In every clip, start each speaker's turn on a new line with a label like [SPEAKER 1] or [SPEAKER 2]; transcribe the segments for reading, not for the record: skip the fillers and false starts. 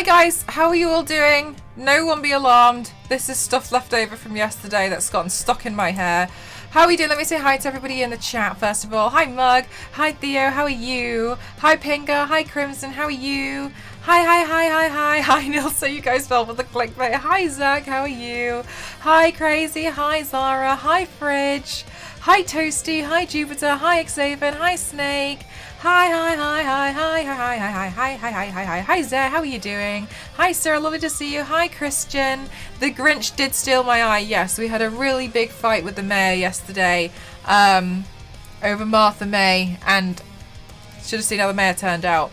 [SPEAKER 1] guys, how are you all doing? No one be alarmed. This is stuff left over from yesterday that's gotten stuck in my hair. How are we doing? Let me say hi to everybody in the chat first of all. Hi Mug. Hi Theo. How are you? Hi Pinga. Hi Crimson. How are you? Hi Neil. So you guys fell for the clickbait. Hi Zach. How are you? Hi Crazy. Hi Zara. Hi Fridge. Hi Toasty. Hi Jupiter. Hi Xavier. Hi Snake. Hi. Hi Zare, how are you doing? Hi Sarah, lovely to see you. Hi Christian. The Grinch did steal my eye. Yes, we had a really big fight with the mayor yesterday over Martha May, and should have seen how the mayor turned out.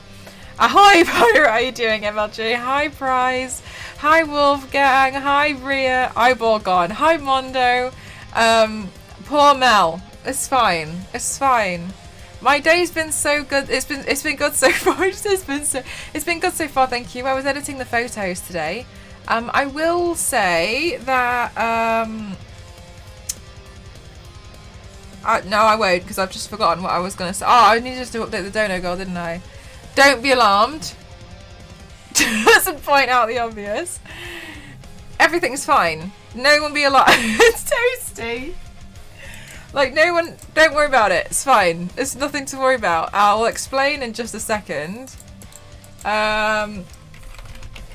[SPEAKER 1] Ahoy Pirate, how are you doing MLG? Hi Prize. Hi Wolfgang. Hi Ria. Eyeball gone. Hi Mondo. Poor Mel. It's fine. It's fine. My day's been so good. It's been good so far. It's been good so far. Thank you. I was editing the photos today. I will say that no, I won't, because I've just forgotten what I was gonna say. Oh, I needed to update the Dono Girl, didn't I? Don't be alarmed. Doesn't point out the obvious. Everything's fine. No one be alarmed. It's Toasty. Like, no one, don't worry about it. It's fine. There's nothing to worry about. I'll explain in just a second.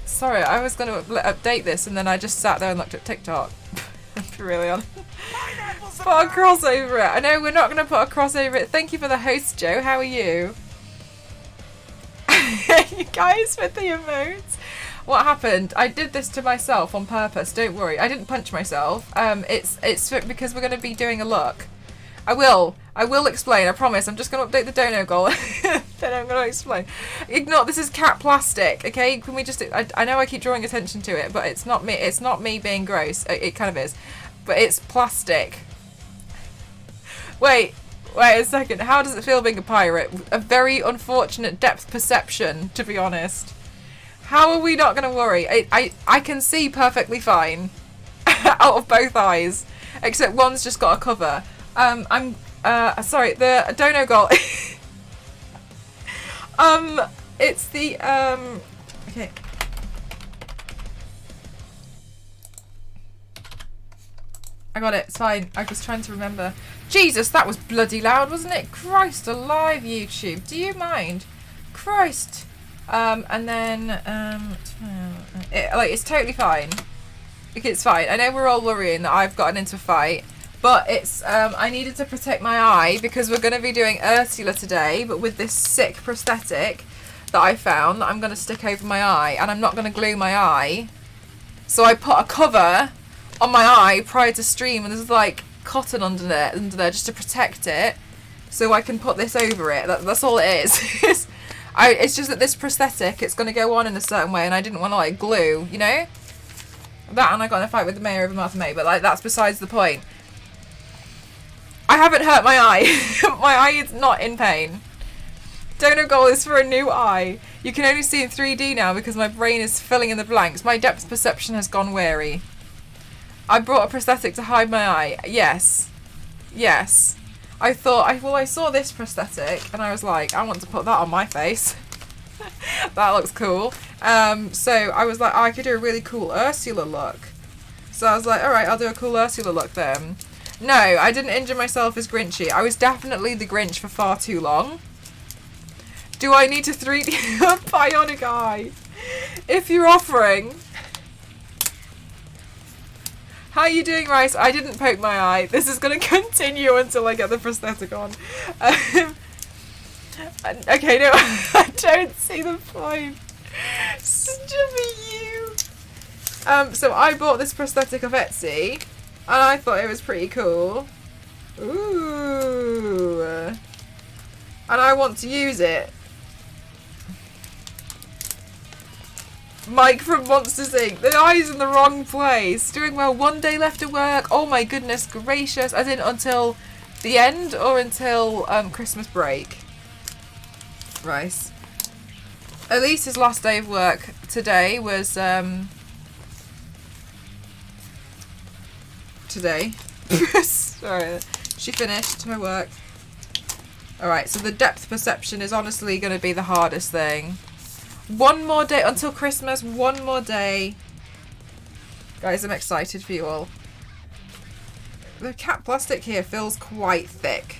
[SPEAKER 1] Sorry, I was going to update this and then I just sat there and looked at TikTok. To be really honest. Put a cross over it. I know we're not going to put a cross over it. Thank you for the host, Joe. How are you? You guys with the emotes. What happened? I did this to myself on purpose. Don't worry. I didn't punch myself. It's because we're going to be doing a look. I will explain. I promise. I'm just going to update the Dono Goal. Then I'm going to explain. Ignore. This is cat plastic. Okay? Can we just? I know I keep drawing attention to it, but it's not me. It's not me being gross. It kind of is, but it's plastic. Wait a second. How does it feel being a pirate? A very unfortunate depth perception, to be honest. How are we not going to worry? I can see perfectly fine out of both eyes, except one's just got a cover. I'm sorry, the Dono Goal. It's the okay. I got it. It's fine. I was trying to remember. Jesus, that was bloody loud, wasn't it? Christ alive, YouTube. Do you mind? Christ. And then, it's totally fine. It's fine. I know we're all worrying that I've gotten into a fight, but it's, I needed to protect my eye because we're going to be doing Ursula today, but with this sick prosthetic that I found that I'm going to stick over my eye, and I'm not going to glue my eye. So I put a cover on my eye prior to stream, and there's like cotton under there just to protect it, so I can put this over it. That's all it is. It's just that this prosthetic, it's going to go on in a certain way, and I didn't want to like glue, you know? That, and I got in a fight with the mayor over Martha May, but like that's besides the point. I haven't hurt my eye. My eye is not in pain. Donor Goal is for a new eye. You can only see in 3D now because my brain is filling in the blanks. My depth perception has gone wary. I brought a prosthetic to hide my eye. Yes. Yes. I thought, I saw this prosthetic and I was like, I want to put that on my face. That looks cool. So I was like, oh, I could do a really cool Ursula look. So I was like, alright, I'll do a cool Ursula look then. No, I didn't injure myself as Grinchy. I was definitely the Grinch for far too long. Do I need to 3D a bionic eye? If you're offering... How are you doing, Rice? I didn't poke my eye. This is going to continue until I get the prosthetic on. Okay, no, I don't see the point. Such you. So I bought this prosthetic off Etsy, and I thought it was pretty cool. Ooh. And I want to use it. Mike from Monsters Inc. The eye's in the wrong place. Doing well. 1 day left to work. Oh my goodness gracious. As in until the end or until Christmas break. Right. Elise's last day of work today was today. Sorry. She finished her work. Alright, so the depth perception is honestly going to be the hardest thing. One more day until Christmas. One more day. Guys, I'm excited for you all. The cat plastic here feels quite thick,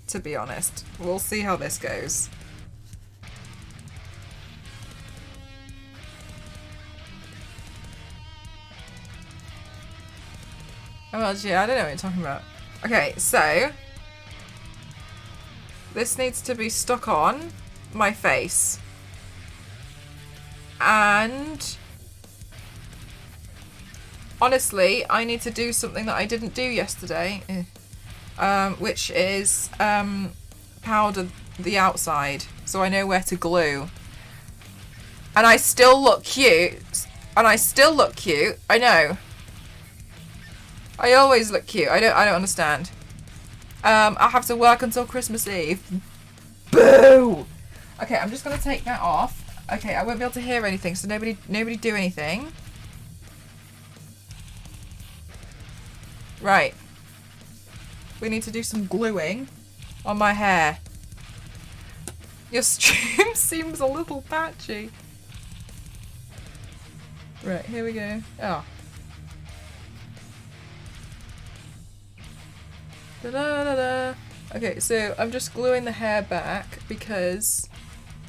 [SPEAKER 1] to be honest. We'll see how this goes. Oh, well, yeah, I don't know what you're talking about. Okay, so this needs to be stuck on my face. And honestly, I need to do something that I didn't do yesterday, which is powder the outside so I know where to glue. And I still look cute. I know. I always look cute. I don't understand. I'll have to work until Christmas Eve. Boo! Okay, I'm just gonna take that off. Okay, I won't be able to hear anything, so nobody do anything. Right. We need to do some gluing on my hair. Your stream seems a little patchy. Right, here we go. Oh. Da-da-da-da. Okay, so I'm just gluing the hair back because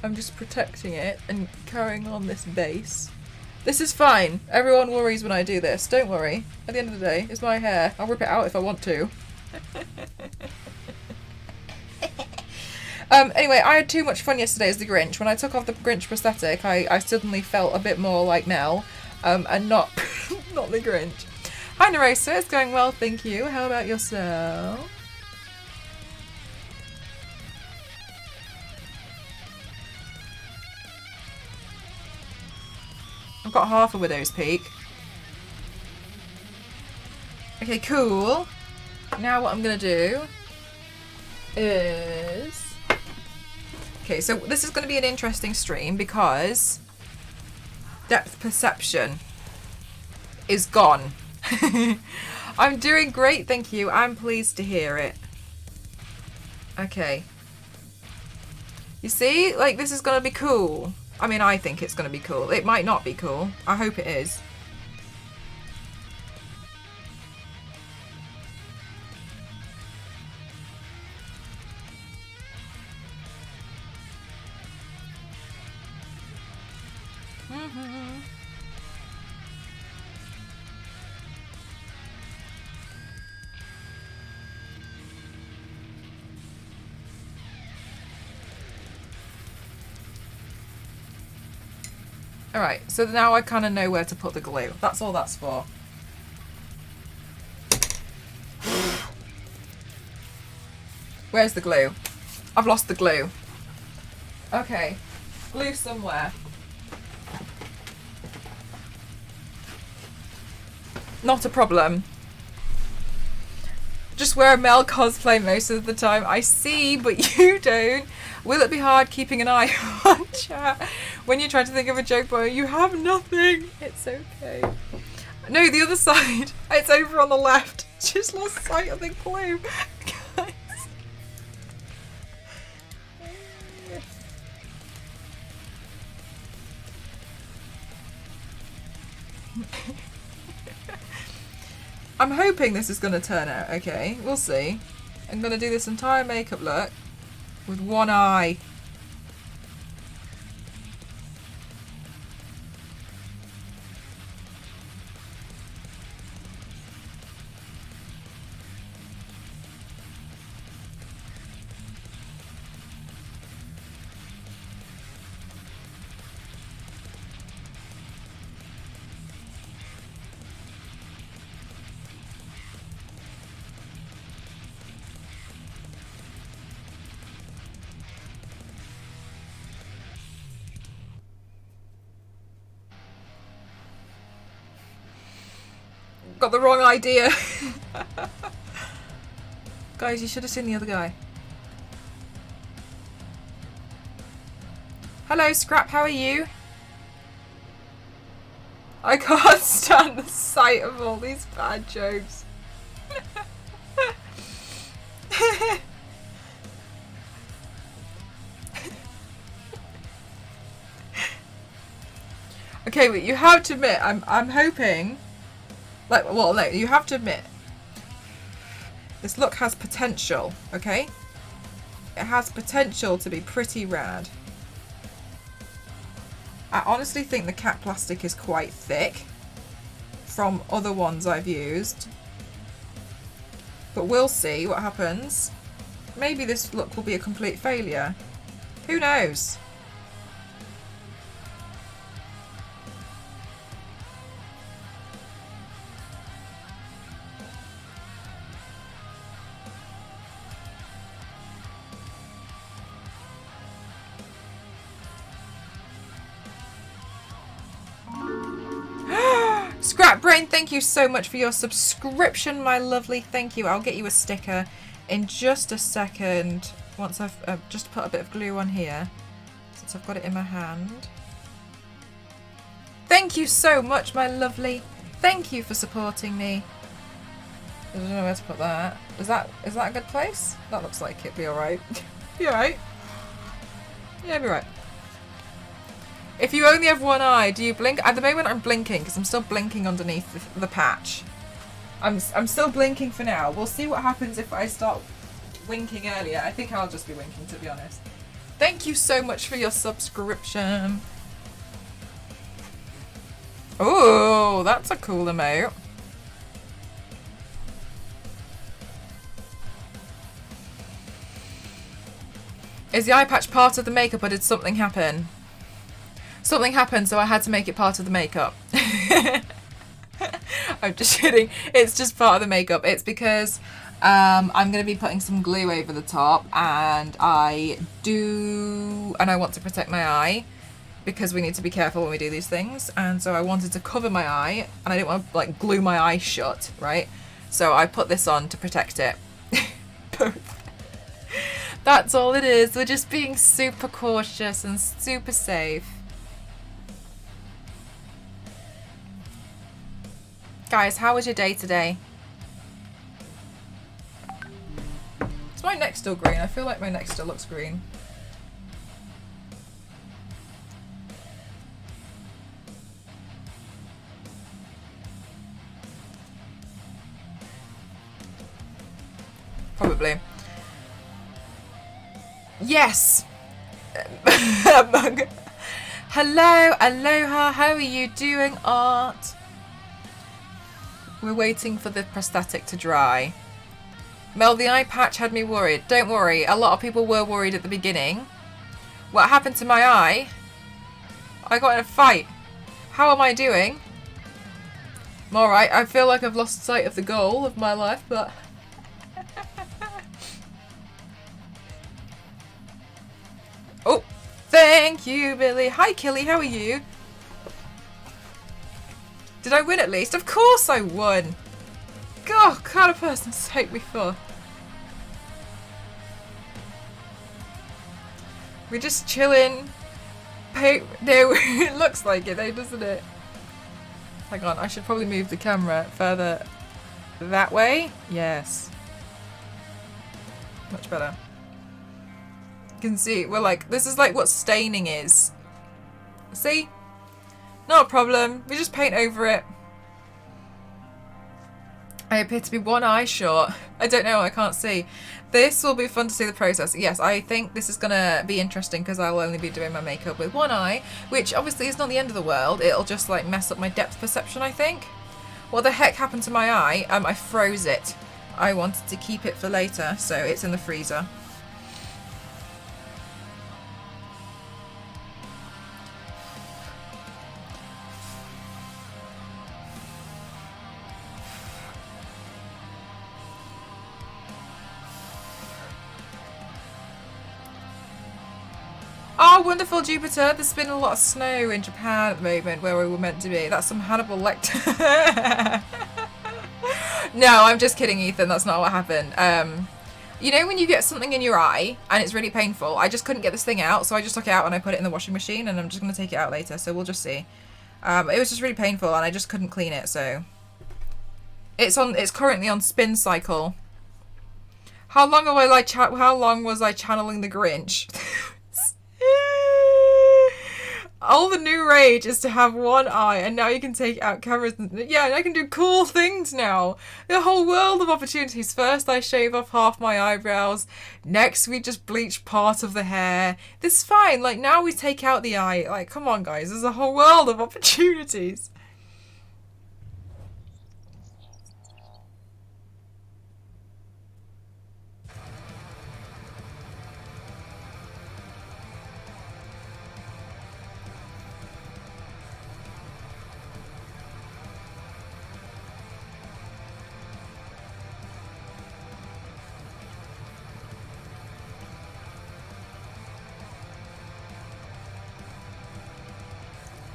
[SPEAKER 1] I'm just protecting it and carrying on this base. This is fine. Everyone worries when I do this. Don't worry. At the end of the day, it's my hair. I'll rip it out if I want to. Anyway, I had too much fun yesterday as the Grinch. When I took off the Grinch prosthetic, I suddenly felt a bit more like Mel, and not not the Grinch. Hi Narosa, it's going well, thank you. How about yourself? I've got half a Widow's Peak. Okay, cool. Now what I'm gonna do is... Okay, so this is gonna be an interesting stream because depth perception is gone. I'm doing great, thank you. I'm pleased to hear it. Okay. You see? Like, this is gonna be cool. I mean, I think it's gonna be cool. It might not be cool. I hope it is. Alright, so now I kind of know where to put the glue. That's all that's for. Where's the glue? I've lost the glue. Okay, glue somewhere. Not a problem. Just wear a Mel cosplay most of the time. I see, but you don't. Will it be hard keeping an eye on chat when you try to think of a joke, but you have nothing? It's okay. No, the other side. It's over on the left. Just lost sight of the glue. Guys. I'm hoping this is going to turn out okay. We'll see. I'm going to do this entire makeup look with one eye. Got the wrong idea. Guys, you should have seen the other guy. Hello, Scrap, how are you? I can't stand the sight of all these bad jokes. Okay, but you have to admit, I'm hoping, like, well, no, you have to admit, this look has potential, okay? It has potential to be pretty rad. I honestly think the cat plastic is quite thick from other ones I've used. But we'll see what happens. Maybe this look will be a complete failure. Who knows? Scrap Brain, thank you so much for your subscription, my lovely. Thank you. I'll get you a sticker in just a second. Once I've just put a bit of glue on here, since I've got it in my hand. Thank you so much, my lovely. Thank you for supporting me. I don't know where to put that. Is that a good place? That looks like it'd be alright. Be alright. Yeah, be right. If you only have one eye, do you blink? At the moment I'm blinking because I'm still blinking underneath the patch. I'm still blinking for now. We'll see what happens if I start winking earlier. I think I'll just be winking, to be honest. Thank you so much for your subscription. Oh, that's a cool emote. Is the eye patch part of the makeup or did something happen? Something happened, so I had to make it part of the makeup. I'm just kidding. It's just part of the makeup. It's because I'm going to be putting some glue over the top, and I want to protect my eye because we need to be careful when we do these things. And so I wanted to cover my eye, and I didn't want to like glue my eye shut, right? So I put this on to protect it. That's all it is. We're just being super cautious and super safe. Guys, how was your day today? Is my neck still green? I feel like my neck still looks green. Probably. Yes! Hello, aloha, how are you doing, Art? We're waiting for the prosthetic to dry. Mel, the eye patch had me worried. Don't worry, a lot of people were worried at the beginning. What happened to my eye? I got in a fight. How am I doing? I'm alright. I feel like I've lost sight of the goal of my life, but... Oh, thank you, Billy. Hi, Killy, how are you? Did I win at least? Of course I won! God, what kind of person to take me for? We're just chilling. No, it looks like it though, doesn't it? Hang on, I should probably move the camera further that way. Yes. Much better. You can see, we're like, this is like what staining is. See? Not a problem. We just paint over it. I appear to be one eye short. I don't know. I can't see. This will be fun to see the process. Yes, I think this is going to be interesting because I'll only be doing my makeup with one eye, which obviously is not the end of the world. It'll just like mess up my depth perception, I think. What the heck happened to my eye? I froze it. I wanted to keep it for later, so it's in the freezer. Oh, wonderful, Jupiter. There's been a lot of snow in Japan at the moment where we were meant to be. That's some Hannibal Lecter. No, I'm just kidding, Ethan. That's not what happened. You know when you get something in your eye and it's really painful? I just couldn't get this thing out, so I just took it out and I put it in the washing machine, and I'm just going to take it out later, so we'll just see. It was just really painful and I just couldn't clean it, so... It's currently on spin cycle. How long was I channeling the Grinch? all the new rage is to have one eye, and now you can take out cameras. Yeah, and I can do cool things now. The whole world of opportunities. First, I shave off half my eyebrows. Next, we just bleach part of the hair. This is fine. Like, now we take out the eye. Like, come on, guys. There's a whole world of opportunities.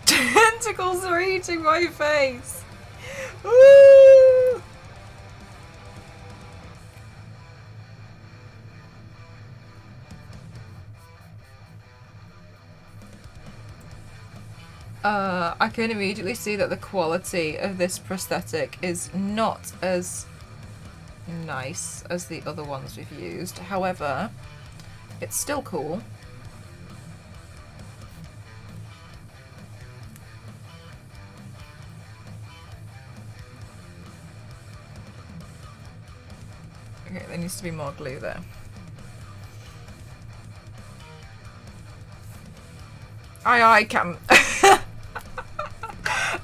[SPEAKER 1] Tentacles are eating my face. Ooh. I can immediately see that the quality of this prosthetic is not as nice as the other ones we've used. However, it's still cool. Okay, there needs to be more glue there. I can.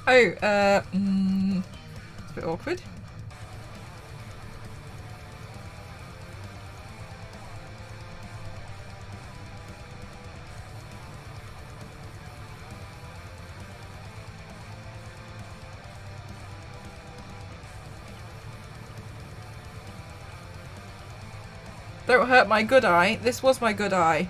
[SPEAKER 1] Oh, it's a bit awkward. Don't hurt my good eye. This was my good eye.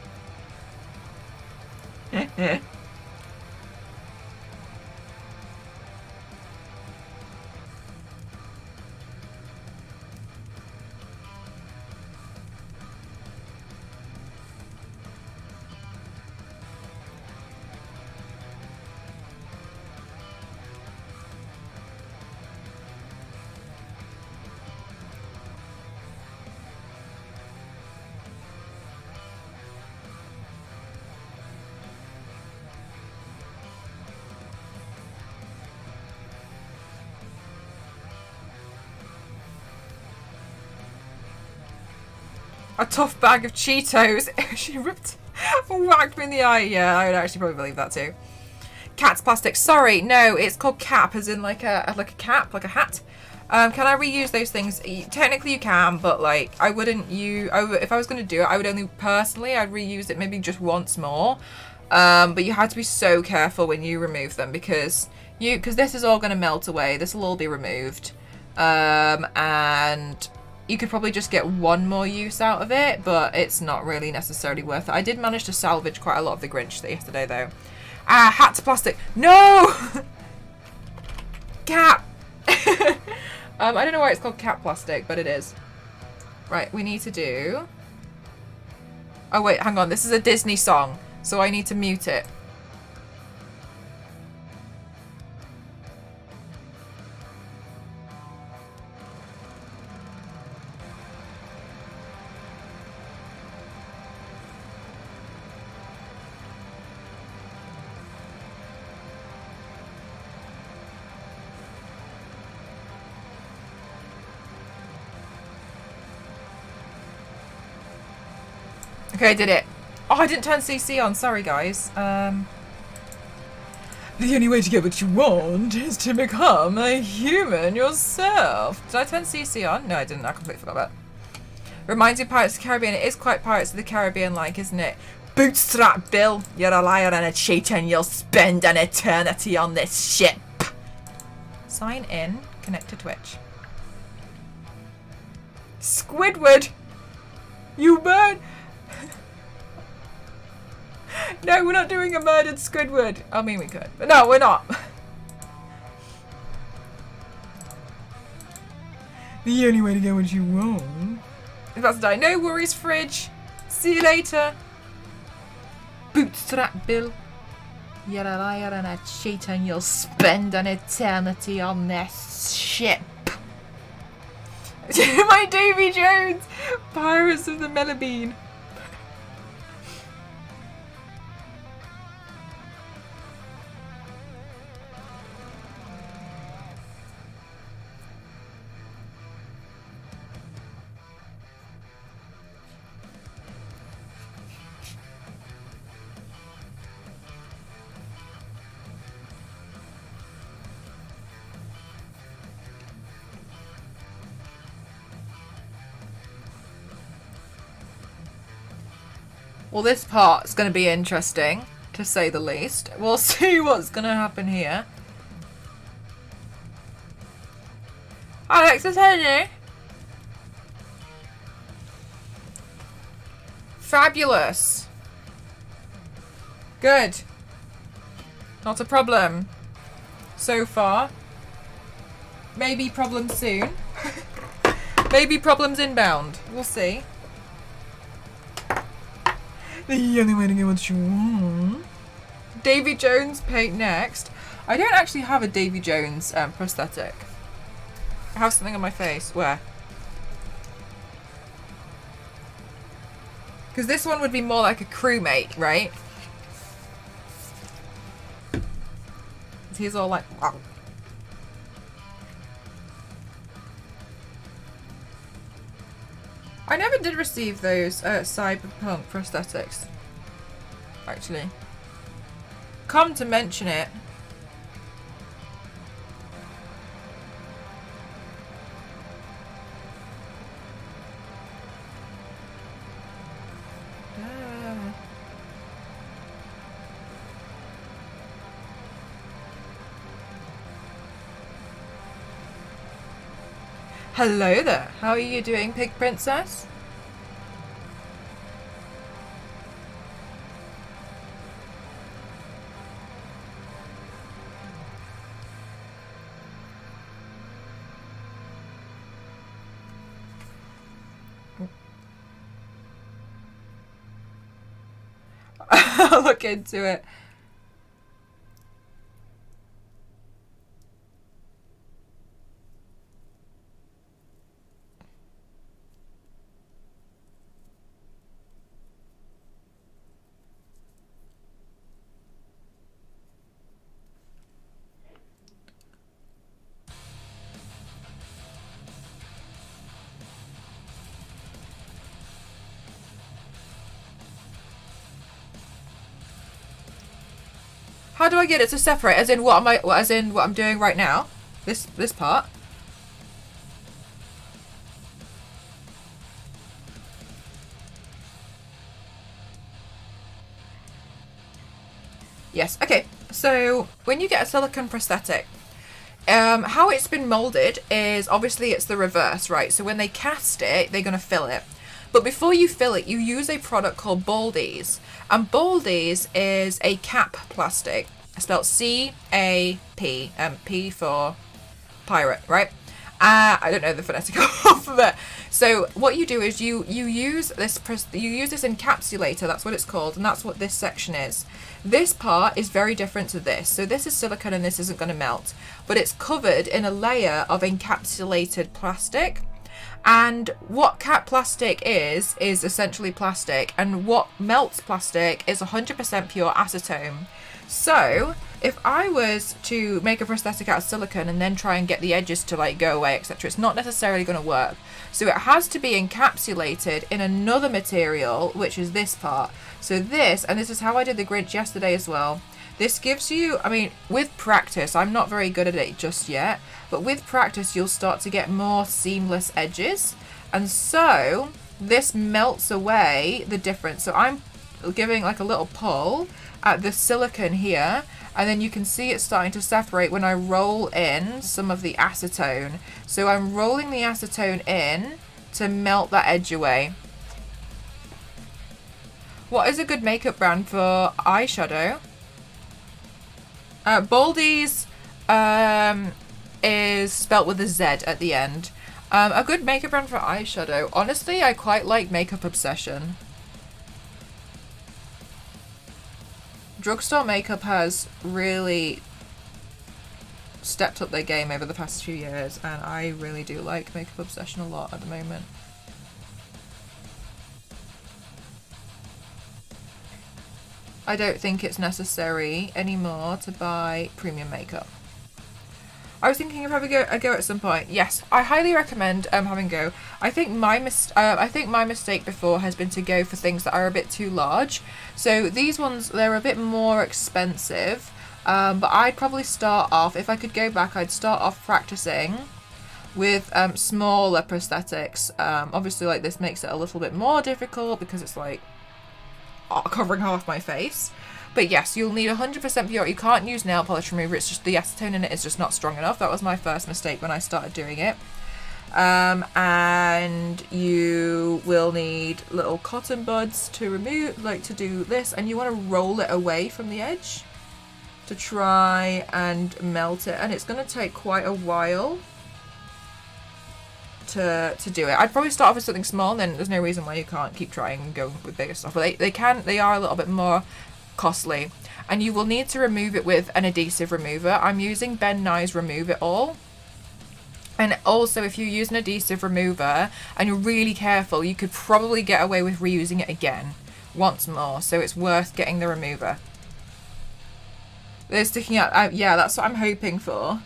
[SPEAKER 1] A tough bag of Cheetos. She ripped, whacked me in the eye. Yeah, I would actually probably believe that too. Cat's plastic. Sorry, no, it's called cap, as in like a cap, like a hat. Can I reuse those things? Technically you can, but like I wouldn't use. If I was going to do it, I would only personally. I'd reuse it maybe just once more. But you have to be so careful when you remove them because this is all going to melt away. This will all be removed, and you could probably just get one more use out of it, but it's not really necessarily worth it. I did manage to salvage quite a lot of the Grinch yesterday, though. Ah, hat to plastic. No! Cap! I don't know why it's called cap plastic, but it is. Right, we need to do... Oh, wait, hang on. This is a Disney song, so I need to mute it. Okay, I did it. Oh, I didn't turn CC on. Sorry, guys. The only way to get what you want is to become a human yourself. Did I turn CC on? No, I didn't. I completely forgot that. Reminds you of Pirates of the Caribbean. It is quite Pirates of the Caribbean-like, isn't it? Bootstrap Bill, you're a liar and a cheat and you'll spend an eternity on this ship. Sign in. Connect to Twitch. Squidward! You burn! No, we're not doing a murdered Squidward. I mean, we could. But no, we're not. The only way to get what you want. If that's to die. No worries, Fridge. See you later. Bootstrap Bill. You're a liar and a cheat and you'll spend an eternity on this ship. My Davy Jones. Pirates of the Melabine. Well, this part's going to be interesting, to say the least. We'll see what's going to happen here. Alexis, hello. Fabulous. Good. Not a problem. So far. Maybe problems soon. Maybe problems inbound. We'll see. The only way to get what you want. Davy Jones paint next. I don't actually have a Davy Jones prosthetic. I have something on my face. Where? Because this one would be more like a crewmate, right? He's all like... Wow. I never did receive those cyberpunk prosthetics. Actually. Come to mention it. Hello there. How are you doing, Pig Princess? I'll look into it. How do I get it to separate? As in what am I? As in what I'm doing right now? This part. Yes. Okay. So when you get a silicone prosthetic, how it's been molded is obviously it's the reverse, right? So when they cast it, they're gonna fill it. But before you fill it, you use a product called Baldies. And Baldies is a cap plastic, spelled C-A-P, P for pirate, right? I don't know the phonetic alphabet. So what you do is you use this encapsulator, that's what it's called, and that's what this section is. This part is very different to this. So this is silicone and this isn't going to melt, but it's covered in a layer of encapsulated plastic. And what cap plastic is essentially plastic, and what melts plastic is 100% pure acetone. So if I was to make a prosthetic out of silicone and then try and get the edges to like go away, etc., it's not necessarily going to work. So it has to be encapsulated in another material, which is this part. So this, and this is how I did the Grinch yesterday as well. This gives you, I mean, with practice, I'm not very good at it just yet, but with practice, you'll start to get more seamless edges. And so this melts away the difference. So I'm giving like a little pull at the silicone here, and then you can see it starting to separate when I roll in some of the acetone. So I'm rolling the acetone in to melt that edge away. What is a good makeup brand for eyeshadow? Baldies is spelt with a Z at the end. A good makeup brand for eyeshadow. Honestly, I quite like Makeup Obsession. Drugstore Makeup has really stepped up their game over the past few years, and I really do like Makeup Obsession a lot at the moment. I don't think it's necessary anymore to buy premium makeup. I was thinking of having a go at some point. Yes, I highly recommend having a go. I think my mistake before has been to go for things that are a bit too large. So these ones, they're a bit more expensive, but I'd probably start off, if I could go back, I'd start off practicing with smaller prosthetics. Obviously, like, this makes it a little bit more difficult because it's like covering half my face. But yes, you'll need 100% pure. You can't use nail polish remover. It's just the acetone in it is just not strong enough. That was my first mistake when I started doing it. And you will need little cotton buds to remove, like to do this, and you want to roll it away from the edge to try and melt it, and it's going to take quite a while to do it. I'd probably start off with something small, and then there's no reason why you can't keep trying and go with bigger stuff. But they are a little bit more costly, and you will need to remove it with an adhesive remover. I'm using Ben Nye's Remove It All. And also, if you use an adhesive remover and you're really careful, you could probably get away with reusing it again once more. So it's worth getting the remover. They're sticking out. Yeah, that's what I'm hoping for.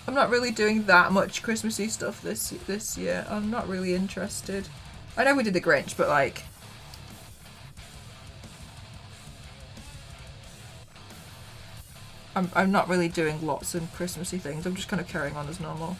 [SPEAKER 1] I'm not really doing that much Christmassy stuff this year. I'm not really interested. I know we did the Grinch, but like... I'm not really doing lots of Christmassy things. I'm just kind of carrying on as normal.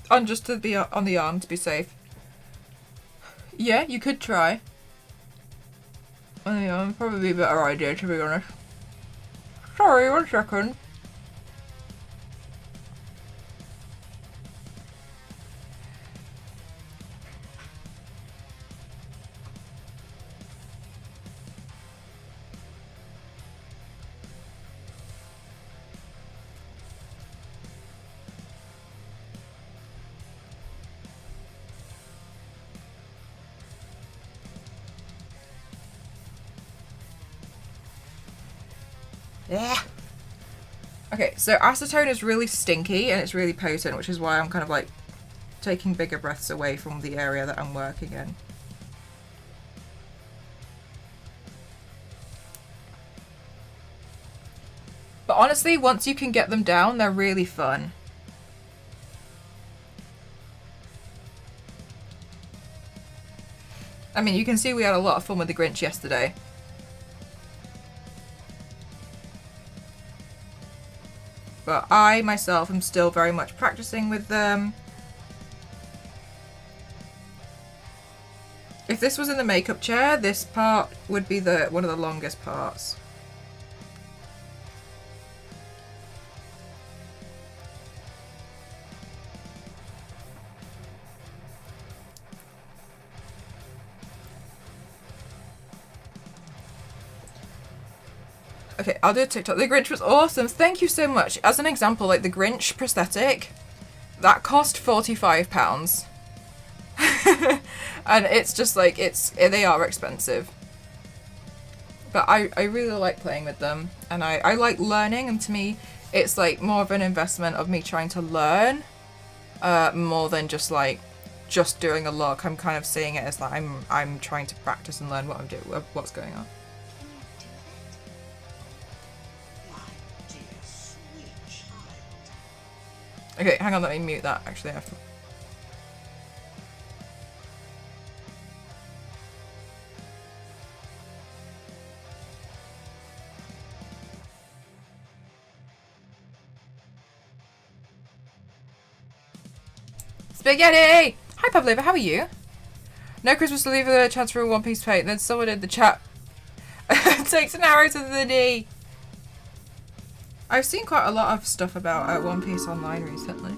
[SPEAKER 1] On just to be on the arm to be safe. Yeah, you could try. On the arm, probably a better idea to be honest. Sorry, 1 second. Yeah. Okay, so acetone is really stinky and it's really potent, which is why I'm kind of like taking bigger breaths away from the area that I'm working in. But honestly, once you can get them down, they're really fun. I mean, you can see we had a lot of fun with the Grinch yesterday. But I, myself, am still very much practicing with them. If this was in the makeup chair, this part would be one of the longest parts. Okay, I'll do a TikTok. The Grinch was awesome. Thank you so much. As an example, like the Grinch prosthetic, that cost £45. And it's just like, they are expensive. But I really like playing with them. And I like learning. And to me, it's like more of an investment of me trying to learn. More than just like, just doing a look. I'm kind of seeing it as like, I'm trying to practice and learn what I'm doing, what's going on. Okay, hang on, let me mute that actually after. Spaghetti! Hi Pavlova, how are you? No Christmas to leave with a chance for a One Piece paint. Then someone in the chat takes an arrow to the knee. I've seen quite a lot of stuff about One Piece online recently.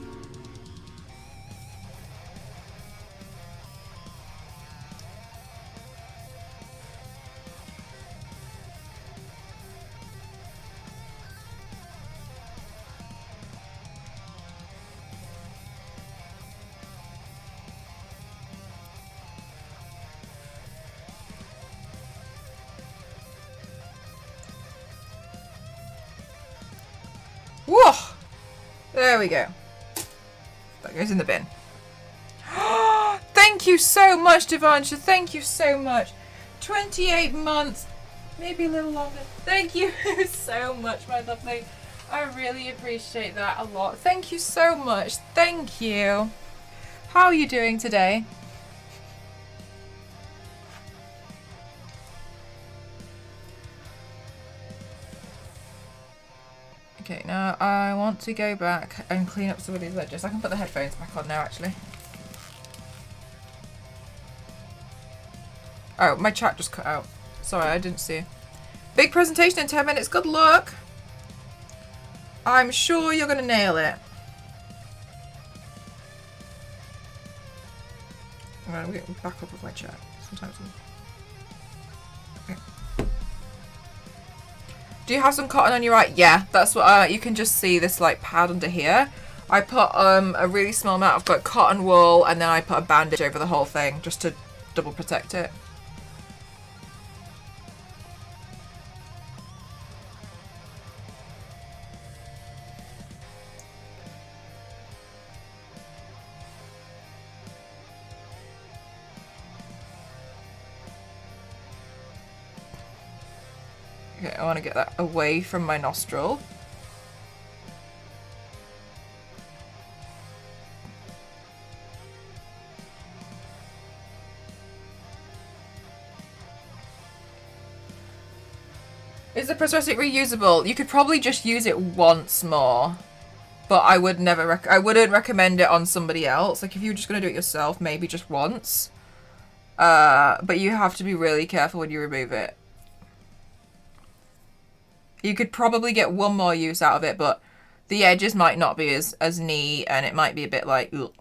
[SPEAKER 1] Whoa! There we go. That goes in the bin. Thank you so much, Devansha. Thank you so much. 28 months. Maybe a little longer. Thank you so much, my lovely. I really appreciate that a lot. Thank you so much. Thank you. How are you doing today? Okay, now I want to go back and clean up some of these edges. I can put the headphones back on now, actually. Oh, my chat just cut out. Sorry, I didn't see. Big presentation in 10 minutes. Good luck. I'm sure you're going to nail it. I'm going to get back up with my chat. Sometimes okay. Do you have some cotton on your right? Yeah, that's what you can just see this like pad under here. I put a really small amount of like cotton wool, and then I put a bandage over the whole thing just to double protect it. Okay, I want to get that away from my nostril. Is the prosthetic reusable? You could probably just use it once more, but I would never. I wouldn't recommend it on somebody else. Like if you're just gonna do it yourself, maybe just once. But you have to be really careful when you remove it. You could probably get one more use out of it, but the edges might not be as neat, and it might be a bit like, ugh.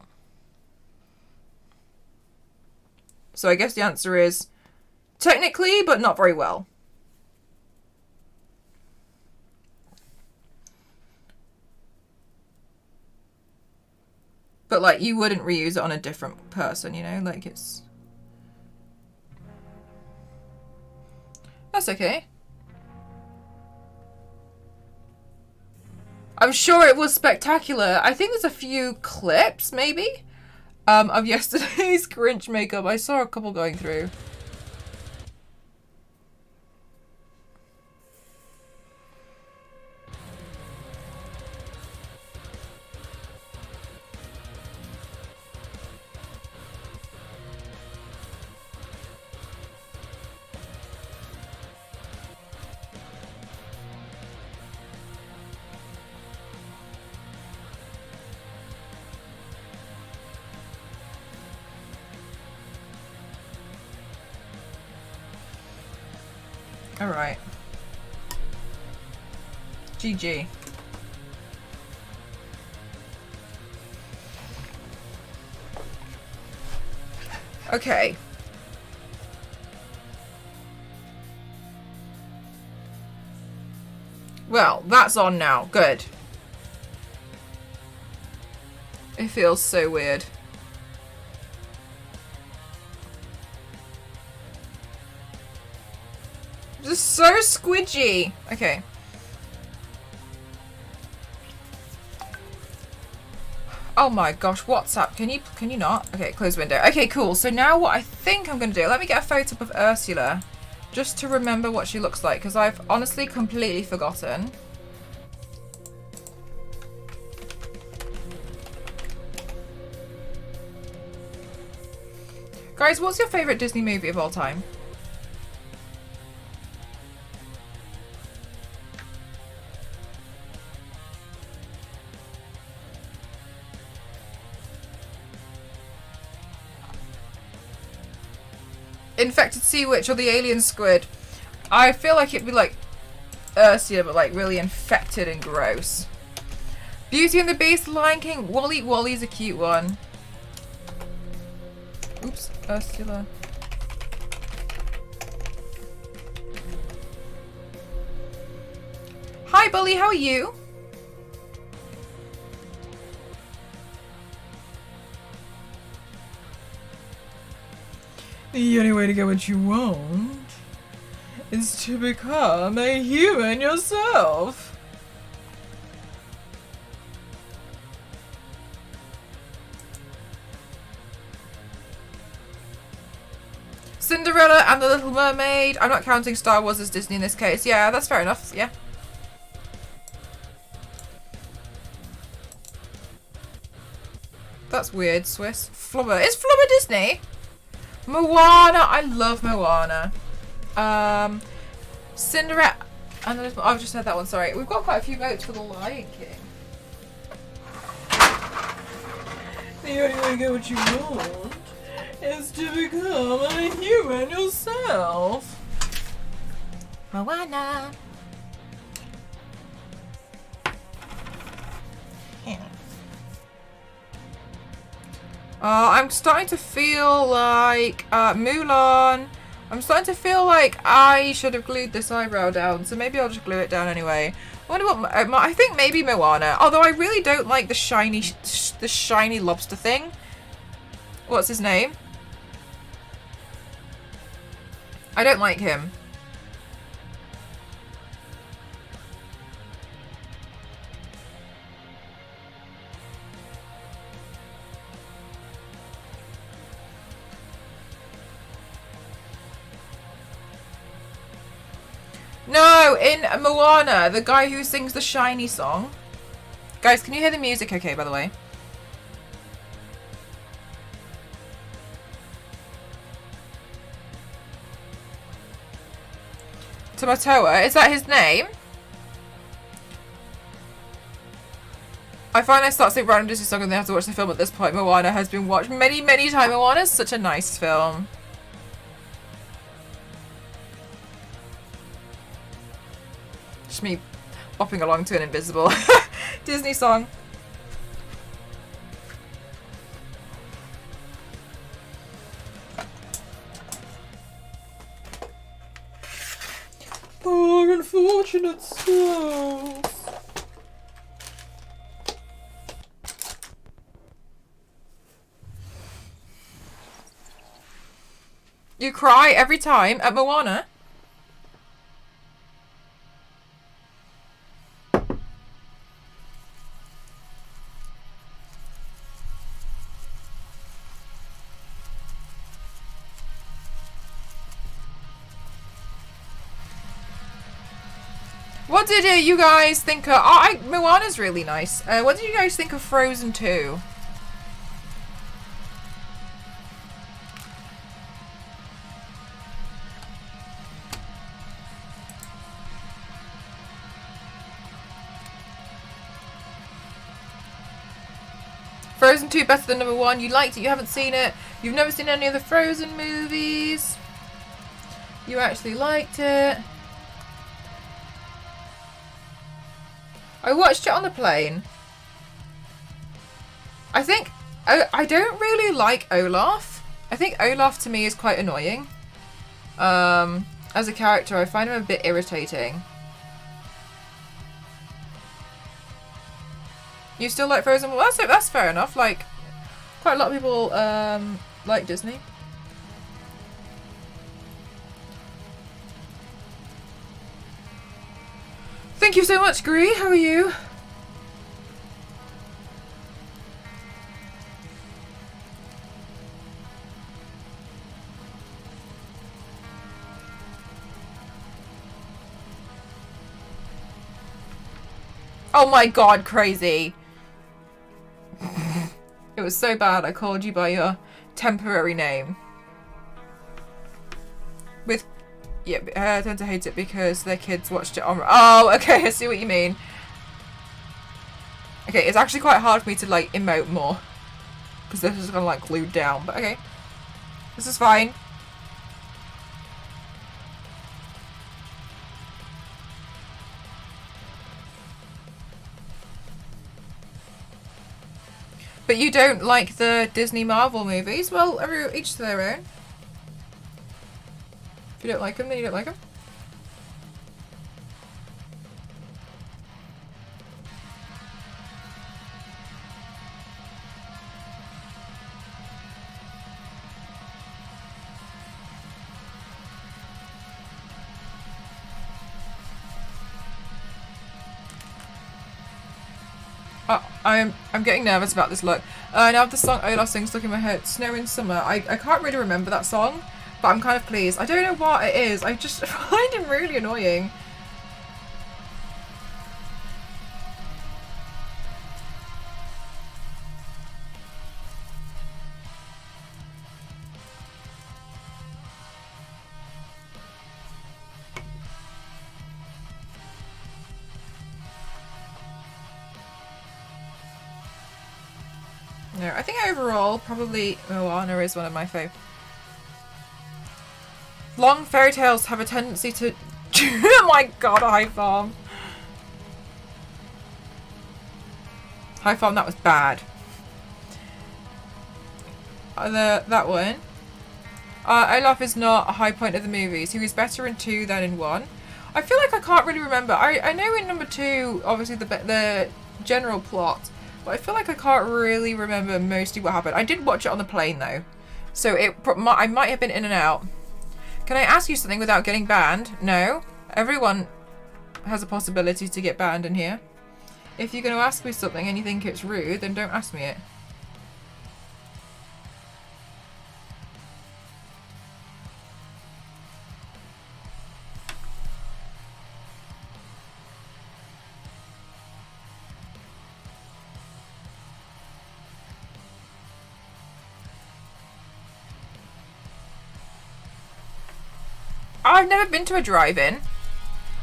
[SPEAKER 1] So I guess the answer is technically, but not very well. But like, you wouldn't reuse it on a different person, you know? Like it's... That's okay. I'm sure it was spectacular. I think there's a few clips, maybe, of yesterday's Grinch makeup. I saw a couple going through. All right. GG. Okay. Well, that's on now. Good. It feels so weird. Just so squidgy. Okay. Oh my gosh, WhatsApp. Can you not? Okay, close window. Okay, cool. So now what I think I'm gonna do, let me get a photo of Ursula just to remember what she looks like, because I've honestly completely forgotten. Guys, what's your favorite Disney movie of all time? Infected Sea Witch or the Alien Squid? I feel like it'd be like Ursula, but like really infected and gross. Beauty and the Beast, Lion King, Wally. Wally's a cute one. Oops, Ursula. Hi, Bully, how are you? The only way to get what you want is to become a human yourself. Cinderella and the Little Mermaid. I'm not counting Star Wars as Disney in this case. Yeah, that's fair enough. Yeah. That's weird, Swiss. Flubber. Is Flubber Disney? Moana. I love Moana. Cinderella. And I've just said that one, sorry. We've got quite a few votes for The Lion King. The only way to get what you want is to become a human yourself. Moana. Yeah. I'm starting to feel like Mulan. I'm starting to feel like I should have glued this eyebrow down, so maybe I'll just glue it down anyway. I wonder what I think maybe Moana. Although I really don't like the shiny lobster thing. What's his name? I don't like him. No, in Moana, the guy who sings the shiny song. Guys, can you hear the music okay, by the way? Tamatoa, is that his name? I find I start saying random Disney song and then have to watch the film at this point. Moana has been watched many, many times. Moana is such a nice film. Just me bopping along to an invisible Disney song. Poor unfortunate souls. You cry every time at Moana? What did you guys think of... Moana's really nice. What did you guys think of Frozen 2? Frozen 2 better than number 1. You liked it, you haven't seen it. You've never seen any of the Frozen movies. You actually liked it. I watched it on the plane. I think... I don't really like Olaf. I think Olaf to me is quite annoying. As a character, I find him a bit irritating. You still like Frozen? Well, that's fair enough. Like, quite a lot of people like Disney. Thank you so much, Gree. How are you? Oh my god, crazy. It was so bad I called you by your temporary name. Yeah, I tend to hate it because their kids watched it on... Oh, okay, I see what you mean. Okay, it's actually quite hard for me to, like, emote more. Because this is kind of, like, glued down. But, okay. This is fine. But you don't like the Disney Marvel movies? Well, each to their own. If you don't like them, then you don't like them. I'm getting nervous about this look. Now the song Olaf sings stuck in my head. Snow in Summer. I can't really remember that song. But I'm kind of pleased. I don't know what it is. I just find him really annoying. No, I think overall, probably Moana is one of my favourites. Long fairy tales have a tendency to... Oh my god, High Farm. High Farm, that was bad. That one. Olaf is not a high point of the movies. He was better in 2 than in 1. I feel like I can't really remember. I know in number 2, obviously the general plot, but I feel like I can't really remember mostly what happened. I did watch it on the plane though, so I might have been in and out. Can I ask you something without getting banned? No. Everyone has a possibility to get banned in here. If you're going to ask me something and you think it's rude, then don't ask me it. I've never been to a drive-in.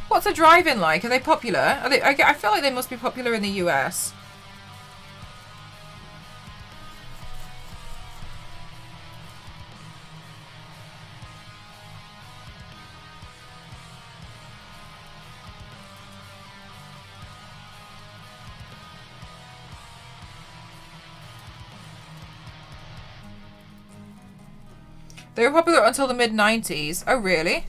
[SPEAKER 1] What's a drive-in like? Are they popular? Are they? I feel like they must be popular in the US. They were popular until the mid-90s. Oh, really?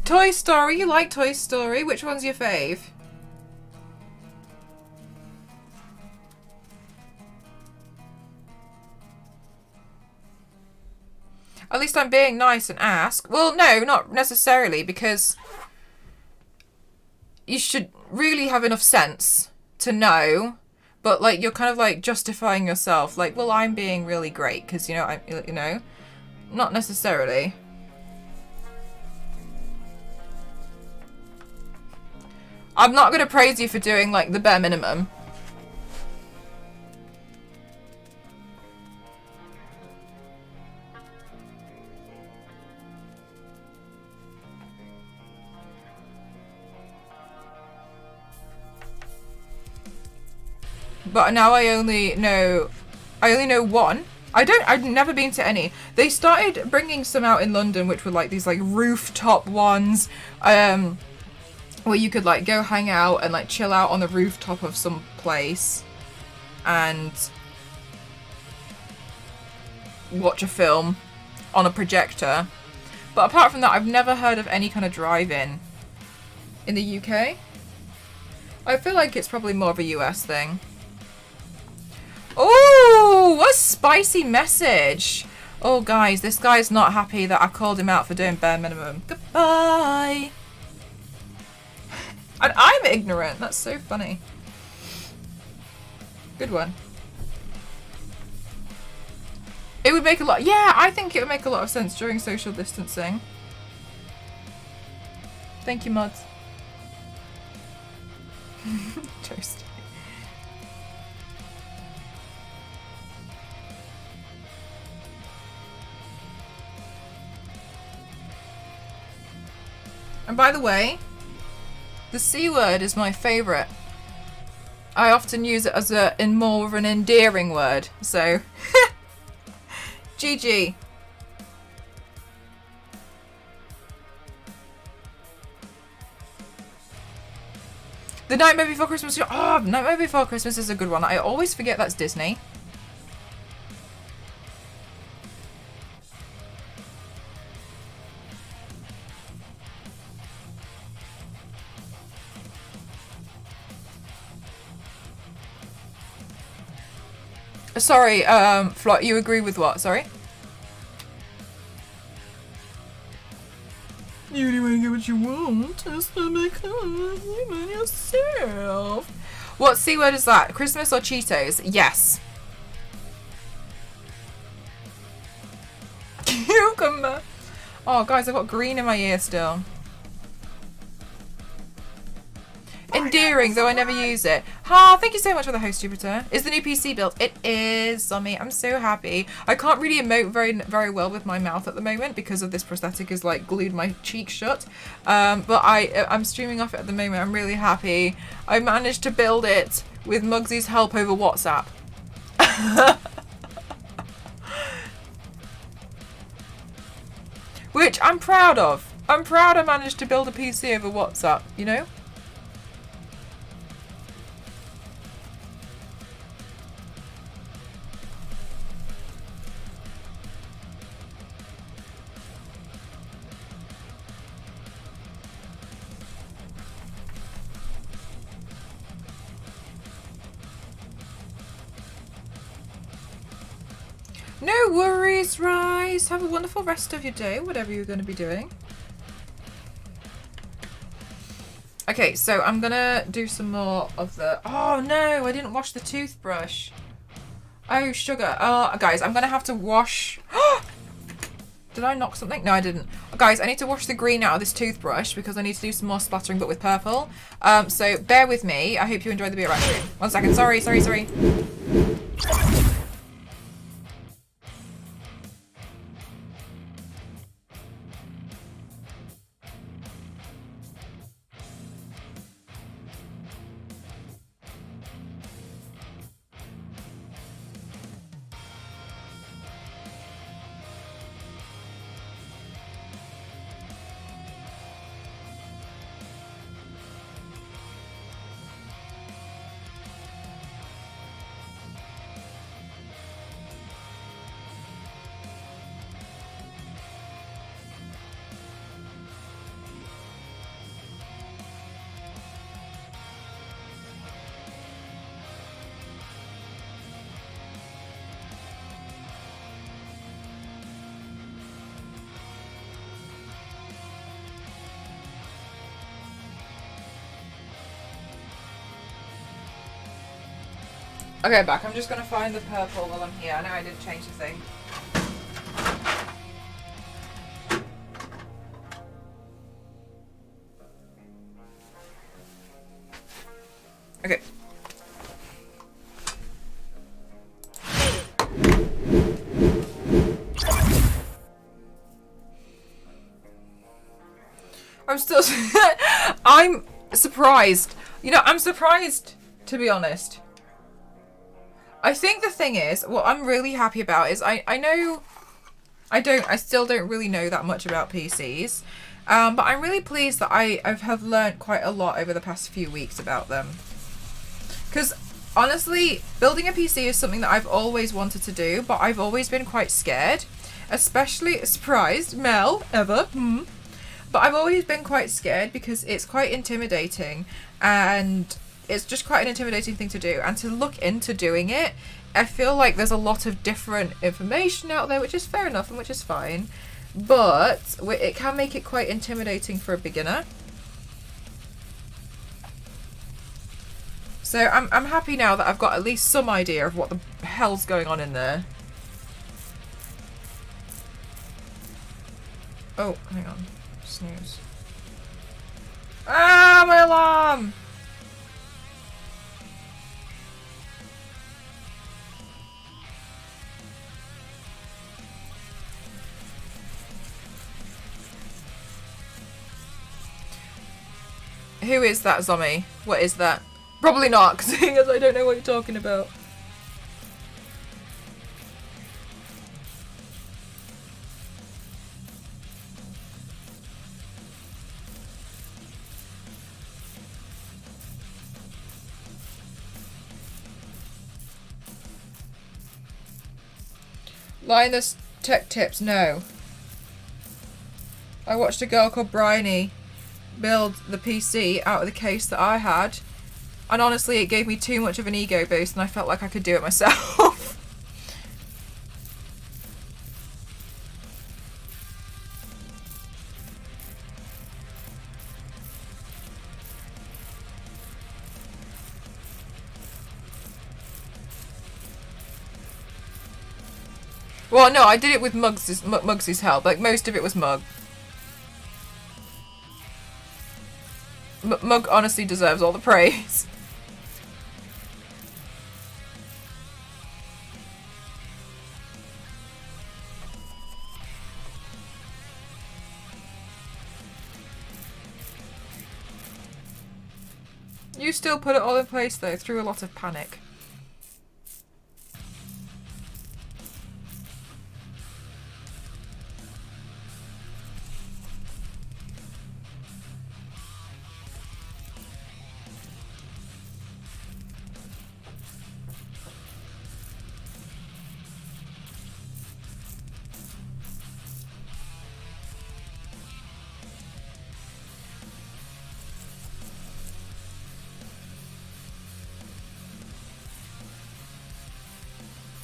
[SPEAKER 1] Toy Story. You like Toy Story? Which one's your fave? At least I'm being nice and ask. Well, no, not necessarily, because you should really have enough sense to know, but like you're kind of like justifying yourself. Like, well, I'm being really great because not necessarily. I'm not going to praise you for doing, like, the bare minimum. But now I only know one. I've never been to any. They started bringing some out in London, which were, like, these, like, rooftop ones, where you could like go hang out and like chill out on the rooftop of some place and watch a film on a projector. But apart from that, I've never heard of any kind of drive-in in the UK. I feel like it's probably more of a US thing. Oh, what a spicy message. Oh guys, this guy's not happy that I called him out for doing bare minimum. Goodbye. And I'm ignorant. That's so funny. Good one. It would make a lot... Yeah, I think it would make a lot of sense during social distancing. Thank you, mods. Toast. And by the way, the C word is my favourite. I often use it as in more of an endearing word, so GG. The Nightmare Before Christmas. Oh, Nightmare Before Christmas is a good one. I always forget that's Disney. Sorry, Flot, you agree with what? Sorry? You only want to get what you want, just to become human yourself. What C word is that? Christmas or Cheetos? Yes. You cucumber. Oh, guys, I've got green in my ear still. Endearing, though I never use it. Ah, thank you so much for the host, Jupiter. Is the new PC built? It is, Zombie. I'm so happy. I can't really emote very well with my mouth at the moment because of this prosthetic is like glued my cheek shut. But I'm streaming off it at the moment. I'm really happy. I managed to build it with Mugsy's help over WhatsApp. Which I'm proud of. I'm proud I managed to build a PC over WhatsApp, you know? No worries, Rise. Have a wonderful rest of your day, whatever you're going to be doing. Okay, so I'm going to do some more of the... Oh, no, I didn't wash the toothbrush. Oh, sugar. Oh, guys, I'm going to have to wash... Did I knock something? No, I didn't. Guys, I need to wash the green out of this toothbrush because I need to do some more splattering, but with purple. So bear with me. I hope you enjoyed the beer rap stream. 1 second. Sorry. Okay, back. I'm just going to find the purple while I'm here. I know I didn't change the thing. Okay. I'm still... I'm surprised. You know, I'm surprised, to be honest. I think the thing is, what I'm really happy about is I still don't really know that much about PCs, but I'm really pleased that I have learned quite a lot over the past few weeks about them. Because honestly, building a PC is something that I've always wanted to do, but I've always been quite scared, especially surprised, Mel, ever. But I've always been quite scared because it's quite intimidating and it's just quite an intimidating thing to do, and to look into doing it, I feel like there's a lot of different information out there, which is fair enough and which is fine, but it can make it quite intimidating for a beginner. So I'm happy now that I've got at least some idea of what the hell's going on in there. Oh, hang on. Snooze. Ah, my alarm! Who is that zombie? What is that? Probably not, because I don't know what you're talking about. Linus Tech Tips, no. I watched a girl called Bryony build the PC out of the case that I had, and honestly it gave me too much of an ego boost and I felt like I could do it myself. Well, no, I did it with Muggsy's help. Like, most of it was Mug. Mug honestly deserves all the praise. You still put it all in place, though, through a lot of panic.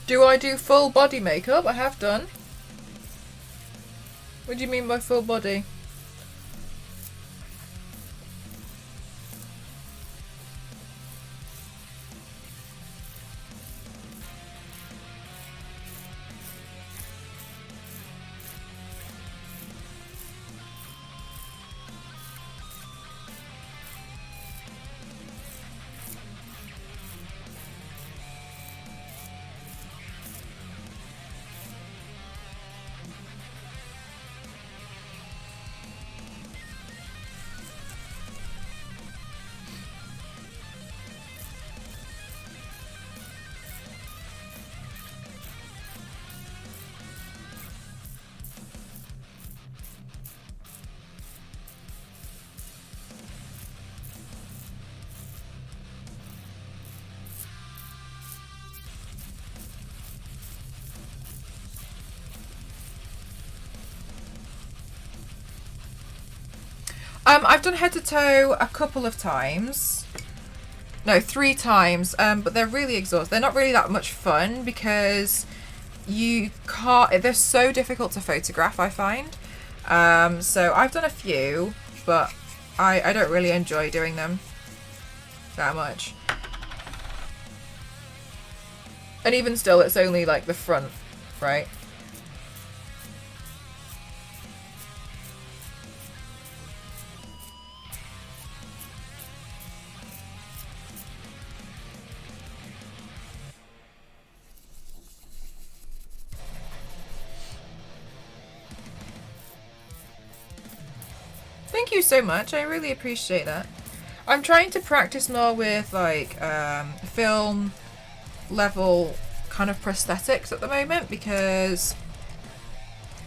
[SPEAKER 1] Do I do full body makeup? I have done. What do you mean by full body? I've done head to toe a couple of times. No, 3 times. But they're really exhausting. They're not really that much fun because you can't. They're so difficult to photograph, I find. So I've done a few, but I don't really enjoy doing them that much. And even still, it's only like the front, right? Thank you so much. I really appreciate that. I'm trying to practice more with like film level kind of prosthetics at the moment because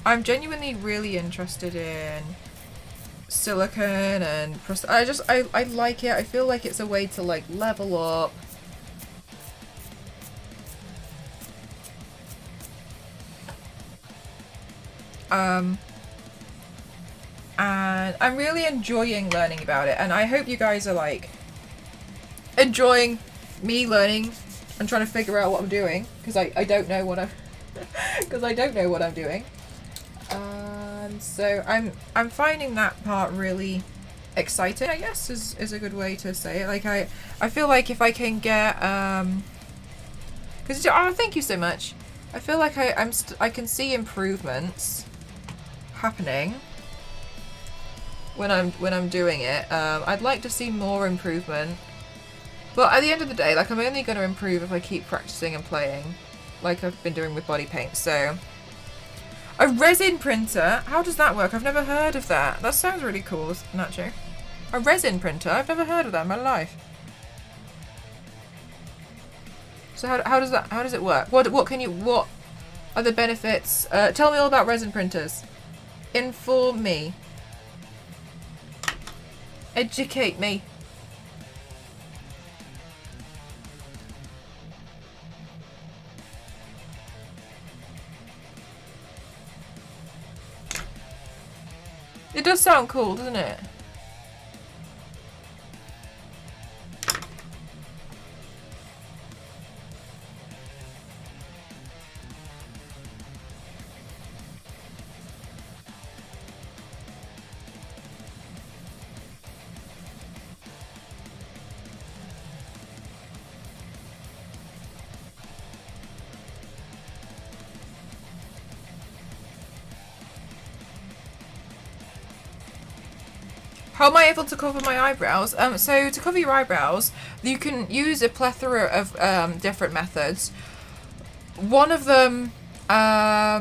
[SPEAKER 1] I'm genuinely really interested in silicone and I like it. I feel like it's a way to like level up. And I'm really enjoying learning about it, and I hope you guys are like enjoying me learning and trying to figure out what I'm doing because I don't know what I'm because I don't know what I'm doing. So I'm finding that part really exciting, I guess is a good way to say it. Like I feel like if I can get because thank you so much. I feel like I can see improvements happening when I'm doing it. I'd like to see more improvement, but at the end of the day, like I'm only going to improve if I keep practicing and playing, like I've been doing with body paint. So a resin printer, how does that work? I've never heard of that. That sounds really cool, Nacho. A resin printer, I've never heard of that in my life. So how does it work? What are the benefits? Tell me all about resin printers. Inform me. Educate me. It does sound cool, doesn't it? How am I able to cover my eyebrows? So to cover your eyebrows, you can use a plethora of different methods. One of them, I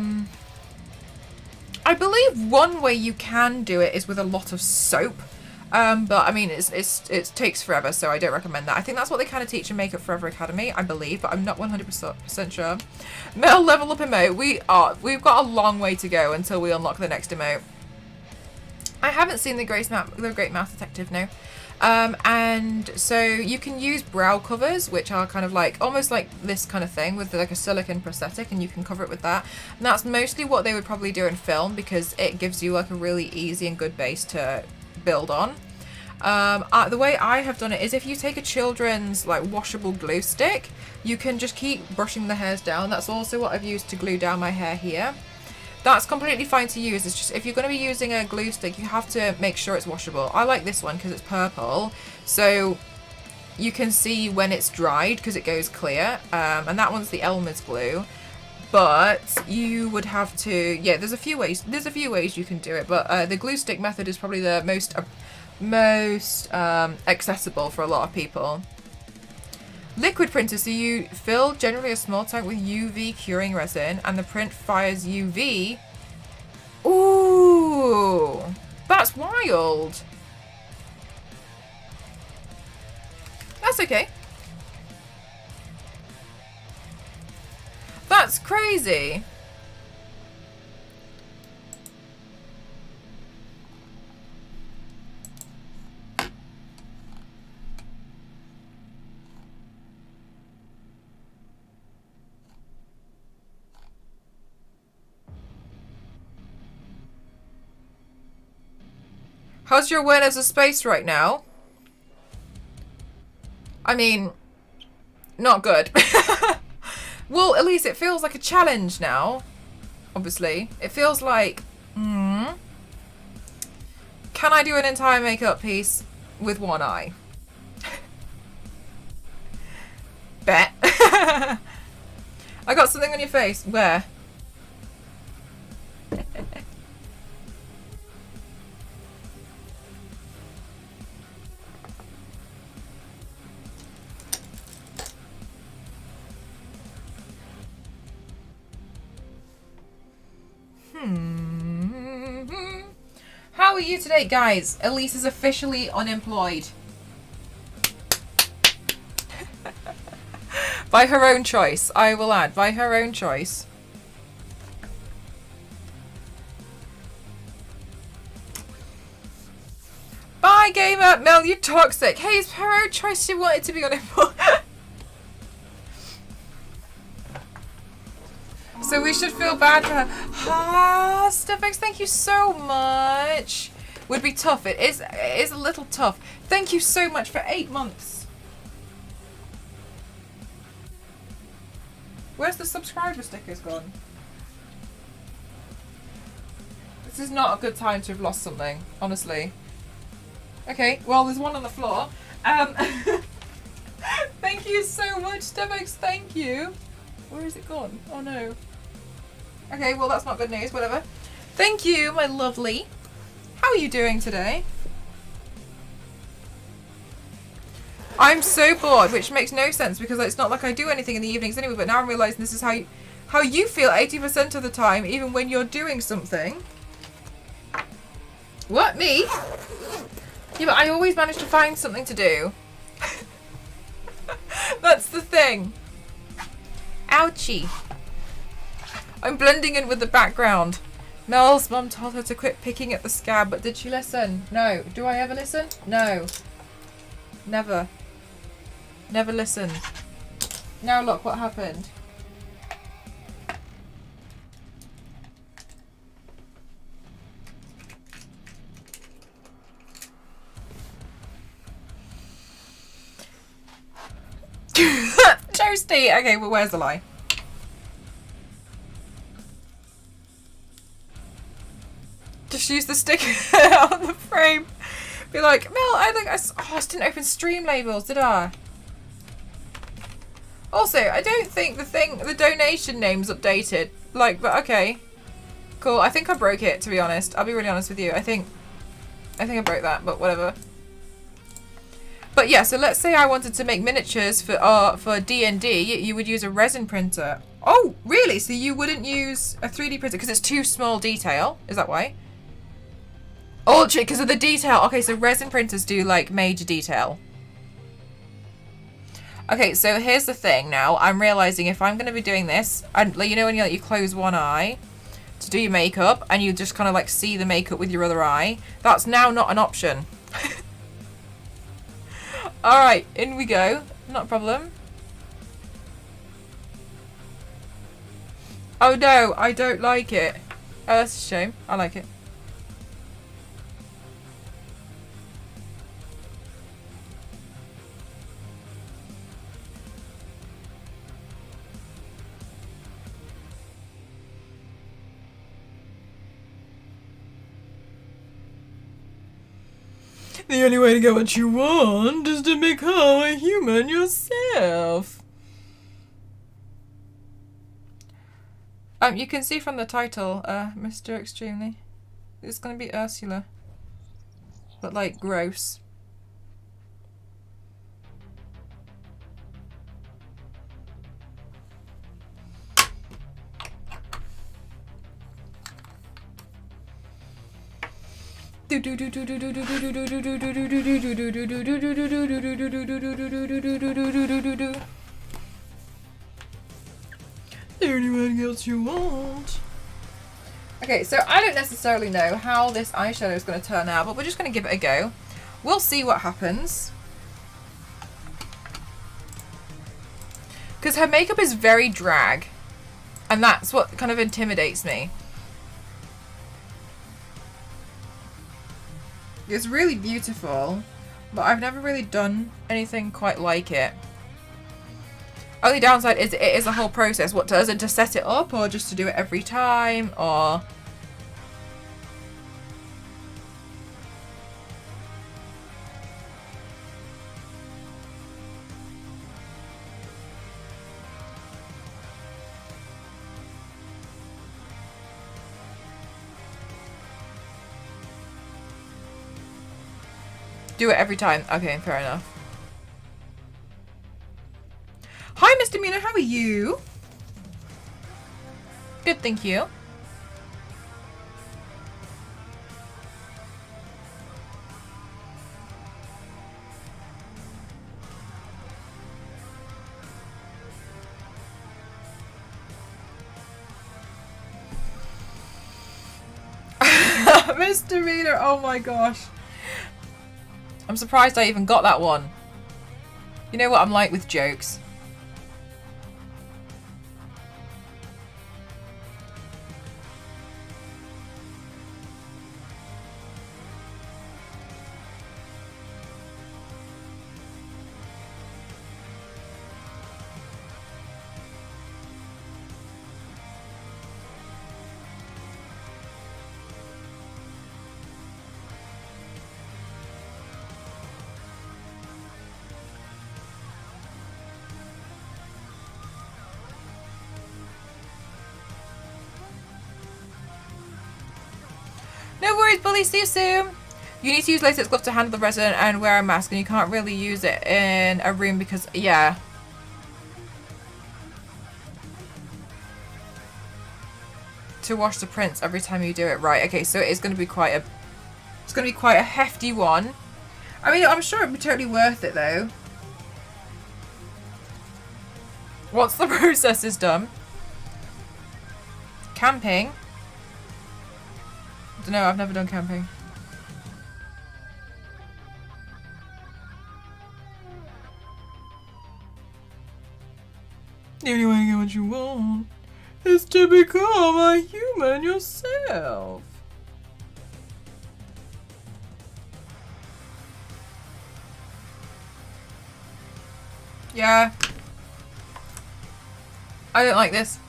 [SPEAKER 1] believe one way you can do it is with a lot of soap. But I mean, it takes forever, so I don't recommend that. I think that's what they kind of teach in Makeup Forever Academy, I believe, but I'm not 100% sure. Mel level up emote. We've got a long way to go until we unlock the next emote. I haven't seen the Great Math Detective, no. And so you can use brow covers, which are kind of like almost like this kind of thing with like a silicone prosthetic, and you can cover it with that. And that's mostly what they would probably do in film because it gives you like a really easy and good base to build on. The way I have done it is if you take a children's like washable glue stick, you can just keep brushing the hairs down. That's also what I've used to glue down my hair here. That's completely fine to use. It's just if you're going to be using a glue stick, you have to make sure it's washable. I like this one because it's purple, so you can see when it's dried because it goes clear. And that one's the Elmer's glue. But you would have to, yeah, there's a few ways you can do it, but the glue stick method is probably the most accessible for a lot of people. Liquid printer, so you fill generally a small tank with UV curing resin and the print fires UV. Ooh, that's wild. That's okay. That's crazy. How's your awareness of space right now? I mean, not good. Well, at least it feels like a challenge now. Obviously. It feels like, can I do an entire makeup piece with one eye? Bet. I got something on your face. Where? How are you today, guys? Elise is officially unemployed. By her own choice, I will add. By her own choice. Bye, gamer! Mel, you toxic. Hey, it's her own choice. She wanted to be unemployed. So we should feel bad for her. Ah, Stefex, thank you so much. Would be tough. It is a little tough. Thank you so much for 8 months. Where's the subscriber stickers gone? This is not a good time to have lost something, honestly. Okay, well, there's one on the floor. Thank you so much, Stefex. Thank you. Where is it gone? Oh no. Okay, well that's not good news, whatever. Thank you, my lovely. How are you doing today? I'm so bored, which makes no sense because it's not like I do anything in the evenings anyway, but now I'm realising this is how you feel 80% of the time, even when you're doing something. What, me? Yeah, but I always manage to find something to do. That's the thing. Ouchie. I'm blending in with the background. Mel's mum told her to quit picking at the scab, but did she listen? No. Do I ever listen? No. Never. Never listened. Now look what happened. Toasty! Okay, well, where's the lie? Just use the sticker on the frame. Be like, Mel, I just didn't open stream labels, did I? Also, I don't think the donation name's updated. Like, but okay. Cool, I think I broke it, to be honest. I'll be really honest with you. I think I think I broke that, but whatever. But yeah, so let's say I wanted to make miniatures for D&D, you would use a resin printer. Oh, really? So you wouldn't use a 3D printer because it's too small detail? Is that why? Oh, because of the detail. Okay, so resin printers do like major detail. Okay, so here's the thing now. I'm realizing if I'm going to be doing this, and you know when you close one eye to do your makeup and you just kind of like see the makeup with your other eye, that's now not an option. Alright, in we go. Not a problem. Oh no, I don't like it. Oh, that's a shame. I like it. The only way to get what you want is to become a human yourself. You can see from the title, Mr. Extremely. It's gonna be Ursula. But like, gross. The only one else you want. Okay, so I don't necessarily know how this eyeshadow is going to turn out, but we're just going to give it a go. We'll see what happens. Because her makeup is very drag, and that's what kind of intimidates me. It's really beautiful, but I've never really done anything quite like it. Only downside is it is a whole process. What does it to set it up, or just to do it every time, or do it every time? Okay, fair enough. Hi, Mr. Mina, how are you? Good, thank you. Mr. Mina, oh my gosh. I'm surprised I even got that one. You know what I'm like with jokes. No worries, Bully. See you soon. You need to use latex gloves to handle the resin and wear a mask, and you can't really use it in a room because, yeah. To wash the prints every time you do it, right? Okay, so it's going to be quite a hefty one. I mean, I'm sure it'd be totally worth it though. Once the process is done. Camping. I don't know, I've never done camping. The only way to get what you want is to become a human yourself. Yeah. I don't like this.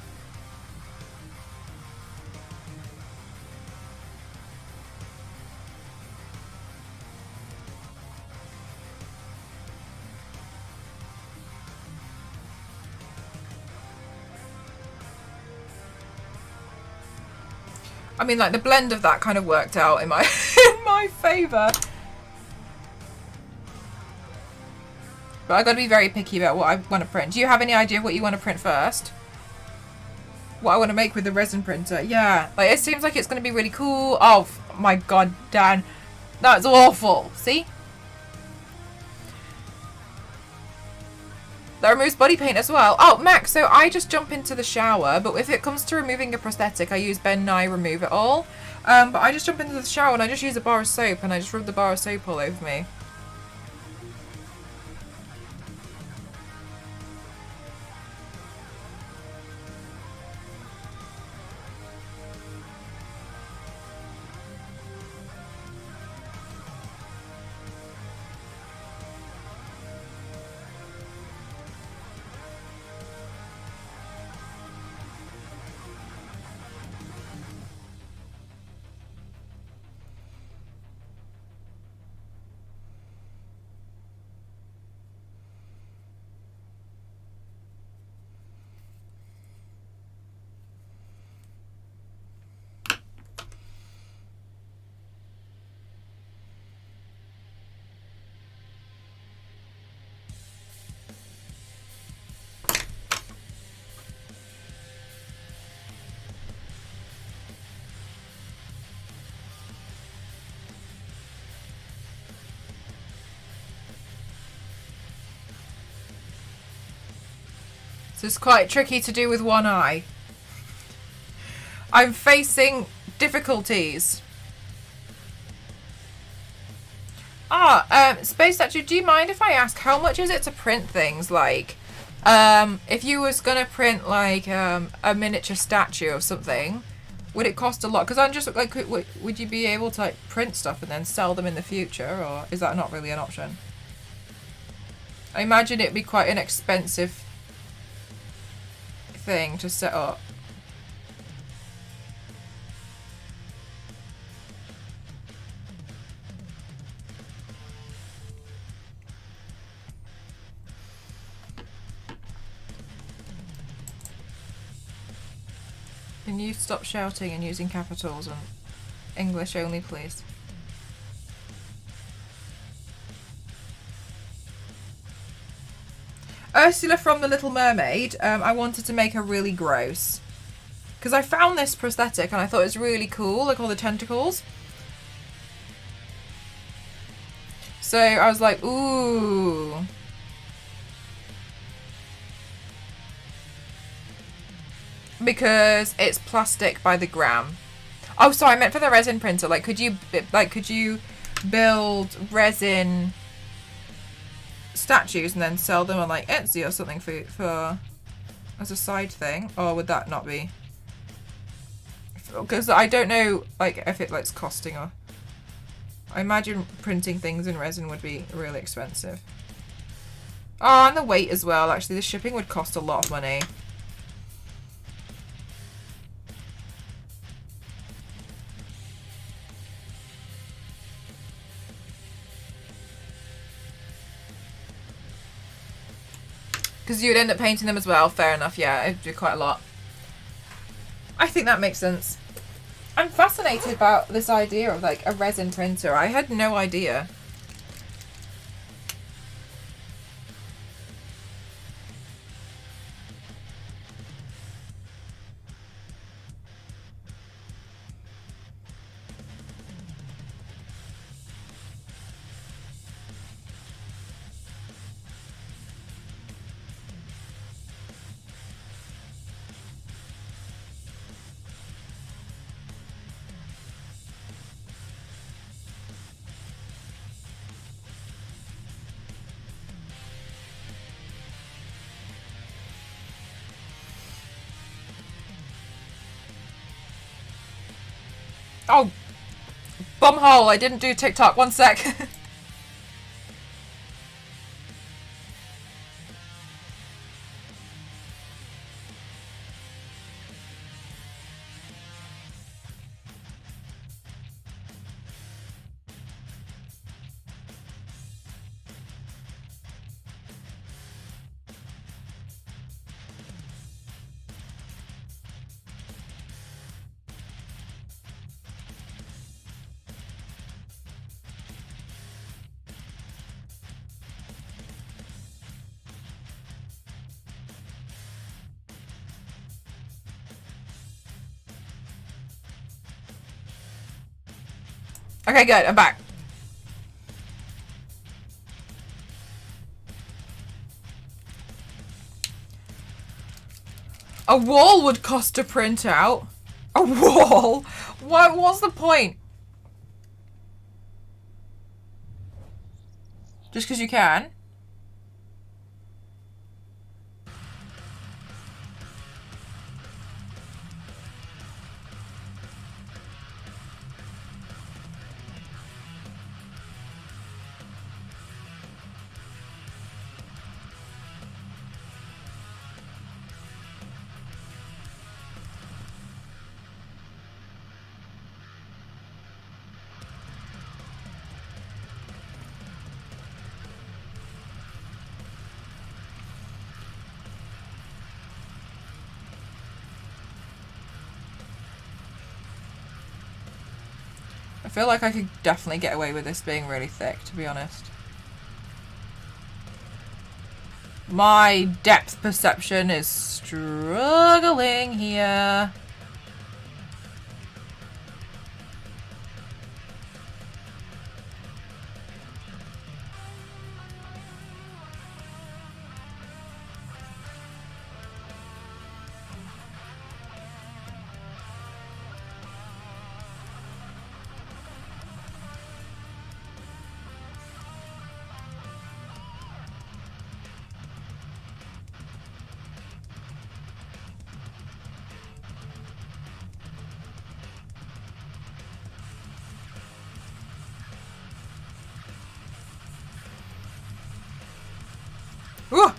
[SPEAKER 1] I mean, like, the blend of that kind of worked out in my in my my favour. But I've got to be very picky about what I want to print. Do you have any idea what you want to print first? What I want to make with the resin printer? Yeah, like it seems like it's going to be really cool. Oh my god, Dan. That's awful. See? That removes body paint as well. Oh, Max, so I just jump into the shower, but if it comes to removing a prosthetic, I use Ben Nye Remove It All. But I just jump into the shower and I just use a bar of soap and I just rub the bar of soap all over me. So it's quite tricky to do with one eye. I'm facing difficulties. Space Statue, do you mind if I ask how much is it to print things? Like, if you was gonna print like a miniature statue of something, would it cost a lot? Because I'm just like, would you be able to like print stuff and then sell them in the future, or is that not really an option? I imagine it'd be quite an expensive thing to set up. Can you stop shouting and using capitals and English only, please? Ursula from The Little Mermaid, I wanted to make her really gross. Because I found this prosthetic and I thought it was really cool, like all the tentacles. So I was like, ooh. Because it's plastic by the gram. Oh, sorry, I meant for the resin printer. Like, could you build resin statues and then sell them on like Etsy or something for as a side thing? Or would that not be? Because I don't know like if it's costing or I imagine printing things in resin would be really expensive. Oh, and the weight as well. Actually, the shipping would cost a lot of money. Because you'd end up painting them as well. Fair enough, yeah, it'd be quite a lot. I think that makes sense. I'm fascinated about this idea of like a resin printer. I had no idea. Oh, bumhole, I didn't do TikTok. One sec. Okay, good. I'm back. A wall would cost to print out. A wall? What's the point? Just because you can? I feel like I could definitely get away with this being really thick, to be honest. My depth perception is struggling here. Ooh.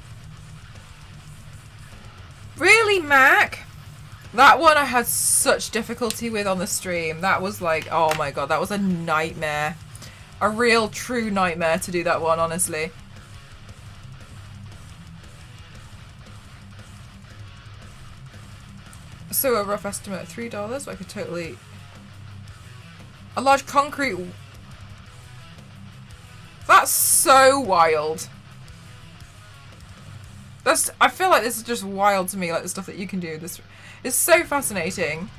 [SPEAKER 1] Really, Mac? That one I had such difficulty with on the stream. That was like, oh my god, that was a nightmare. A real true nightmare to do that one, honestly. So a rough estimate of $3, I could totally... A large concrete... That's so wild. I feel like this is just wild to me, like the stuff that you can do. This is so fascinating.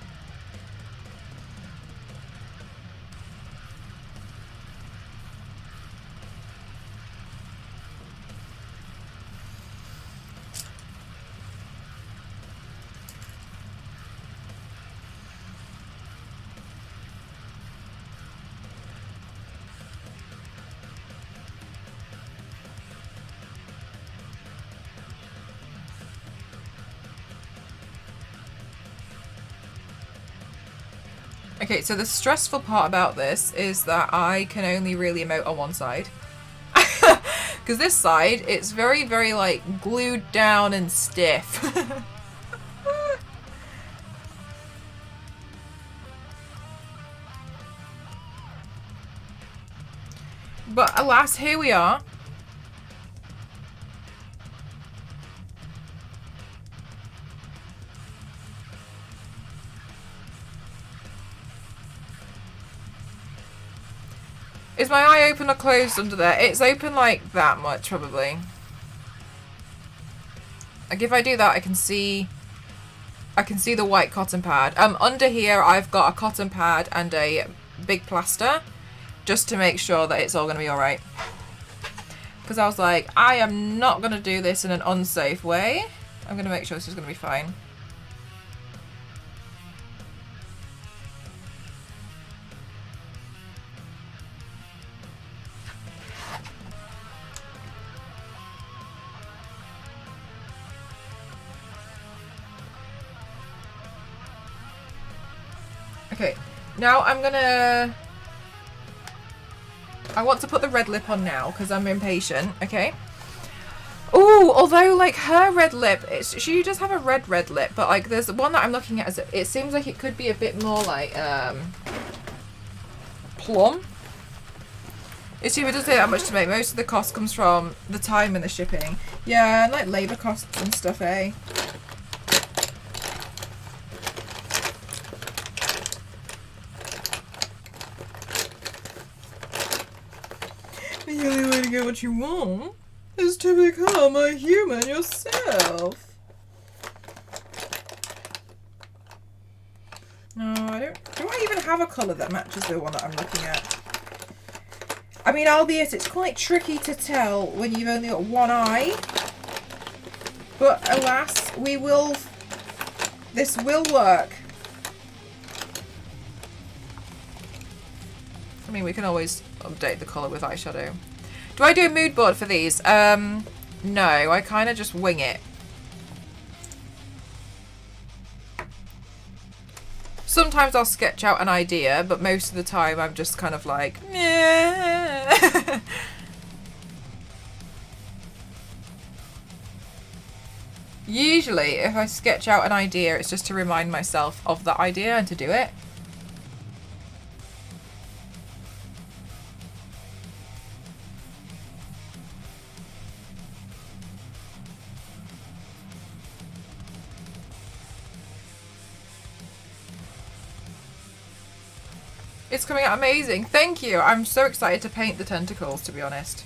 [SPEAKER 1] Okay, so the stressful part about this is that I can only really emote on one side. Because this side, it's very, very, like, glued down and stiff. But alas, here we are. Is my eye open or closed under there? It's open like that much, probably. Like if I do that, I can see the white cotton pad. Under here, I've got a cotton pad and a big plaster, just to make sure that it's all going to be all right. Because I was like, I am not going to do this in an unsafe way. I'm going to make sure this is going to be fine. Okay, now I want to put the red lip on now because I'm impatient, okay? Ooh, although like her red lip, she does have a red lip, but like there's one that I'm looking at, it seems like it could be a bit more like plum. You see, it doesn't take that much to make. Most of the cost comes from the time and the shipping. Yeah, and like labour costs and stuff, eh? The only way to get what you want is to become a human yourself. No, I don't. Do I even have a colour that matches the one that I'm looking at? I mean, albeit it's quite tricky to tell when you've only got one eye. But alas, this will work. I mean, we can always update the colour with eyeshadow. Do I do a mood board for these? No, I kind of just wing it. Sometimes I'll sketch out an idea, but most of the time I'm just kind of like, yeah. Usually, if I sketch out an idea, it's just to remind myself of that idea and to do it. It's coming out amazing. Thank you. I'm so excited to paint the tentacles, to be honest.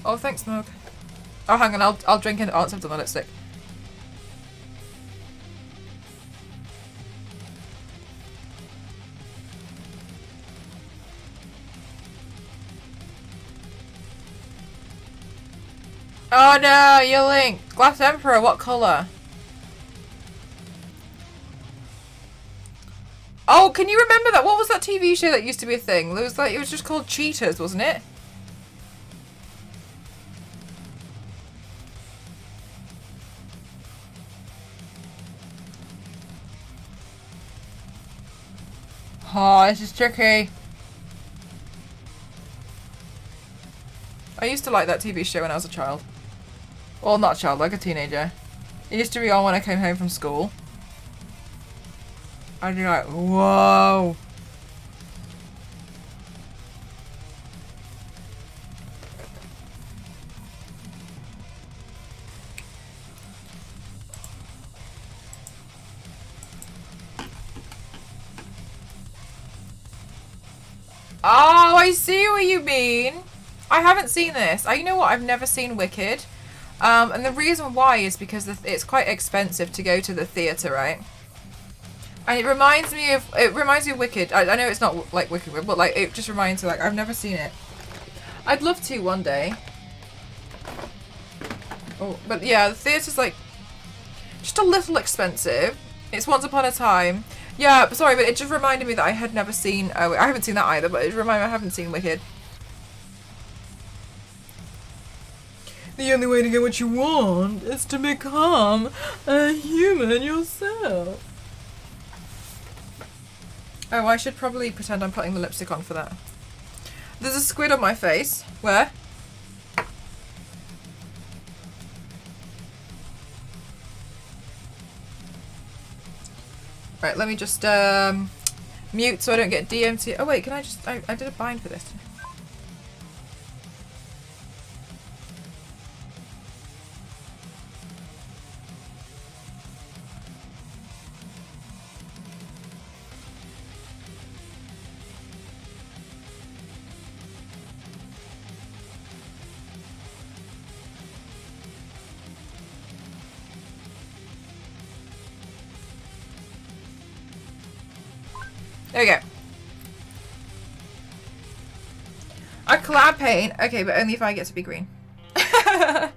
[SPEAKER 1] Oh, thanks, Smoke. Oh, hang on. I'll drink it once I've done my lipstick. Oh no, you're Link. Glass Emperor, what colour? Oh, can you remember that? What was that TV show that used to be a thing? It was just called Cheaters, wasn't it? Oh, this is tricky. I used to like that TV show when I was a child. Well, not a child, like a teenager. It used to be on when I came home from school. I'd be like, whoa. Oh, I see what you mean. I haven't seen this. You know what? I've never seen Wicked. And the reason why is because it's quite expensive to go to the theatre, right? And it reminds me of Wicked. I know it's not like Wicked, but like it just reminds me, like, I've never seen it. I'd love to one day. Oh, but yeah, the theatre's like just a little expensive. It's Once Upon a Time. Yeah, sorry, but it just reminded me that I had never seen. I haven't seen that either, but it reminded me I haven't seen Wicked. The only way to get what you want is to become a human yourself. Oh, I should probably pretend I'm putting the lipstick on for that. There's a squid on my face. Where? Right, let me just mute so I don't get DMT. Oh wait, can I just... I did a bind for this. There we go. A collab paint. Okay, but only if I get to be green. I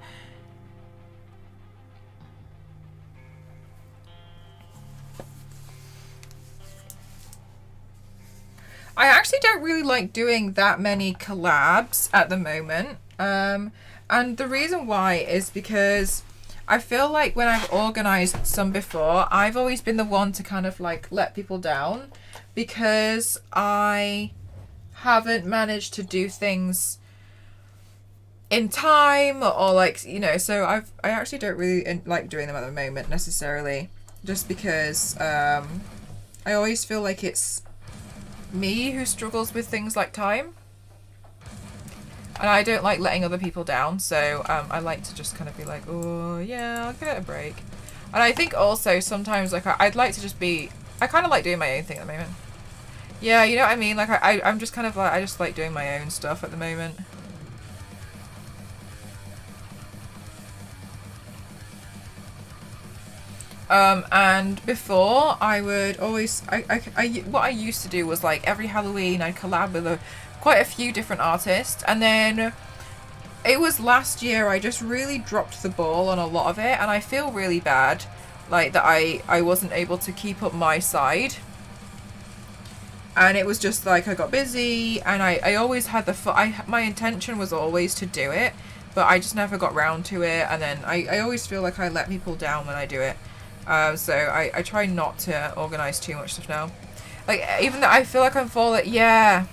[SPEAKER 1] actually don't really like doing that many collabs at the moment. And the reason why is because I feel like when I've organised some before, I've always been the one to kind of like let people down. Because I haven't managed to do things in time or like, you know, so I actually don't really like doing them at the moment necessarily, just because I always feel like it's me who struggles with things like time, and I don't like letting other people down, so I like to just kind of be like, oh yeah, I'll give it a break. And I think also sometimes like I'd like to just be, I kind of like doing my own thing at the moment. Yeah, you know what I mean? Like, I'm just kind of like, I just like doing my own stuff at the moment. And before, I would always, what I used to do was like every Halloween I'd collab with quite a few different artists, and then it was last year I just really dropped the ball on a lot of it, and I feel really bad, like that I wasn't able to keep up my side. And it was just like I got busy, and I always had my intention was always to do it, but I just never got round to it, and then I always feel like I let people down when I do it. So I try not to organise too much stuff now. Like, even though I feel like I'm falling, yeah,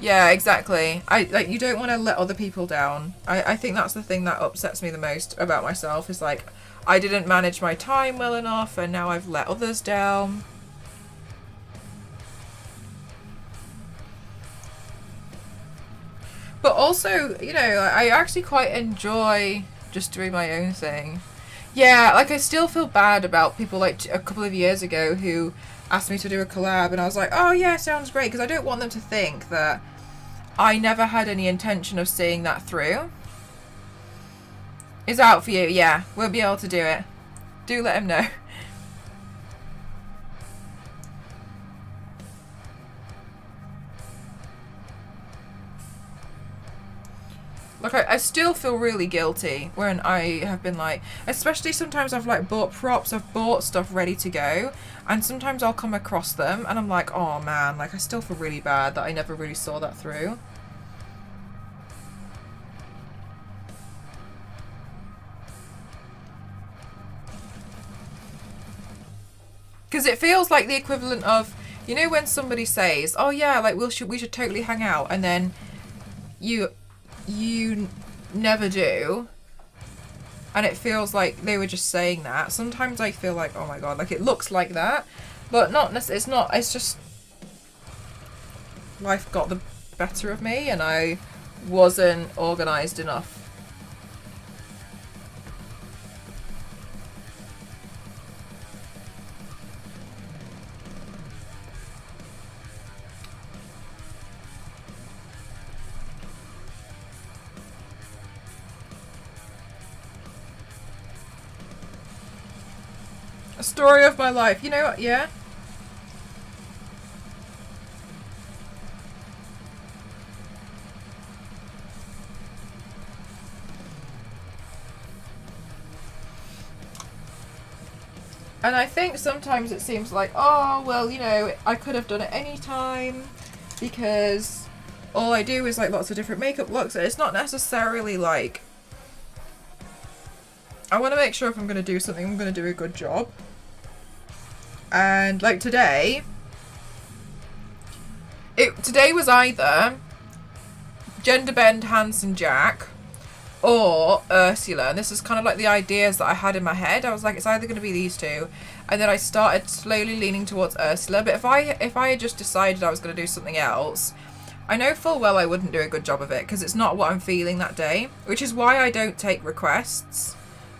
[SPEAKER 1] exactly. Like, you don't want to let other people down. I think that's the thing that upsets me the most about myself, is like, I didn't manage my time well enough, and now I've let others down. But also, you know, I actually quite enjoy just doing my own thing. Yeah, like, I still feel bad about people like a couple of years ago who asked me to do a collab, and I was like, oh yeah, sounds great, because I don't want them to think that I never had any intention of seeing that through. It's out for you, yeah. Won't be able to do it. Do let him know. Like, I still feel really guilty when I have been like, especially sometimes I've like bought props, I've bought stuff ready to go, and sometimes I'll come across them and I'm like, oh man, like, I still feel really bad that I never really saw that through. Because it feels like the equivalent of, you know, when somebody says, oh yeah, like, we should totally hang out, and then you never do, and it feels like they were just saying that. Sometimes I feel like, oh my god, like, it looks like that, but not necessarily. It's not. It's just life got the better of me, and I wasn't organised enough. A story of my life. You know what? Yeah. And I think sometimes it seems like, oh, well, you know, I could have done it any time, because all I do is like lots of different makeup looks. It's not necessarily like, I want to make sure if I'm going to do something, I'm going to do a good job. And like today was either Gender Bend Handsome Jack or Ursula, and this is kind of like the ideas that I had in my head. I was like, it's either going to be these two, and then I started slowly leaning towards Ursula. But if I had just decided I was going to do something else, I know full well I wouldn't do a good job of it, because it's not what I'm feeling that day, which is why I don't take requests.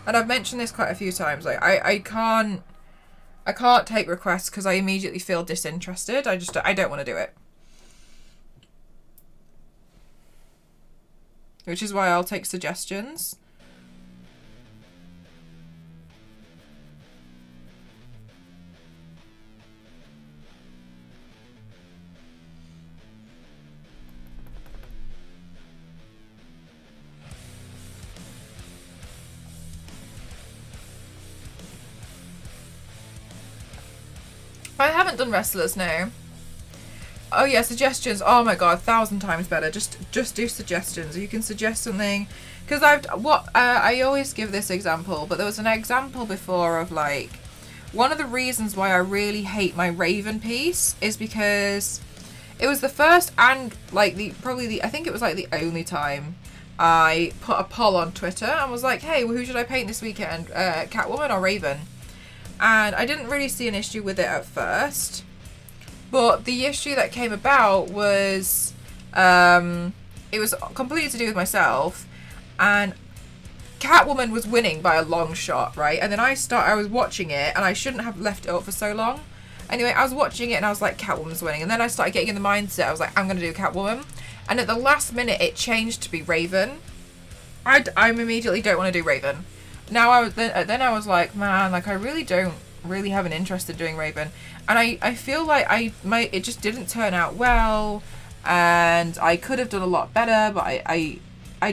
[SPEAKER 1] And I've mentioned this quite a few times. Like, I can't take requests because I immediately feel disinterested. I don't want to do it. Which is why I'll take suggestions. I haven't done wrestlers, no. Oh yeah, suggestions. Oh my god, 1,000 times better. Just do suggestions. You can suggest something, because I always give this example, but there was an example before of like, one of the reasons why I really hate my Raven piece is because it was the first and like I think it was like the only time I put a poll on Twitter and was like, hey, well, who should I paint this weekend? Catwoman or Raven? And I didn't really see an issue with it at first. But the issue that came about was, it was completely to do with myself, and Catwoman was winning by a long shot, right? And then I was watching it, and I shouldn't have left it up for so long. Anyway, I was watching it and I was like, Catwoman's winning. And then I started getting in the mindset. I was like, I'm going to do Catwoman. And at the last minute, it changed to be Raven. I immediately don't want to do Raven. Now then I was like, man, like I really don't really have an interest in doing Raven. And I feel like it just didn't turn out well. And I could have done a lot better, but I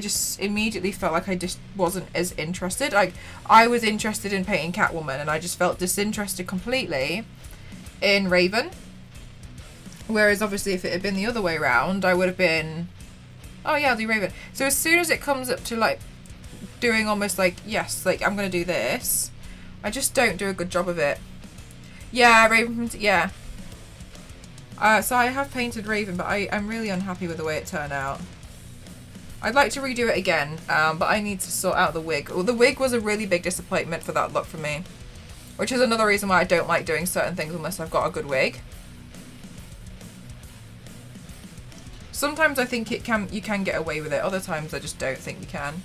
[SPEAKER 1] just immediately felt like I just wasn't as interested. Like I was interested in painting Catwoman and I just felt disinterested completely in Raven. Whereas obviously if it had been the other way around, I would have been, oh yeah, I'll do Raven. So as soon as it comes up to like doing almost like, yes, like I'm going to do this, I just don't do a good job of it. Yeah, Raven, yeah. So I have painted Raven, but I'm really unhappy with the way it turned out. I'd like to redo it again, but I need to sort out the wig. Well, the wig was a really big disappointment for that look for me. Which is another reason why I don't like doing certain things unless I've got a good wig. Sometimes I think you can get away with it. Other times I just don't think you can.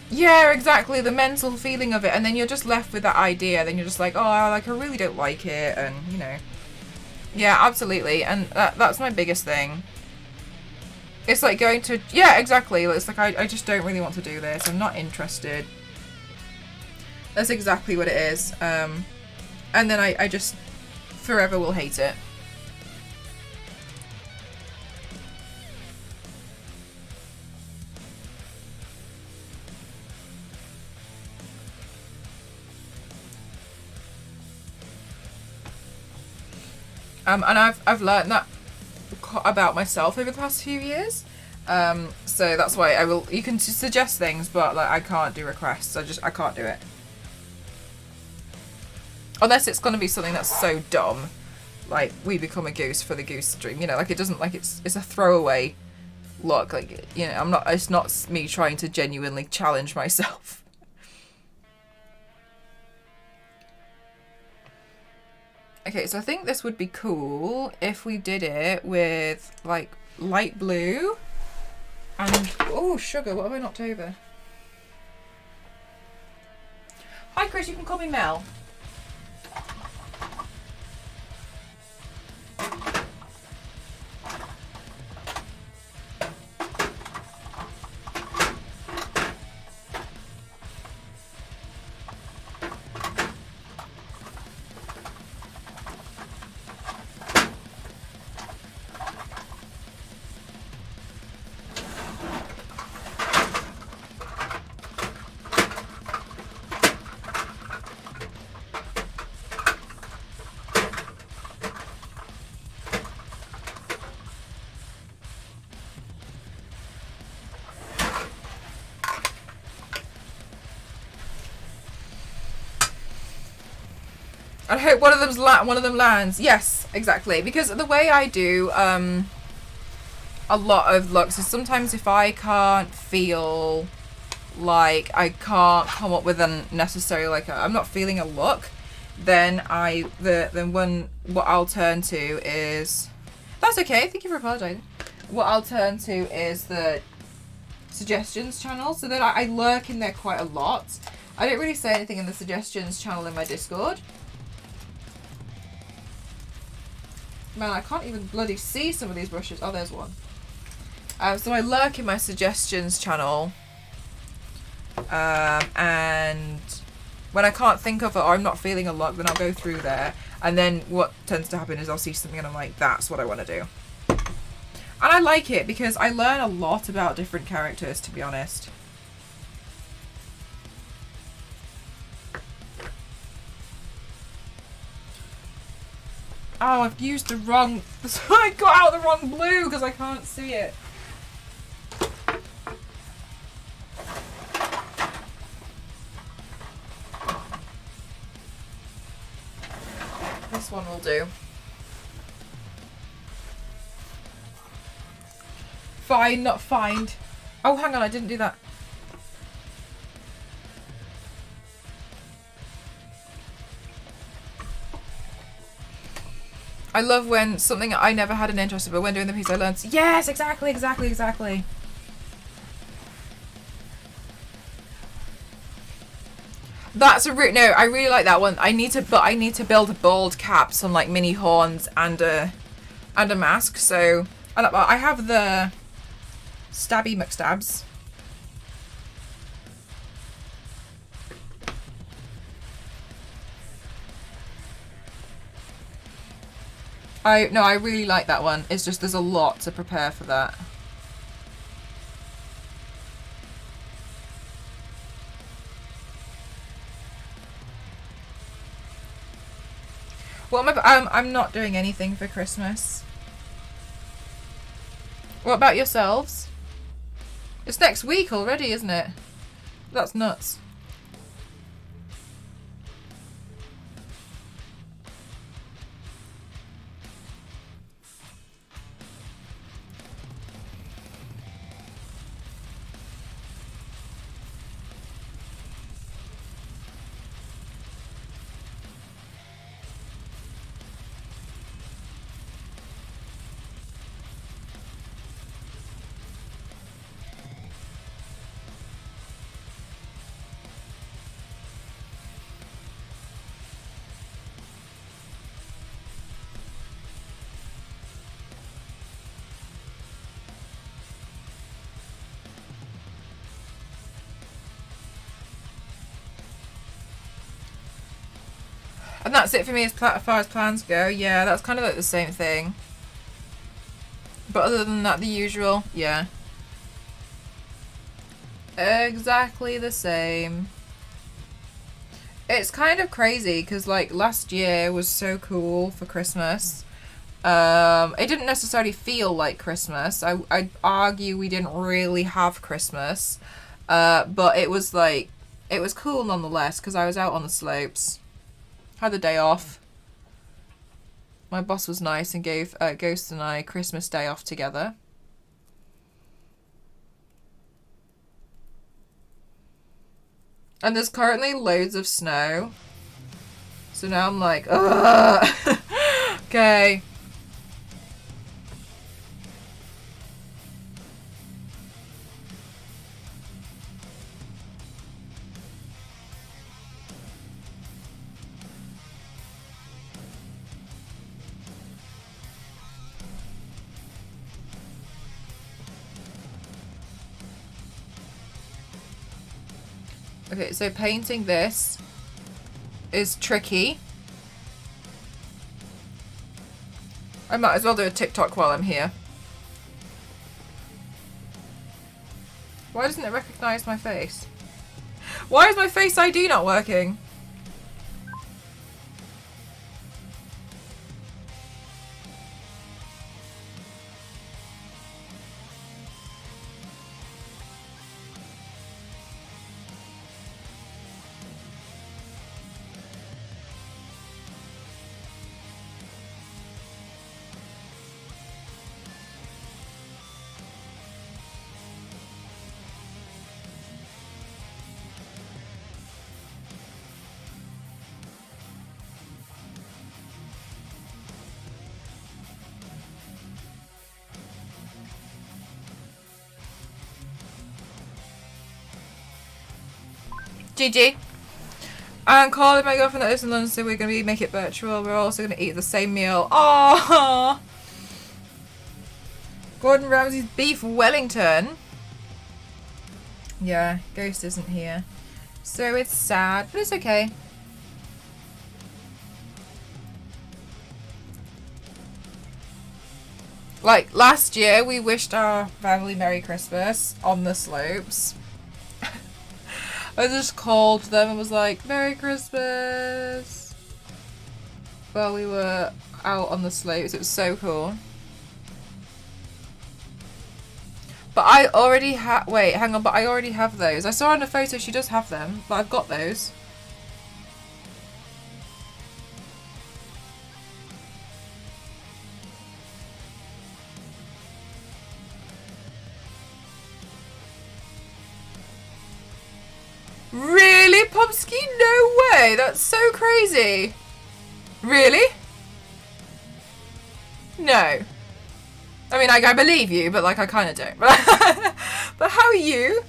[SPEAKER 1] Yeah, exactly, the mental feeling of it, and then you're just left with that idea, then you're just like, oh, like, I really don't like it, and, you know. Yeah, absolutely, and that's my biggest thing. It's like going to, yeah, exactly, it's like, I just don't really want to do this, I'm not interested. That's exactly what it is, and then I just forever will hate it. And I've learned that about myself over the past few years. So that's why you can suggest things, but like I can't do requests. I can't do it. Unless it's going to be something that's so dumb, like we become a goose for the goose stream. You know, like it doesn't, like it's a throwaway look. Like, you know, it's not me trying to genuinely challenge myself. Okay, so I think this would be cool if we did it with, like, light blue and... Oh, sugar, what have I knocked over? Hi, Chris, you can call me Mel. I hope one of them lands. Yes, exactly. Because the way I do a lot of looks is sometimes if I can't feel like I can't come up with a necessary, like I'm not feeling a look, then what I'll turn to is, that's okay. Thank you for apologizing. What I'll turn to is the suggestions channel, so that I lurk in there quite a lot. I don't really say anything in the suggestions channel in my Discord. Man, I can't even bloody see some of these brushes. Oh, there's one. So I lurk in my suggestions channel. And when I can't think of it or I'm not feeling a look, then I'll go through there. And then what tends to happen is I'll see something and I'm like, that's what I want to do. And I like it because I learn a lot about different characters, to be honest. Oh, I've used the wrong... I got out the wrong blue because I can't see it. This one will do. Fine, not find. Oh, hang on, I didn't do that. I love when something I never had an interest in, but when doing the piece I learned. Yes, exactly. That's a no. I really like that one. I need to build a bald cap, some like mini horns, and a mask. So I have the Stabby McStabs. I really like that one. It's just there's a lot to prepare for that. What am I? I'm not doing anything for Christmas. What about yourselves? It's next week already, isn't it? That's nuts. And that's it for me as far as plans go. Yeah, that's kind of like the same thing. But other than that, the usual. Yeah. Exactly the same. It's kind of crazy because like last year was so cool for Christmas. It didn't necessarily feel like Christmas. I'd argue we didn't really have Christmas. But it was like, it was cool nonetheless because I was out on the slopes. Had the day off. My boss was nice and gave Ghost and I Christmas Day off together. And there's currently loads of snow. So now I'm like, ugh. Okay. Okay, so painting this is tricky. I might as well do a TikTok while I'm here. Why doesn't it recognize my face? Why is my Face ID not working? GG. I'm calling my girlfriend that lives in London, so we're going to make it virtual. We're also going to eat the same meal. Oh, Gordon Ramsay's beef Wellington. Yeah, Ghost isn't here. So it's sad, but it's okay. Like, last year, we wished our family Merry Christmas on the slopes. I just called them and was like, Merry Christmas! While we were out on the slopes. It was so cool. But I already have... Wait, hang on. But I already have those. I saw in a photo she does have them. But I've got those. Really, Pomsky? No way! That's so crazy! Really? No. I mean, I believe you, but like I kind of don't. But how are you?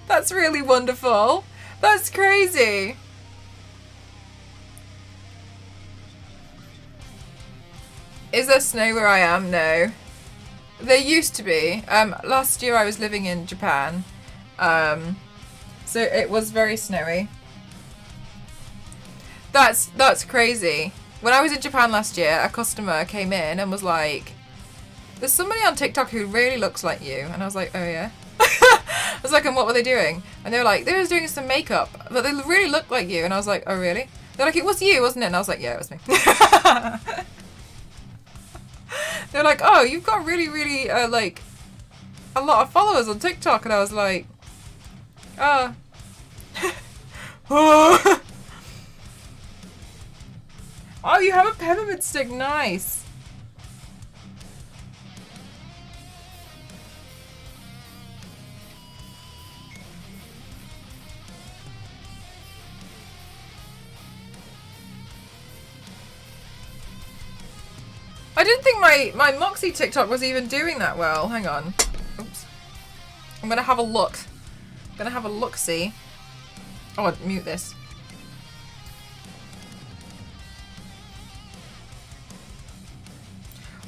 [SPEAKER 1] That's really wonderful. That's crazy. Is there snow where I am? No. There used to be. Last year I was living in Japan. So it was very snowy. That's crazy. When I was in Japan last year, a customer came in and was like, there's somebody on TikTok who really looks like you. And I was like, oh yeah? I was like, and what were they doing? And they were like, they were doing some makeup, but they really looked like you. And I was like, oh really? They're like, it was you, wasn't it? And I was like, yeah, it was me. They're like, oh, you've got really, really, like, a lot of followers on TikTok. And I was like, oh. Oh, you have a peppermint stick. Nice. I didn't think my Moxie TikTok was even doing that well. Hang on. Oops. I'm going to have a look. I'm going to have a look-see. Oh, I'd mute this.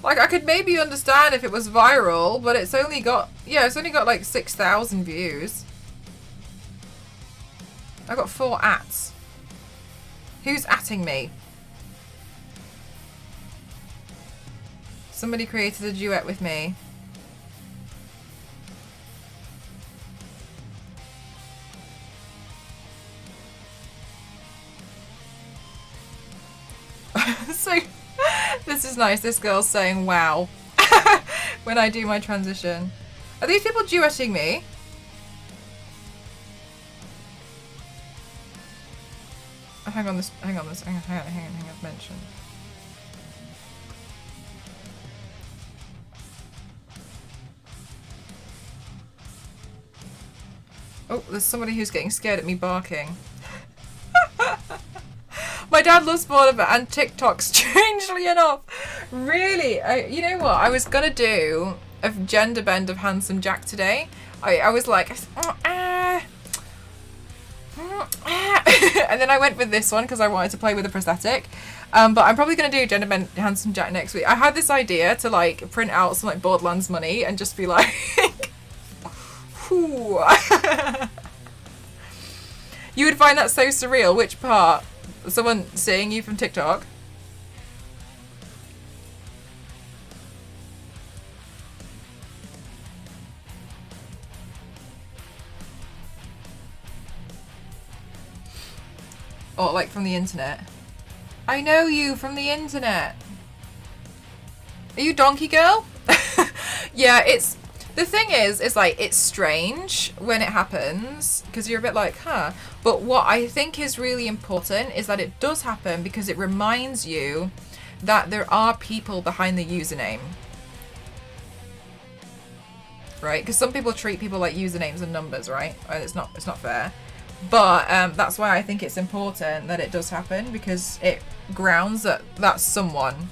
[SPEAKER 1] Like, I could maybe understand if it was viral, but it's only got, yeah, it's only got like 6,000 views. I got 4 ats. Who's atting me? Somebody created a duet with me. So, this is nice. This girl's saying wow when I do my transition. Are these people duetting me? Oh, hang on, I've mentioned. Oh, there's somebody who's getting scared at me barking. My dad loves Border and TikTok, strangely enough. Really? You know what? I was going to do a gender bend of Handsome Jack today. I was like, and then I went with this one because I wanted to play with a prosthetic. But I'm probably going to do gender bend Handsome Jack next week. I had this idea to like print out some like Borderlands money and just be like, whew. You would find that so surreal. Which part? Someone seeing you from TikTok? Or like from the internet? I know you from the internet. Are you Donkey Girl? Yeah, it's... The thing is like, it's strange when it happens, because you're a bit like, huh. But what I think is really important is that it does happen because it reminds you that there are people behind the username. Right? Because some people treat people like usernames and numbers, right? And it's not fair. But that's why I think it's important that it does happen, because it grounds that that's someone.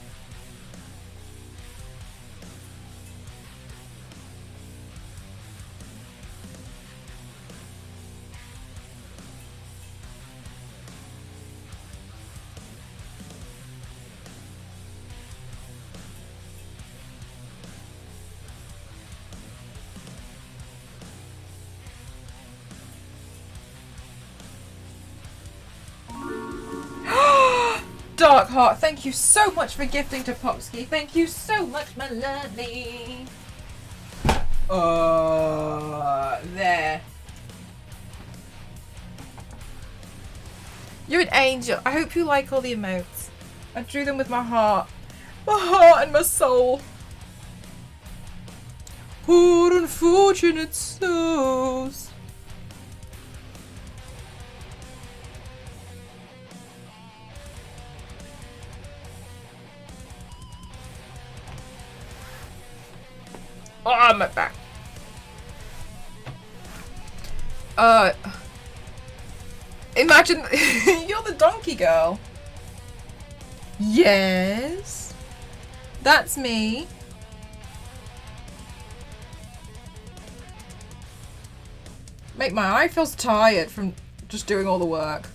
[SPEAKER 1] Dark Heart, thank you so much for gifting to Popsky. Thank you so much, my lovely. There. You're an angel. I hope you like all the emotes. I drew them with my heart. My heart and my soul. Poor unfortunate souls. Oh, my back. Imagine you're the donkey girl. Yes. That's me. Mate, my eye feels tired from just doing all the work.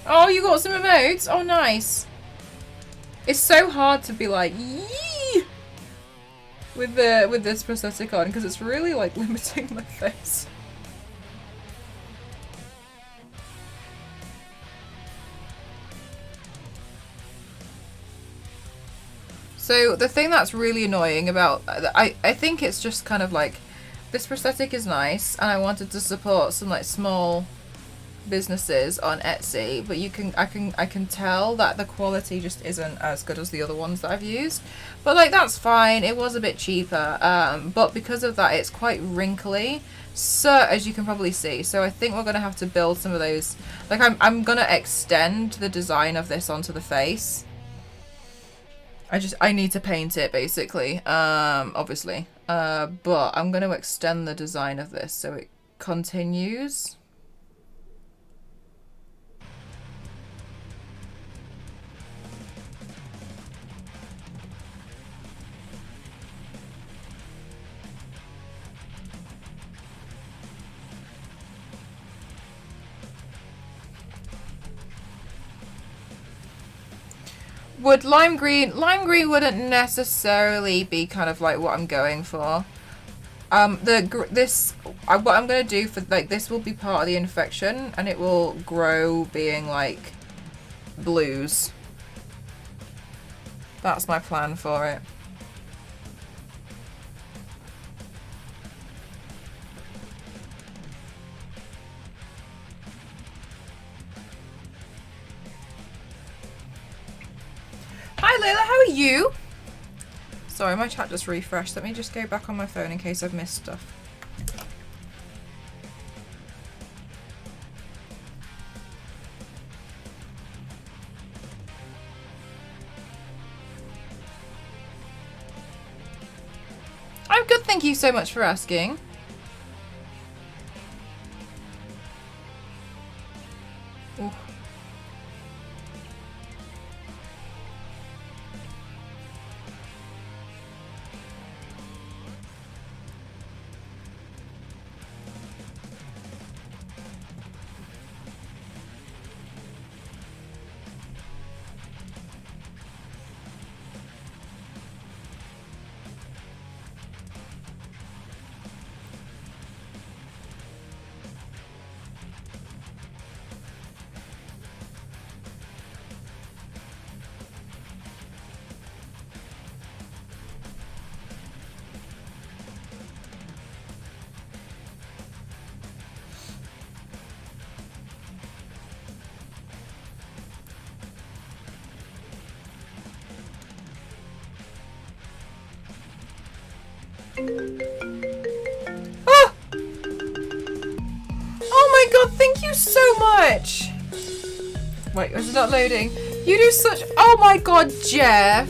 [SPEAKER 1] Oh, you got some emotes? Oh, nice. It's so hard to be like, yee! With this prosthetic on, because it's really like limiting my face. So the thing that's really annoying about, I think it's just kind of like, this prosthetic is nice, and I wanted to support some like small businesses on Etsy, but I can tell that the quality just isn't as good as the other ones that I've used. But like, that's fine. It was a bit cheaper, but because of that, it's quite wrinkly. So as you can probably see, so I think we're gonna have to build some of those. Like, I'm gonna extend the design of this onto the face. I need to paint it basically, obviously, but I'm gonna extend the design of this so it continues. Would lime green wouldn't necessarily be kind of like what I'm going for. What I'm gonna do for like this will be part of the infection, and it will grow being like blues. That's my plan for it. Hi Layla, how are you? Sorry, my chat just refreshed. Let me just go back on my phone in case I've missed stuff. I'm good, thank you so much for asking. Ooh. Oh! Oh my god, thank you so much! Wait, is it not loading? You do such... Oh my god, Jeff!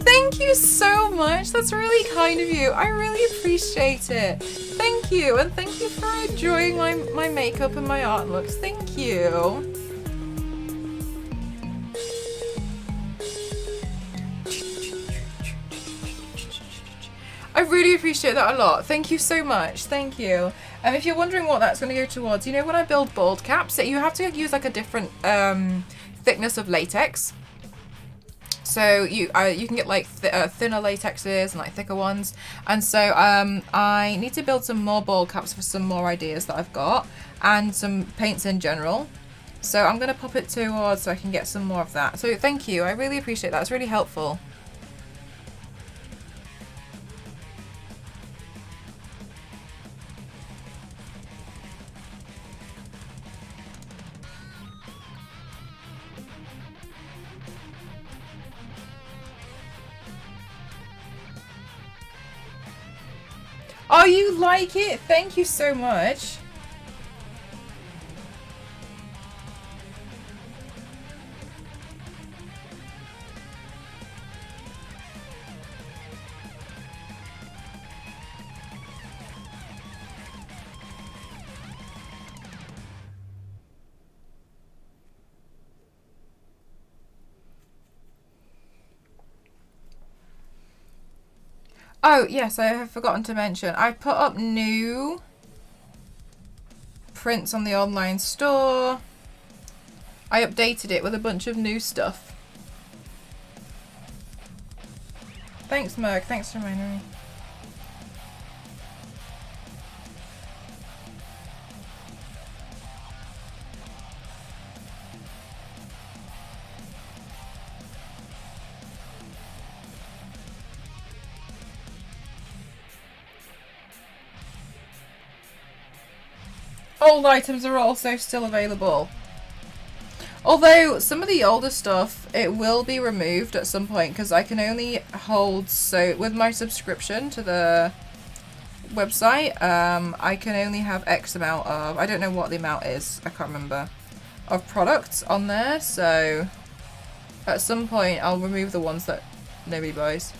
[SPEAKER 1] Thank you so much! That's really kind of you. I really appreciate it. Thank you, and thank you for enjoying my makeup and my art looks. Thank you. I really appreciate that a lot. Thank you so much. Thank you. And if you're wondering what that's going to go towards, you know, when I build bald caps, you have to use like a different thickness of latex. So you can get like thinner latexes and like thicker ones. And so I need to build some more bald caps for some more ideas that I've got, and some paints in general. So I'm going to pop it towards so I can get some more of that. So thank you. I really appreciate that. It's really helpful. Oh, you like it? Thank you so much. Oh, yes, I have forgotten to mention. I put up new prints on the online store. I updated it with a bunch of new stuff. Thanks, Merc. Thanks for reminding me. Old items are also still available. Although some of the older stuff, it will be removed at some point because I can only hold, so with my subscription to the website, I can only have X amount of, I don't know what the amount is, I can't remember, of products on there, so at some point I'll remove the ones that nobody buys.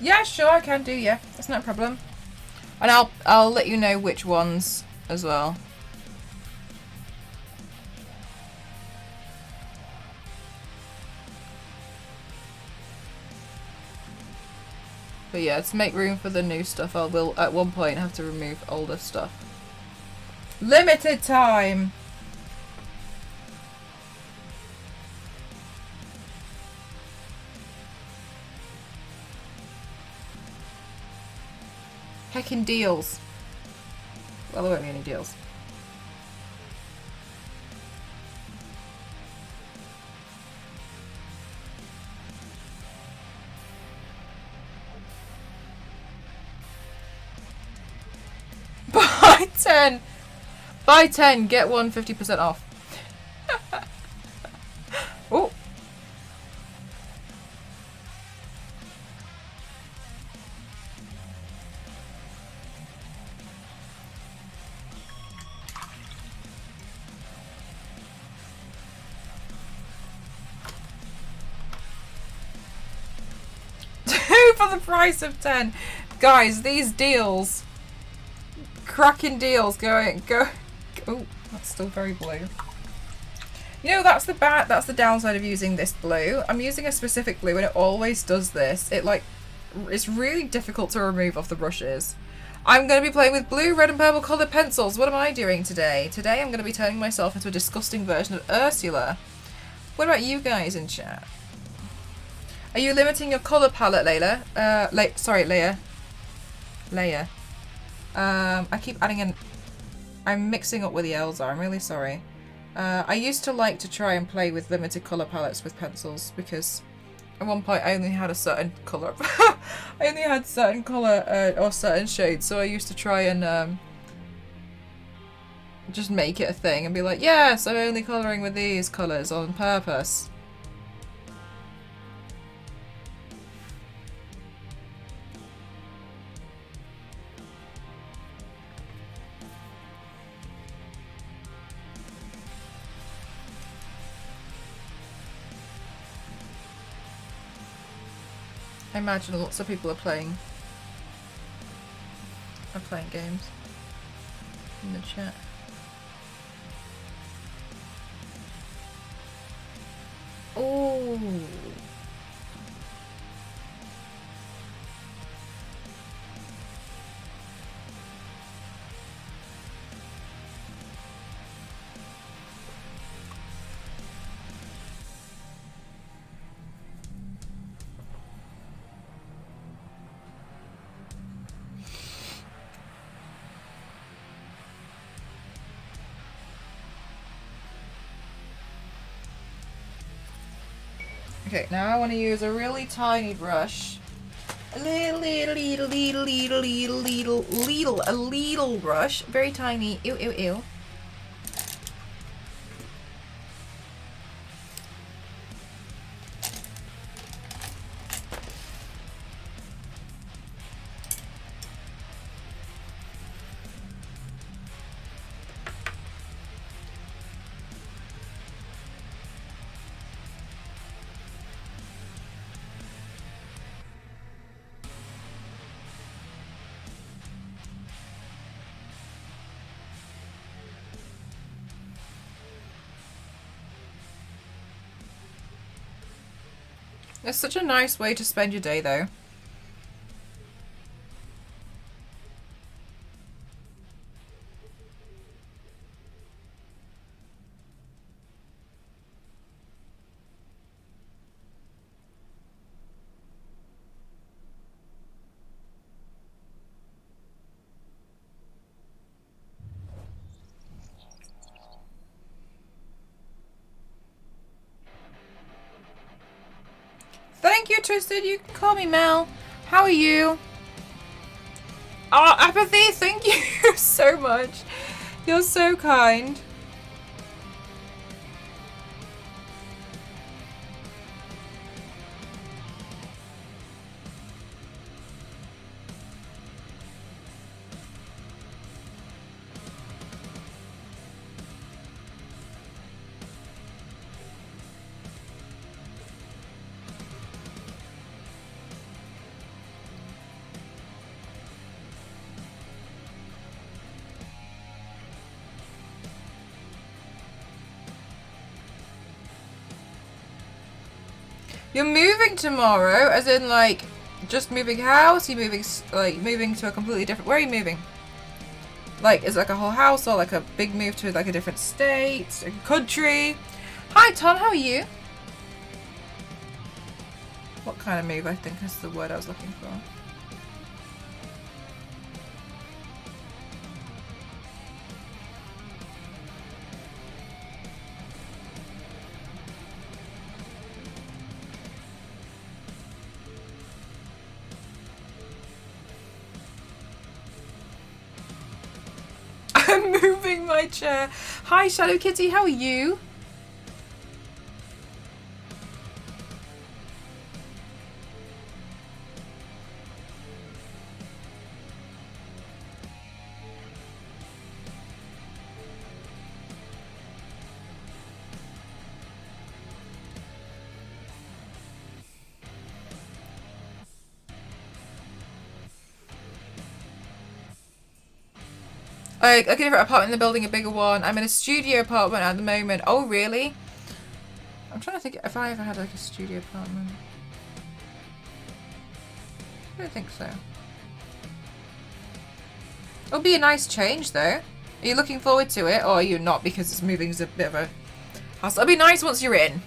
[SPEAKER 1] Yeah, sure, I can do, yeah. That's not a problem. And I'll let you know which ones as well. But yeah, to make room for the new stuff, I will at one point have to remove older stuff. Limited time! Heckin' deals. Well, there won't be any deals. Buy 10! Buy 10, get one 50% off. Oh! Two for the price of 10. Guys, these deals. Cracking deals going. Oh, that's still very blue. You know, that's the downside of using this blue. I'm using a specific blue and it always does this. It's really difficult to remove off the brushes. I'm going to be playing with blue, red and purple coloured pencils. What am I doing today? Today I'm going to be turning myself into a disgusting version of Ursula. What about you guys in chat? Are you limiting your colour palette, Layla? Leia. Leia. I keep adding in... I'm mixing up where the L's are. I'm really sorry. I used to like to try and play with limited colour palettes with pencils because at one point I only had a certain colour. I only had certain colour or certain shades, so I used to try and just make it a thing and be like, yes, I'm only colouring with these colours on purpose. I imagine lots of people are playing games in the chat. Oh. Okay, now I want to use a really tiny brush. A little brush. Very tiny. Ew, ew, ew. It's such a nice way to spend your day, though. Thank you, Tristan. You can call me Mel. How are you? Oh, Apathy, thank you so much. You're so kind. You're moving tomorrow, as in, like, just moving house? You're moving, like, moving to a completely different... Where are you moving? Like, is it like a whole house or like a big move to, like, a different state, a country? Hi, Tom, how are you? What kind of move, I think, is the word I was looking for. I'm moving my chair. Hi, Shadow Kitty, how are you? Like, a different apartment in the building, a bigger one. I'm in a studio apartment at the moment. Oh, really? I'm trying to think if I ever had, like, a studio apartment. I don't think so. It'll be a nice change, though. Are you looking forward to it, or are you not, because it's moving is a bit of a hassle? It'll be nice once you're in.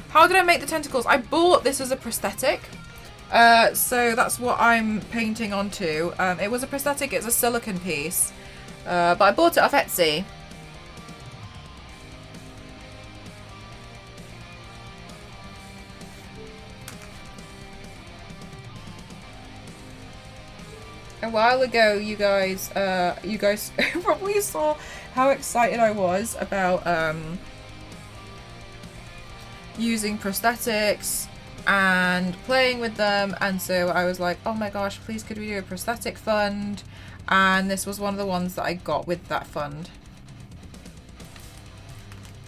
[SPEAKER 1] How did I make the tentacles? I bought this as a prosthetic. So that's what I'm painting onto. It was a prosthetic, it's a silicone piece. But I bought it off Etsy. A while ago, you guys probably saw how excited I was about using prosthetics and playing with them, and so I was like, oh my gosh, please could we do a prosthetic fund? And this was one of the ones that I got with that fund.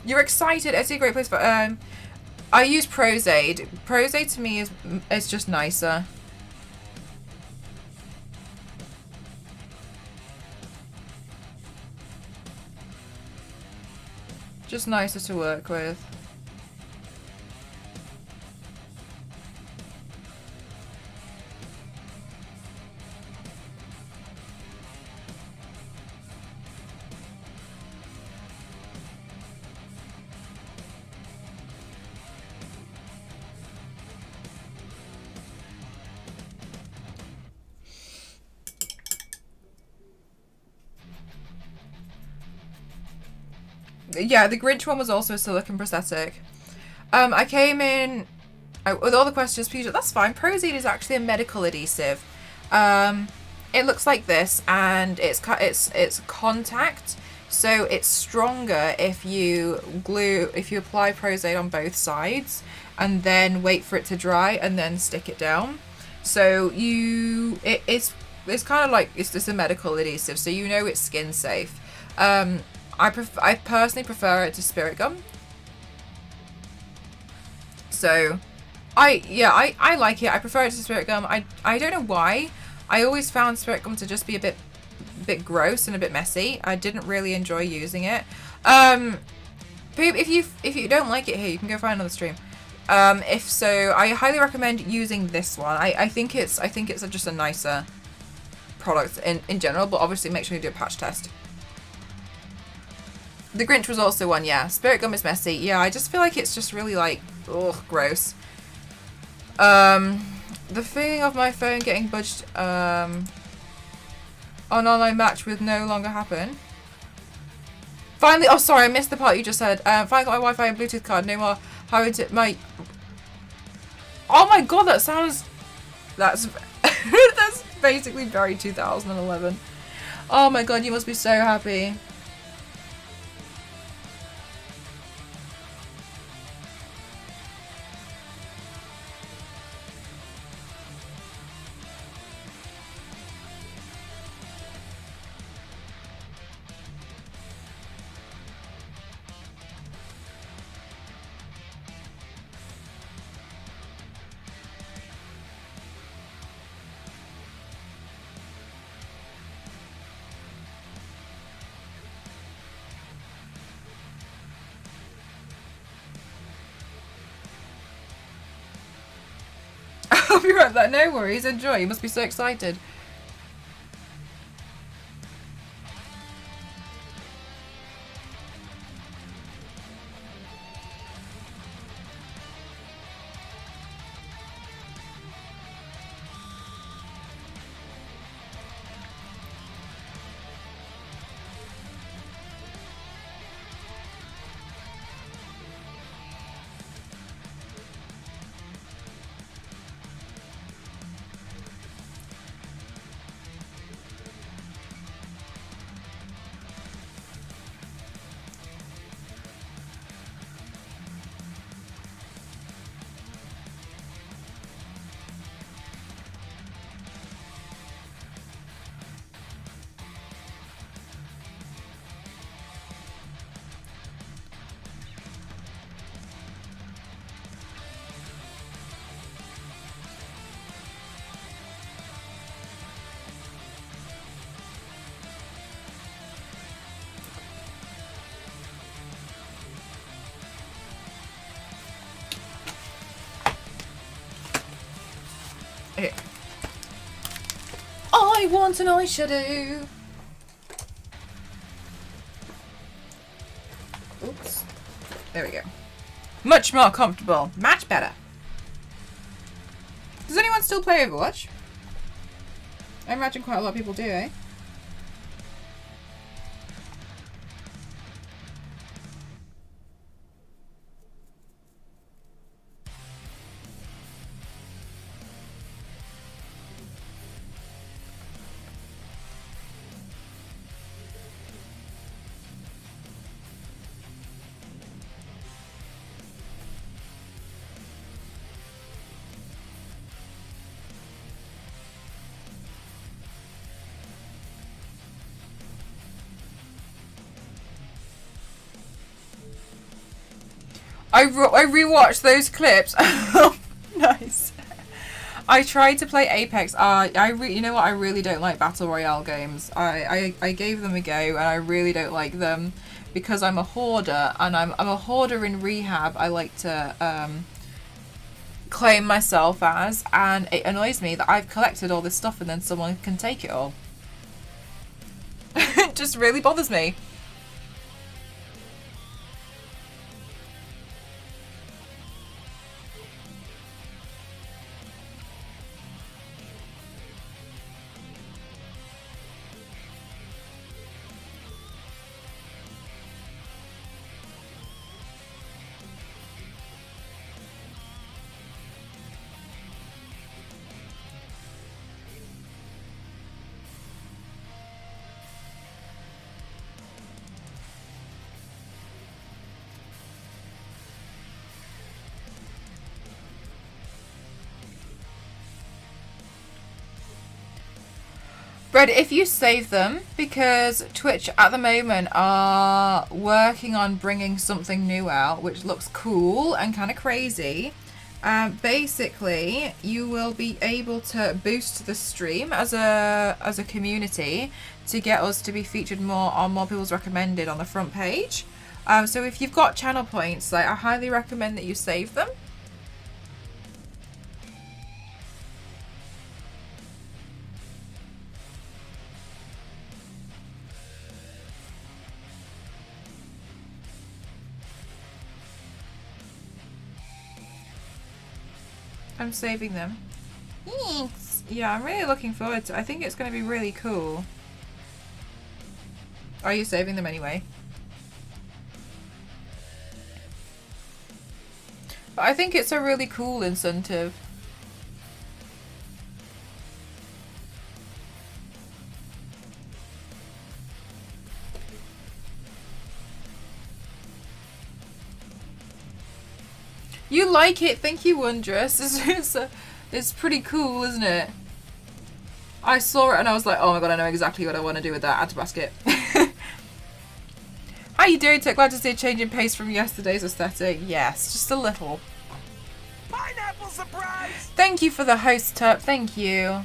[SPEAKER 1] You're excited. It's a great place for I use Prozaid. Prozaid to me is just nicer. Just nicer to work with. Yeah, the Grinch one was also a silicone prosthetic. I came in with all the questions, Peter. That's fine. Prozaid is actually a medical adhesive. It looks like this, and it's contact, so it's stronger if you apply Prozaid on both sides, and then wait for it to dry, and then stick it down. So it's kind of like it's a medical adhesive, so you know it's skin safe. I personally prefer it to spirit gum. So, I like it. I prefer it to spirit gum. I don't know why. I always found Spirit Gum to just be a bit gross and a bit messy. I didn't really enjoy using it. But if you don't like it here, you can go find another stream. If so, I highly recommend using this one. I think it's just a nicer product in general, but obviously make sure you do a patch test. The Grinch was also one, yeah. Spirit Gum is messy. Yeah, I just feel like it's just really like, ugh, gross. The feeling of my phone getting budged on online match would no longer happen. Finally, oh sorry, I missed the part you just said. Finally got my Wi-Fi and Bluetooth card. No more having to my. Oh my god, that sounds. That's that's basically very 2011. Oh my god, you must be so happy. I'll be right back. No worries. Enjoy. You must be so excited. Okay. I want an eyeshadow. Oops. There we go. Much more comfortable. Much better. Does anyone still play Overwatch? I imagine quite a lot of people do, eh? I rewatched those clips. Nice. I tried to play Apex. You know what? I really don't like battle royale games. I gave them a go, and I really don't like them because I'm a hoarder, and I'm a hoarder in rehab. I like to claim myself as, and it annoys me that I've collected all this stuff and then someone can take it all. It just really bothers me. Brad, if you save them, because Twitch at the moment are working on bringing something new out, which looks cool and kind of crazy. Basically, you will be able to boost the stream as a community to get us to be featured more on more people's recommended on the front page. So if you've got channel points, like, I highly recommend that you save them. I'm saving them. Thanks. Yeah, I'm really looking forward to it. I think it's going to be really cool. Are you saving them anyway? But I think it's a really cool incentive. You like it? Thank you, Wondrous. It's pretty cool, isn't it? I saw it and I was like, oh my god, I know exactly what I want to do with that. Add to basket. How you doing, Tech? Glad to see a change in pace from yesterday's aesthetic. Yes, just a little.
[SPEAKER 2] Pineapple surprise!
[SPEAKER 1] Thank you for the host, Turp. Thank you.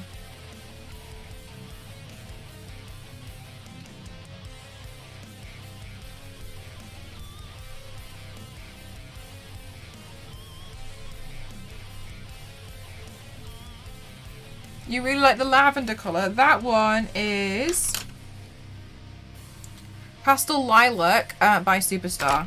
[SPEAKER 1] You really like the lavender colour. That one is Pastel Lilac by Superstar.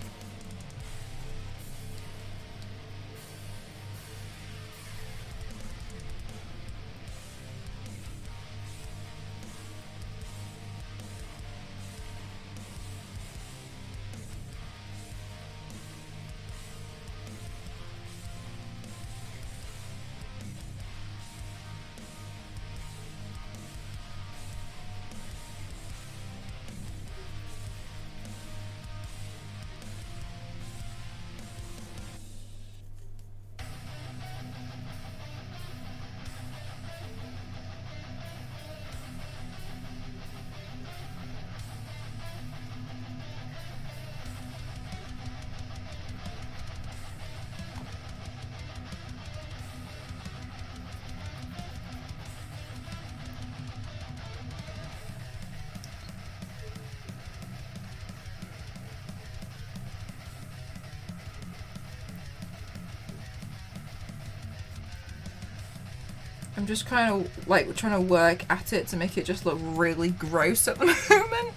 [SPEAKER 1] I'm just kind of like trying to work at it to make it just look really gross at the moment.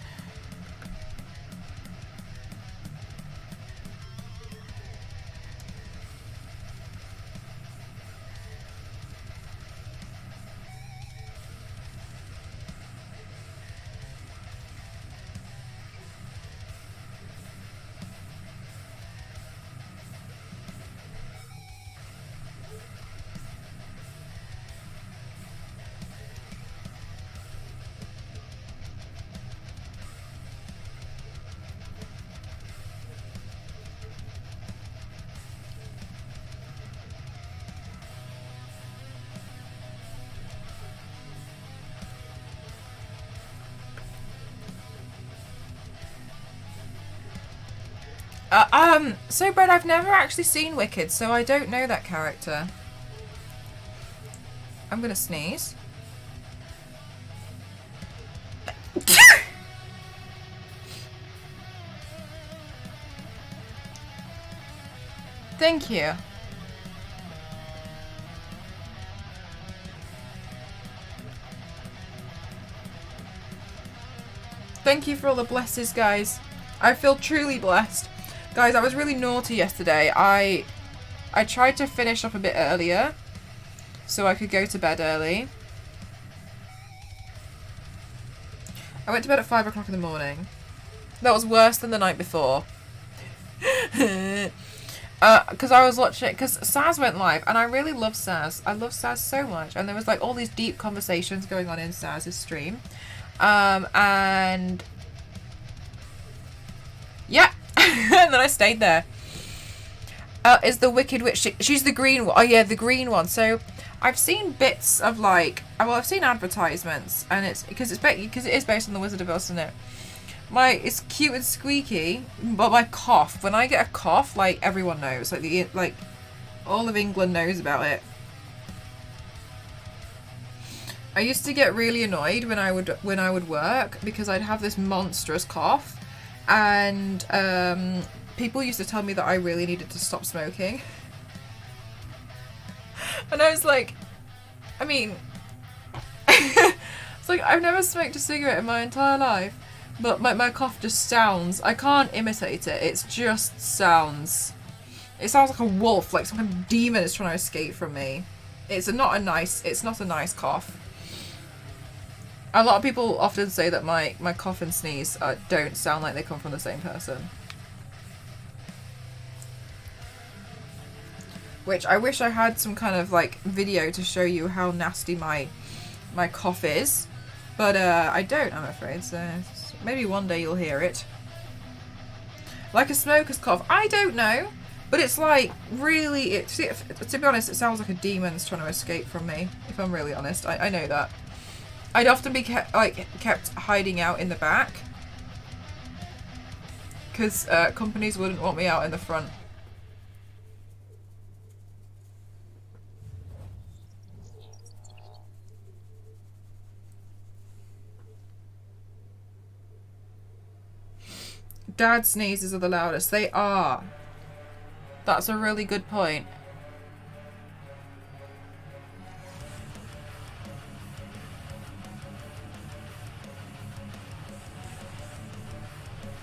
[SPEAKER 1] So Brad, I've never actually seen Wicked, so I don't know that character. I'm gonna sneeze. Thank you. Thank you for all the blesses, guys. I feel truly blessed. Guys, I was really naughty yesterday. I tried to finish up a bit earlier so I could go to bed early. I went to bed at 5 o'clock in the morning. That was worse than the night before. Because I was watching, because Saz went live, and I really love Saz. I love Saz so much, and there was like all these deep conversations going on in Saz's stream. And yeah. And then I stayed there. Is the Wicked Witch? She's the green one. Oh yeah, the green one. So I've seen bits of like, well, I've seen advertisements, and it's because it is based on the Wizard of Oz, isn't it? It's cute and squeaky, but my cough. When I get a cough, like everyone knows, like All of England knows about it. I used to get really annoyed when I would work because I'd have this monstrous cough, and people used to tell me that I really needed to stop smoking. And I was like, I mean, it's like I've never smoked a cigarette in my entire life, but my cough just sounds. I can't imitate it. It just sounds. It sounds like a wolf, like some kind of demon is trying to escape from me. It's not a nice cough. A lot of people often say that my cough and sneeze don't sound like they come from the same person. Which I wish I had some kind of like video to show you how nasty my cough is. But I don't, I'm afraid, so maybe one day you'll hear it. Like a smoker's cough, I don't know. But it's like really, to be honest, it sounds like a demon's trying to escape from me, if I'm really honest. I know that. I'd often be kept hiding out in the back because companies wouldn't want me out in the front. Dad sneezes are the loudest. They are. That's a really good point.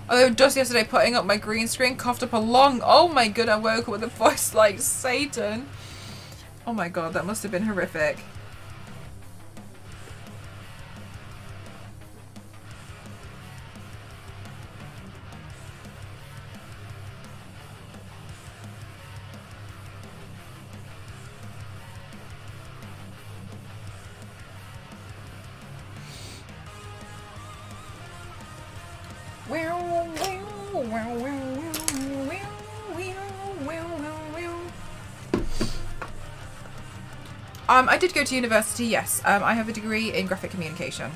[SPEAKER 1] Although just yesterday putting up my green screen, coughed up a lung. Oh my god, I woke up with a voice like Satan. Oh my god, that must have been horrific. I did go to university, yes. I have a degree in graphic communication.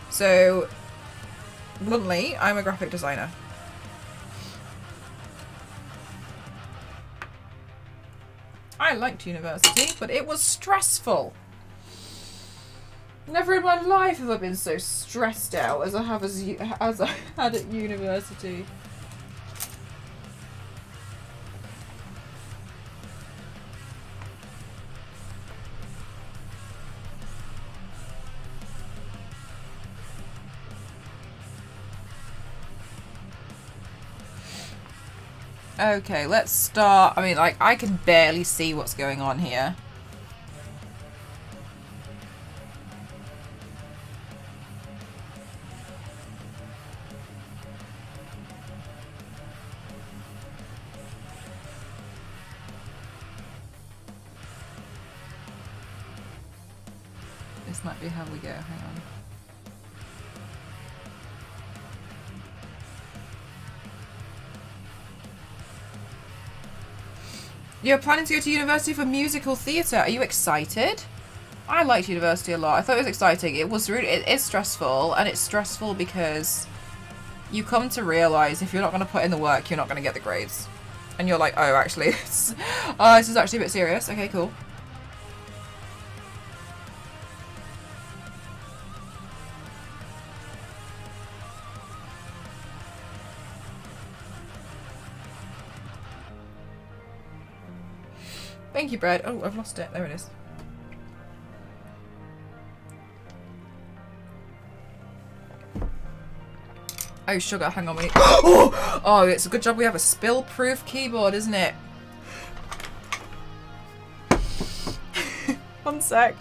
[SPEAKER 1] So, bluntly, I'm a graphic designer. I liked university, but it was stressful. Never in my life have I been so stressed out as I have as I had at university. Okay, let's start. I mean, like, I can barely see what's going on here. This might be how we go. Hang on. You're planning to go to university for musical theatre. Are you excited? I liked university a lot. I thought it was exciting. It is stressful, and it's stressful because you come to realise if you're not going to put in the work, you're not going to get the grades. And you're like, oh, actually, this is actually a bit serious. Okay, cool. Thank you, Brad. Oh, I've lost it. There it is. Oh, sugar. Hang on. Oh, it's a good job we have a spill-proof keyboard, isn't it? 1 sec.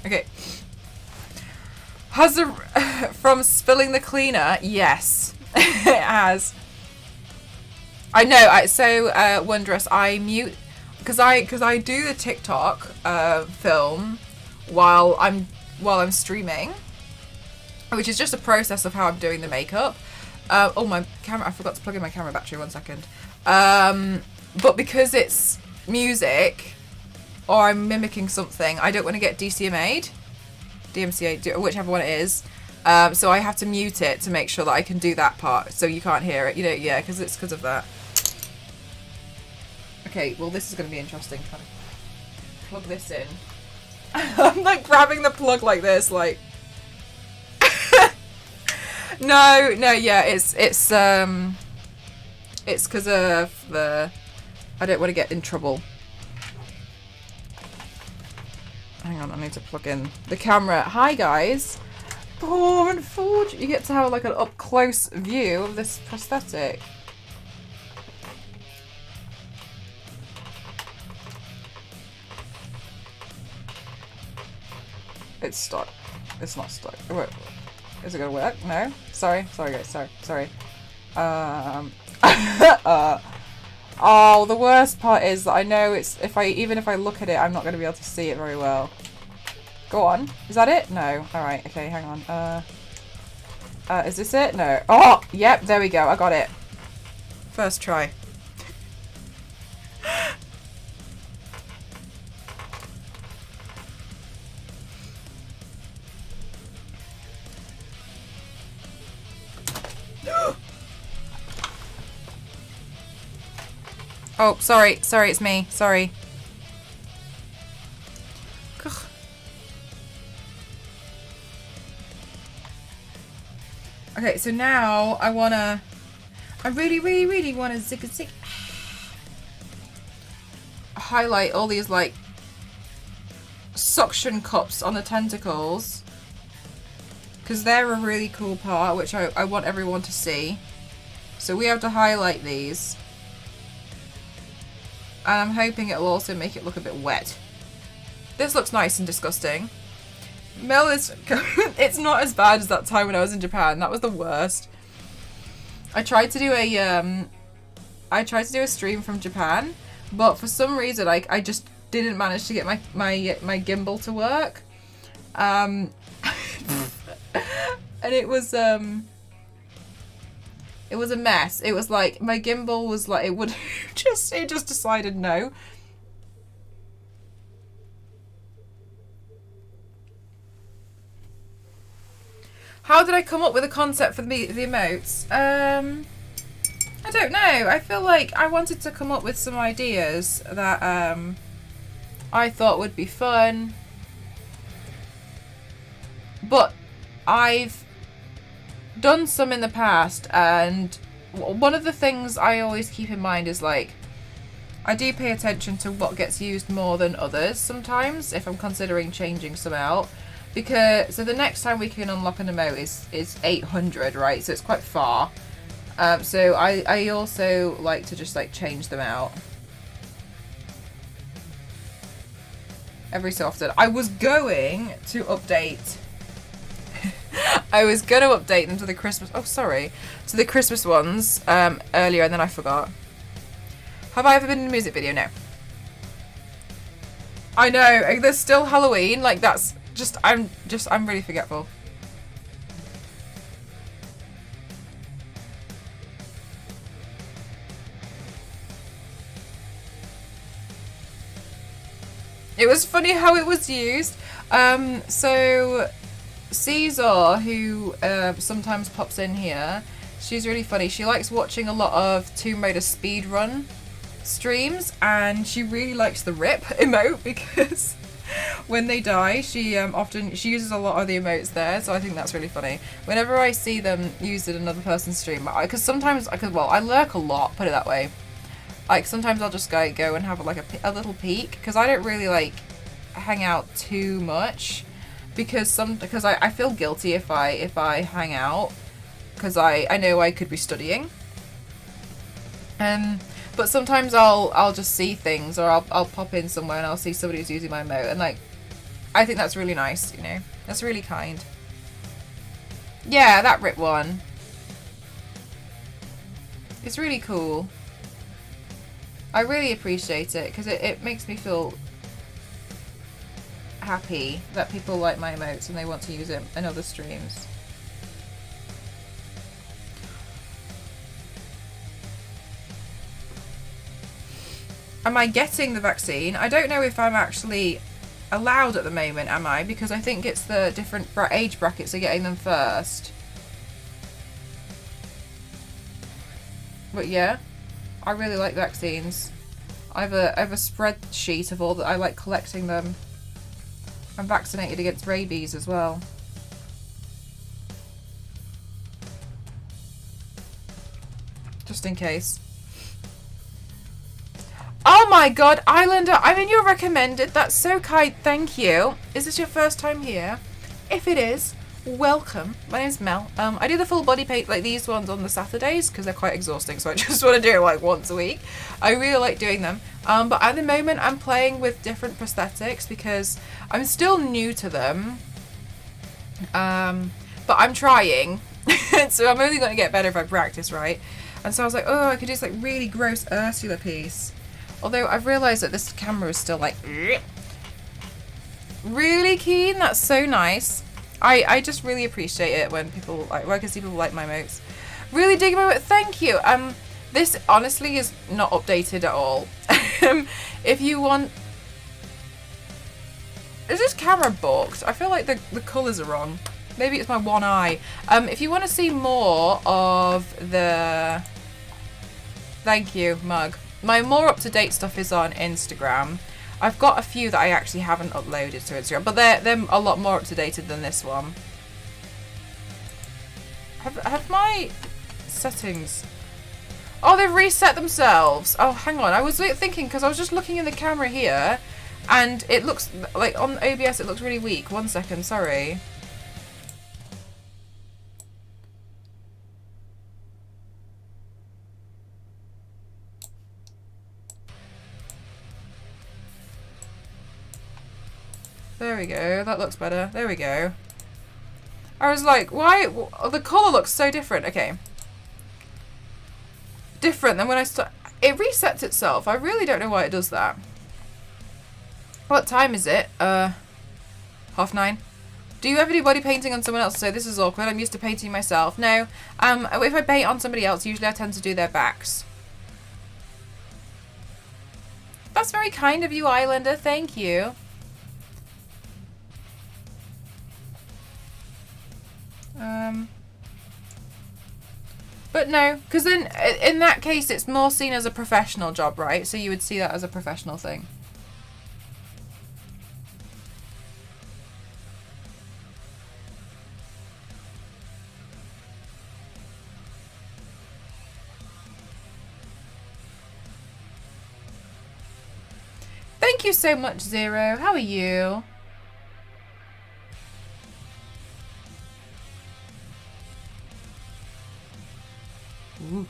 [SPEAKER 1] Okay. Has a from spilling the cleaner? Yes, it has. I know. So wondrous. I mute because I do the TikTok film while I'm streaming, which is just a process of how I'm doing the makeup. Oh, my camera! I forgot to plug in my camera battery. 1 second. But because it's music or I'm mimicking something, I don't want to get DMCA, whichever one it is. So I have to mute it to make sure that I can do that part, so you can't hear it. You know, yeah, because it's because of that. Okay, well this is going to be interesting. Trying to plug this in. I'm like grabbing the plug like this, like. No, yeah, it's because of the. I don't want to get in trouble. Hang on, I need to plug in the camera. Hi guys. Oh, unfortunately, you get to have like an up close view of this prosthetic. It's stuck. It's not stuck. Wait, is it gonna work? No. Sorry guys. Sorry. Oh, the worst part is that I know it's even if I look at it, I'm not going to be able to see it very well. Go on. Is that it? No. All right. Okay. Hang on. Is this it? No. Oh, yep. There we go. I got it. First try. Oh, sorry, it's me. Sorry. Ugh. Okay, so now I really wanna zig highlight all these like suction cups on the tentacles, because they're a really cool part which I want everyone to see. So we have to highlight these. And I'm hoping it'll also make it look a bit wet. This looks nice and disgusting. Mel is... It's not as bad as that time when I was in Japan. That was the worst. I tried to do a stream from Japan, but for some reason I just didn't manage to get my gimbal to work. And it was a mess. It was like my gimbal was like it just decided no. How did I come up with a concept for the emotes? I don't know. I feel like I wanted to come up with some ideas that I thought would be fun. But I've done some in the past, and one of the things I always keep in mind is like I do pay attention to what gets used more than others sometimes if I'm considering changing some out, because so the next time we can unlock an emote is 800, right? So it's quite far. So I also like to just like change them out every so often. I was going to update them to the Christmas... Oh, sorry. To the Christmas ones earlier, and then I forgot. Have I ever been in a music video? No. I know. There's still Halloween. Like, that's just... I'm really forgetful. It was funny how it was used. So... Caesar, who sometimes pops in here, she's really funny. She likes watching a lot of Tomb Raider speedrun streams, and she really likes the RIP emote because when they die, she uses a lot of the emotes there. So I think that's really funny. Whenever I see them used in another person's stream, because sometimes I lurk a lot. Put it that way. Like sometimes I'll just go and have like a little peek, because I don't really like hang out too much. Because I feel guilty if I hang out, because I know I could be studying. But sometimes I'll just see things, or I'll pop in somewhere and I'll see somebody who's using my emote, and like I think that's really nice, you know. That's really kind. Yeah, that rip one. It's really cool. I really appreciate it because it makes me feel happy that people like my emotes and they want to use it in other streams. Am I getting the vaccine? I don't know if I'm actually allowed at the moment, am I? Because I think it's the different age brackets are getting them first. But yeah, I really like vaccines. I have a spreadsheet of all that. I like collecting them. I'm vaccinated against rabies as well. Just in case. Oh my god, Islander, I'm in your recommended. That's so kind. Thank you. Is this your first time here? If it is, welcome. My name's Mel. I do the full body paint like these ones on the Saturdays because they're quite exhausting, so I just want to do it like once a week. I really like doing them. But at the moment I'm playing with different prosthetics because I'm still new to them. But I'm trying. So I'm only going to get better if I practice, right? And so I was like, oh, I could do this like really gross Ursula piece. Although I've realised that this camera is still like really keen. That's so nice. I just really appreciate it when people like, when I can see people like my emotes. Really dig my emote. Thank you. This honestly is not updated at all. If you want, is this camera balked? I feel like the colours are wrong. Maybe it's my one eye. If you want to see more of the, thank you, mug. My more up-to-date stuff is on Instagram. I've got a few that I actually haven't uploaded to Instagram, but they're a lot more up-to-date than this one. Have my settings... Oh, they've reset themselves. Oh, hang on. I was thinking, because I was just looking in the camera here, and it looks, like, on OBS it looks really weak. 1 second, sorry. There we go. That looks better. There we go. I was like, why? The colour looks so different. Okay. Different than when I start. It resets itself. I really don't know why it does that. What time is it? 9:30. Do you ever do body painting on someone else? So this is awkward. I'm used to painting myself. No. If I paint on somebody else, usually I tend to do their backs. That's very kind of you, Islander. Thank you. But no, because then in that case it's more seen as a professional job, right? So you would see that as a professional thing. Thank you so much, Zero. How are you? Ooh.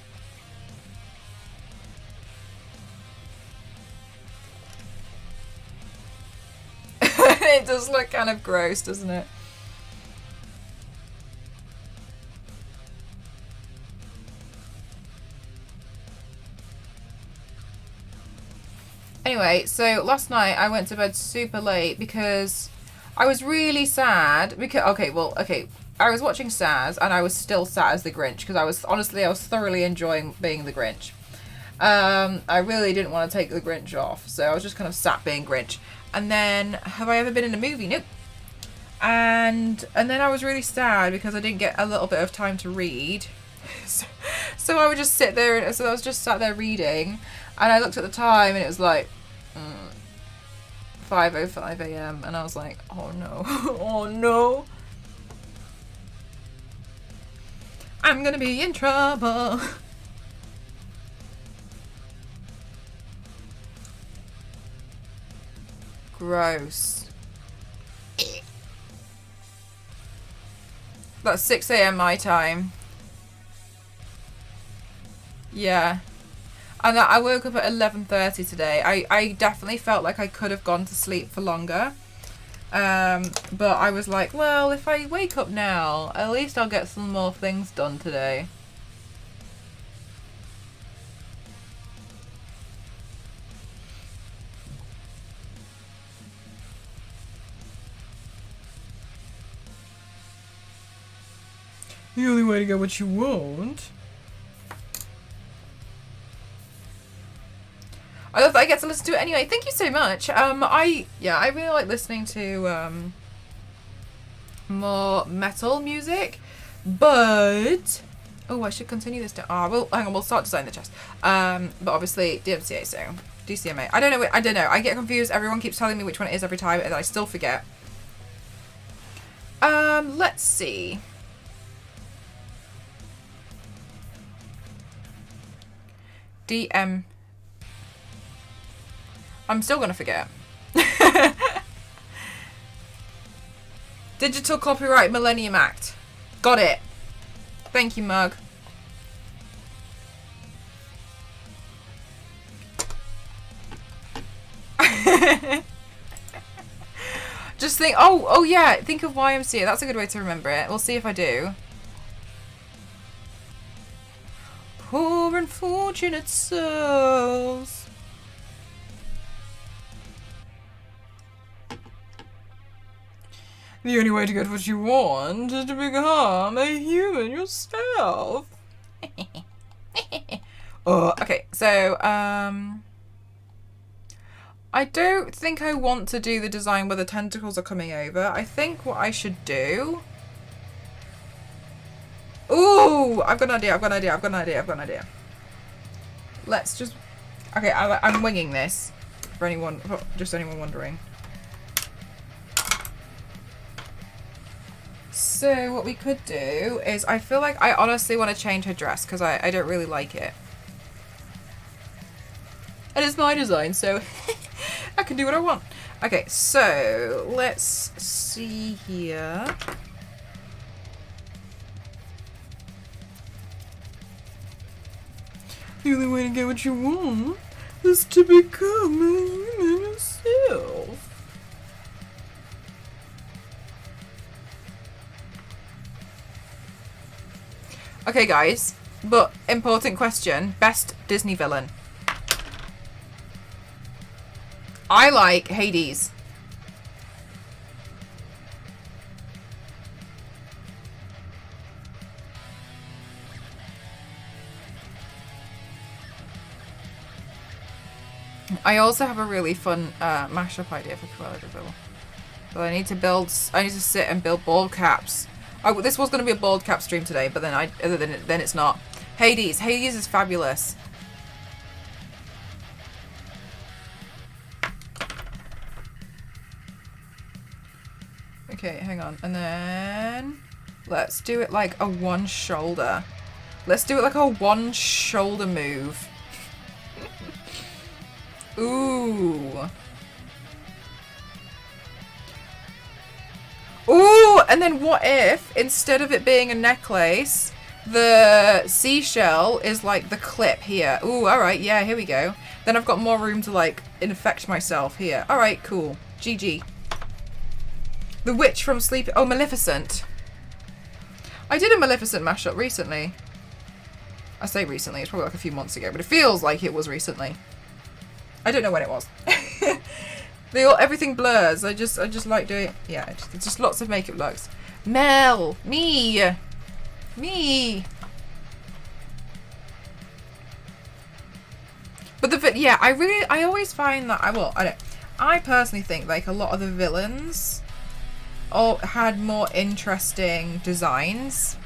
[SPEAKER 1] It does look kind of gross, doesn't it? Anyway, so last night I went to bed super late because I was really sad. Because okay, I was watching Saz and I was still sad as the Grinch because I was thoroughly enjoying being the Grinch. I really didn't want to take the Grinch off, so I was just kind of sat being Grinch. And then, have I ever been in a movie? Nope. And then I was really sad because I didn't get a little bit of time to read. So I would just sit there, and so I was just sat there reading, and I looked at the time and it was like 5:05 a.m. and I was like, oh no, oh no. I'm gonna be in trouble. Gross. That's 6 a.m. my time. Yeah. And I woke up at 11:30 today. I definitely felt like I could have gone to sleep for longer. But I was like, well, if I wake up now, at least I'll get some more things done today. The only way to get what you want. I love that I get to listen to it anyway. Thank you so much. I really like listening to more metal music, but oh, I should continue this. Well, hang on, we'll start designing the chest. But obviously DMCA, so DCMA. I don't know. I get confused. Everyone keeps telling me which one it is every time, and I still forget. Let's see. DM. I'm still gonna forget. Digital Copyright Millennium Act. Got it. Thank you, Mug. Just think, oh yeah, think of YMCA. That's a good way to remember it. We'll see if I do. Poor unfortunate souls. The only way to get what you want is to become a human yourself. Okay, so, I don't think I want to do the design where the tentacles are coming over. I think what I should do... Ooh! I've got an idea. Let's just... Okay, I'm winging this. For anyone wondering. So what we could do is, I feel like I honestly want to change her dress because I don't really like it. And it's my design, so I can do what I want. Okay, so let's see here. The only way to get what you want is to become a human yourself. Okay, guys, but important question. Best Disney villain. I like Hades. I also have a really fun mashup idea for Cruella de Vil. But I need to sit and build bald caps. Oh, this was going to be a bald cap stream today, but then it's not. Hades is fabulous. Okay, hang on. And then let's do it like a one shoulder. Let's do it like a one shoulder move. Ooh. Ooh, and then what if, instead of it being a necklace, the seashell is like the clip here? Ooh, alright, yeah, here we go. Then I've got more room to like infect myself here. Alright, cool. GG. The witch from Sleep... Oh, Maleficent. I did a Maleficent mashup recently. I say recently, it's probably like a few months ago, but it feels like it was recently. I don't know when it was. Everything blurs. I just like doing... Yeah, it's just lots of makeup looks. Mel! Me! But I always find that... I personally think like a lot of the villains all had more interesting designs.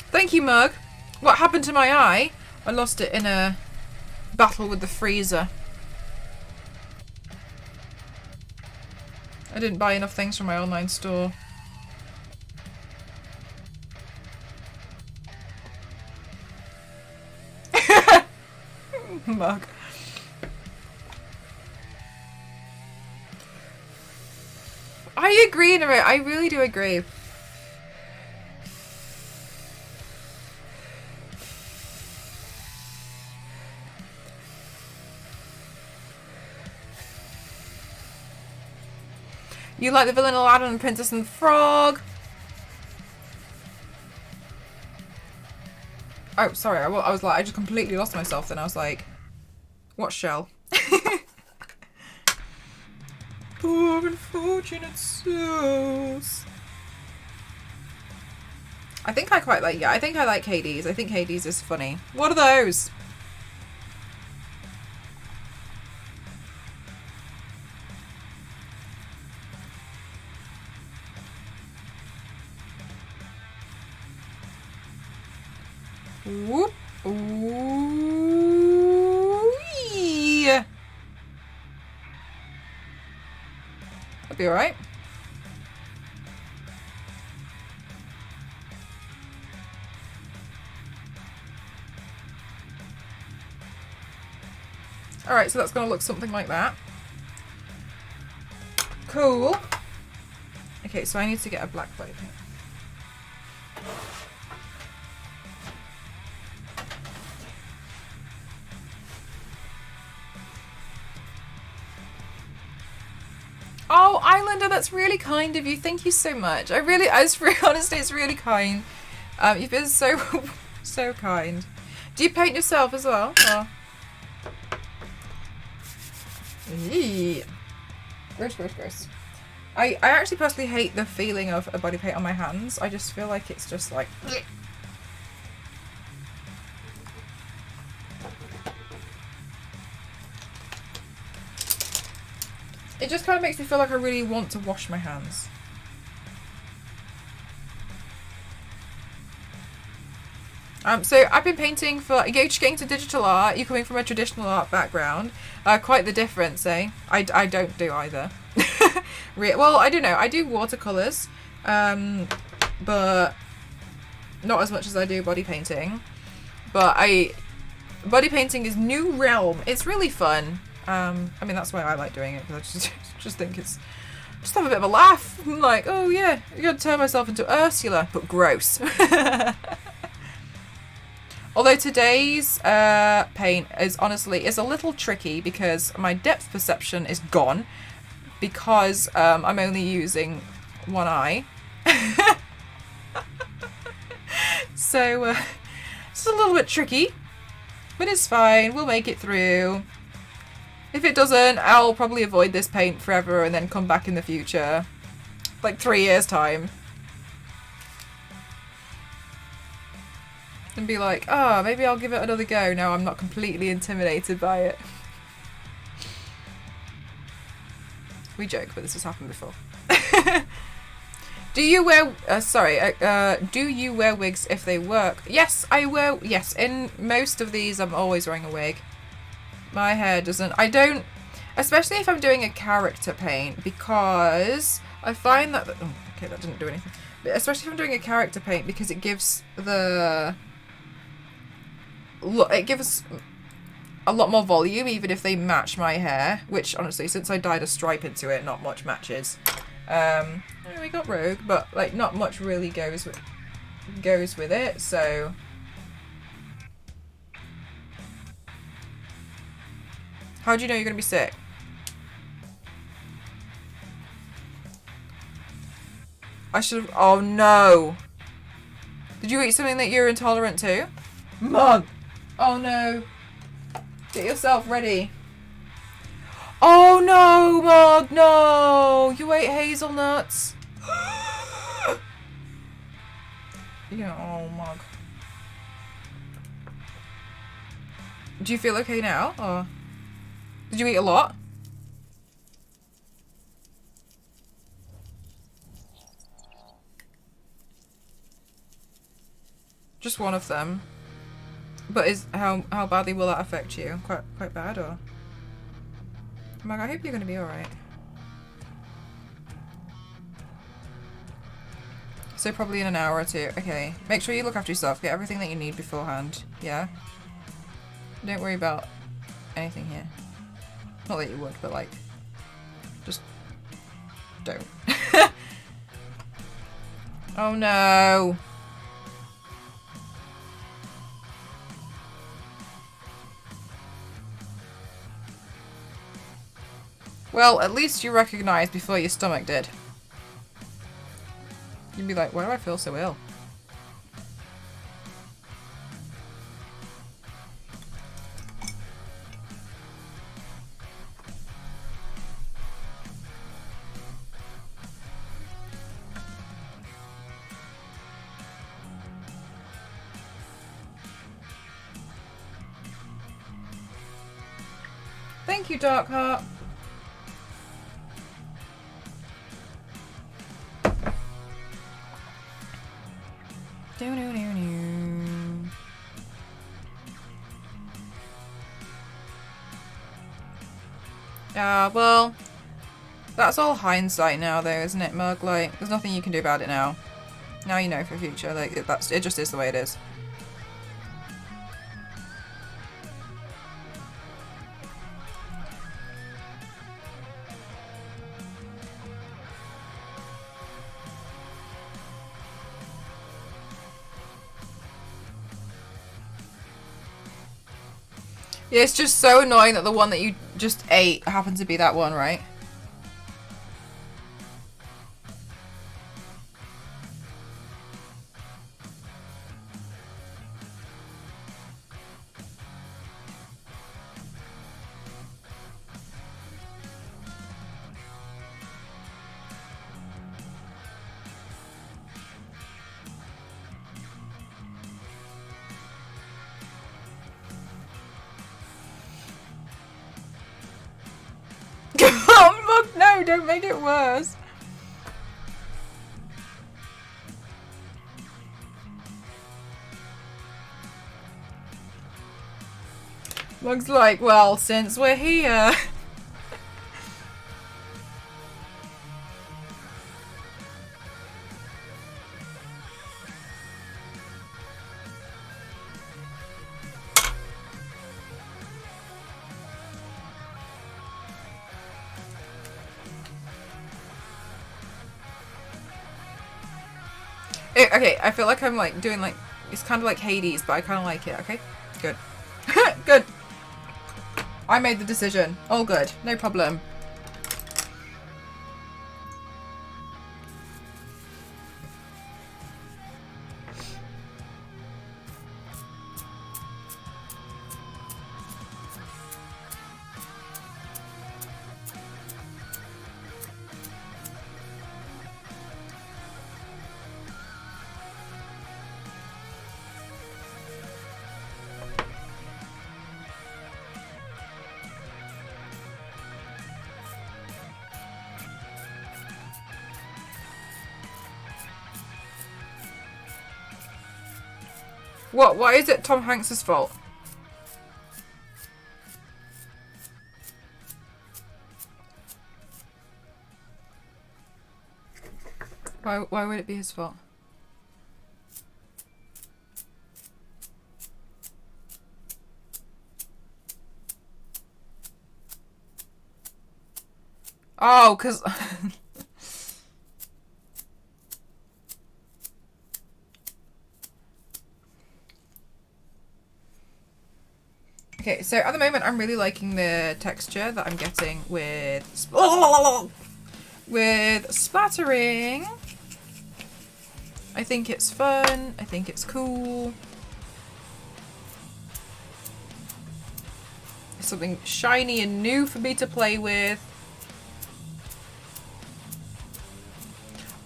[SPEAKER 1] Thank you, Mug. What happened to my eye? I lost it in a battle with the freezer. I didn't buy enough things from my online store. Mug. I agree, Nero. I really do agree. You like the villain Aladdin and Princess and the Frog. Oh, sorry. I was like, I just completely lost myself then. I was like, what shell? Poor unfortunate souls. I think I quite like, I think I like Hades. I think Hades is funny. What are those? Whoop. Ooh. Yeah. That'll be alright. Alright, so that's going to look something like that. Cool. Okay, so I need to get a black body paint. Oh, Islander, that's really kind of you. Thank you so much. Honestly, it's really kind. You've been so, so kind. Do you paint yourself as well? Or? Eee. Gross, gross, gross. I actually personally hate the feeling of a body paint on my hands. I just feel like it's just like... It just kind of makes me feel like I really want to wash my hands. So I've been painting for, you're just getting to digital art, you're coming from a traditional art background. Quite the difference, eh? I don't do either. Well, I don't know, I do watercolours, but not as much as I do body painting. But body painting is new realm. It's really fun. I mean, that's why I like doing it, because I just think it's, just have a bit of a laugh. I'm like, oh yeah, you're going to turn myself into Ursula, but gross. Although today's paint is honestly, is a little tricky because my depth perception is gone because I'm only using one eye. So it's a little bit tricky, but it's fine. We'll make it through. If it doesn't, I'll probably avoid this paint forever and then come back in the future. Like 3 years time. And be like, oh, maybe I'll give it another go. No, I'm not completely intimidated by it. We joke, but this has happened before. Do you wear, do you wear wigs if they work? Yes, I wear, yes, in most of these I'm always wearing a wig. My hair doesn't, I don't, especially if I'm doing a character paint, because I find that, oh, okay, that didn't do anything. But especially if I'm doing a character paint, because it gives the, look, it gives a lot more volume, even if they match my hair, which honestly, since I dyed a stripe into it, not much matches. We got Rogue, but like not much really goes with it, so. How do you know you're gonna be sick? I should have, oh no. Did you eat something that you're intolerant to? Mug! Oh no. Get yourself ready. Oh no, Mug, no! You ate hazelnuts. Yeah, oh Mug. Do you feel okay now, or? Did you eat a lot? Just one of them. But is how badly will that affect you? Quite bad, or? Mag, I hope you're gonna be alright. So probably in an hour or two. Okay. Make sure you look after yourself. Get everything that you need beforehand. Yeah? Don't worry about anything here. Not that you would, but like, just don't. Oh no. Well, at least you recognised before your stomach did. You'd be like, why do I feel so ill? Thank you, Darkheart. Well, that's all hindsight now, though, isn't it, Mug? Like, there's nothing you can do about it now. Now you know for the future. Like, it just is the way it is. Yeah, it's just so annoying that the one that you just ate happened to be that one, right? Oh, Mug, no, don't make it worse. Mug's like, well, since we're here. Okay, I feel like I'm like doing like, it's kind of like Hades, but I kind of like it, okay? Good. Good. I made the decision. All good. No problem. What? Why is it Tom Hanks's fault? Why would it be his fault? Oh, 'cause okay, so at the moment I'm really liking the texture that I'm getting with splattering. I think it's fun. I think it's cool. It's something shiny and new for me to play with.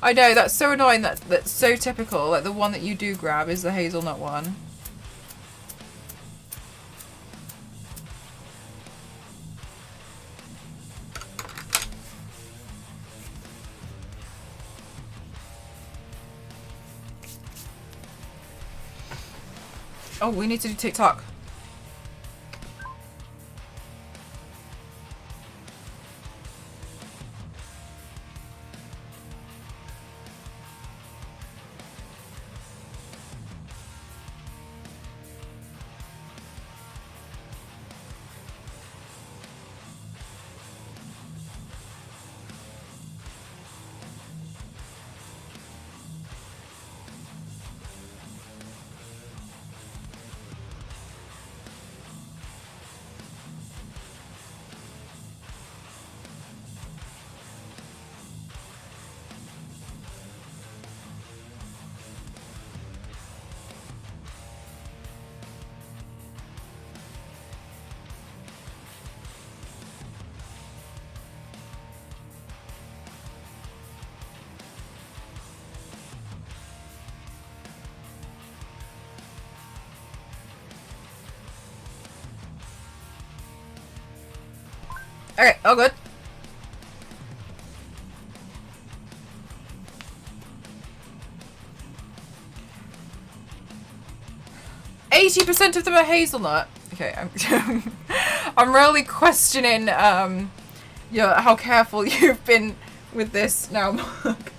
[SPEAKER 1] I know, that's so annoying. That's so typical. Like, the one that you do grab is the hazelnut one. Oh, we need to do TikTok. Okay, all good. %80 of them are hazelnut. Okay, I'm really questioning how careful you've been with this now, Mark.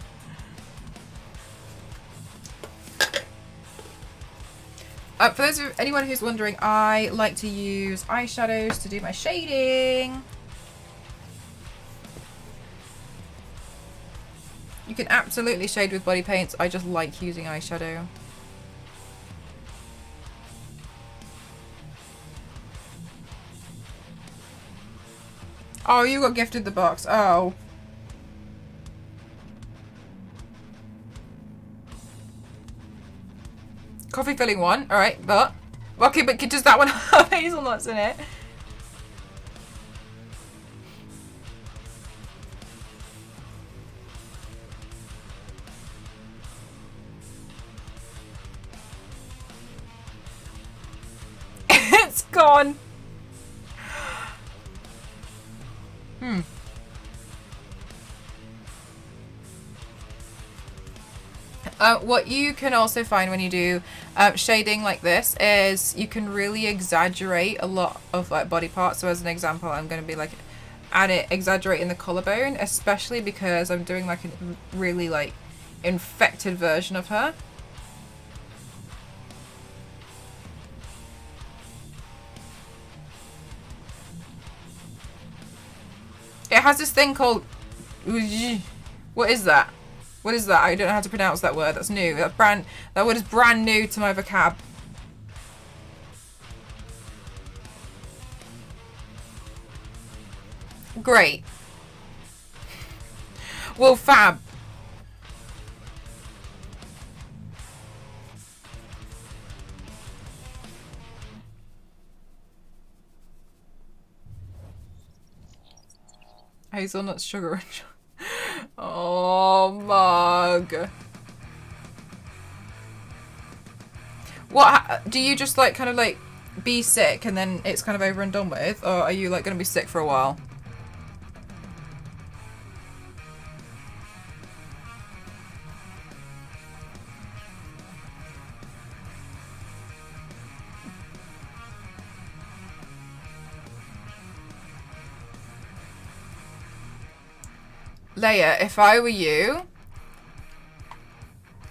[SPEAKER 1] For those of anyone who's wondering, I like to use eyeshadows to do my shading. You can absolutely shade with body paints. I just like using eyeshadow. Oh, you got gifted the box. Oh. Coffee filling one. Alright, but... Okay, but does that one have hazelnuts in it? It's gone. What you can also find when you do shading like this is you can really exaggerate a lot of like body parts. So as an example, I'm going to be like exaggerating the collarbone, especially because I'm doing like a really like infected version of her. It has this thing called... What is that? What is that? I don't know how to pronounce that word. That's new. That word is brand new to my vocab. Great. Well, fab. Hazelnut sugar and oh, mug. What do you just like kind of like be sick and then it's kind of over and done with, or are you like going to be sick for a while? Leia, if I were you,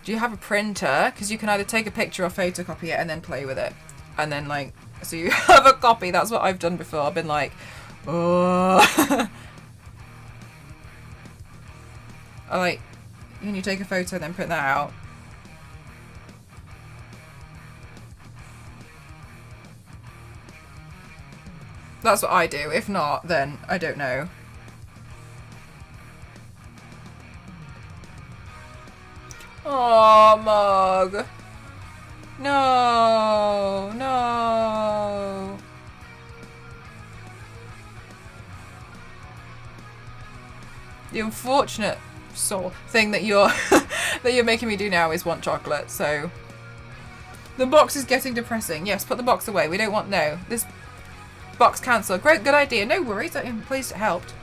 [SPEAKER 1] do you have a printer? Because you can either take a picture or photocopy it and then play with it. And then like, so you have a copy. That's what I've done before. I've been like, oh. I like, when you take a photo and then print that out. That's what I do. If not, then I don't know. Oh, mug. No, no. The unfortunate thing that you're that you're making me do now is want chocolate. So the box is getting depressing. Yes, put the box away. We don't want this box cancelled. Great, good idea. No worries. I'm pleased it helped.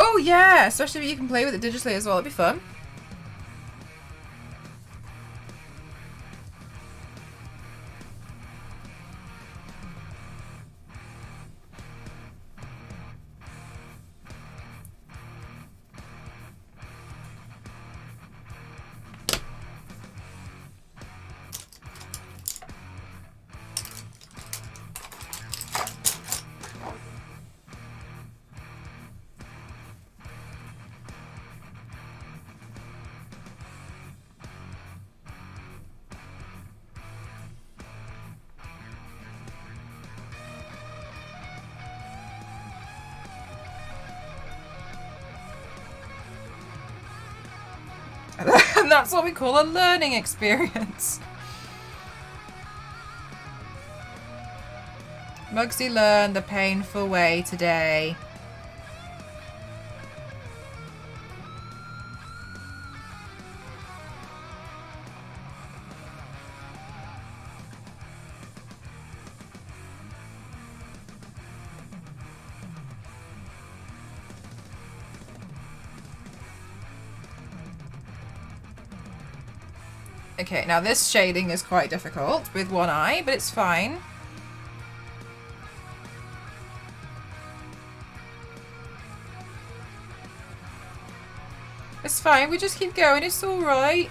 [SPEAKER 1] Oh yeah, especially if you can play with it digitally as well. It'd be fun. And that's what we call a learning experience. Mugsy learned the painful way today. Okay, now this shading is quite difficult with one eye, but it's fine. It's fine, we just keep going, it's alright.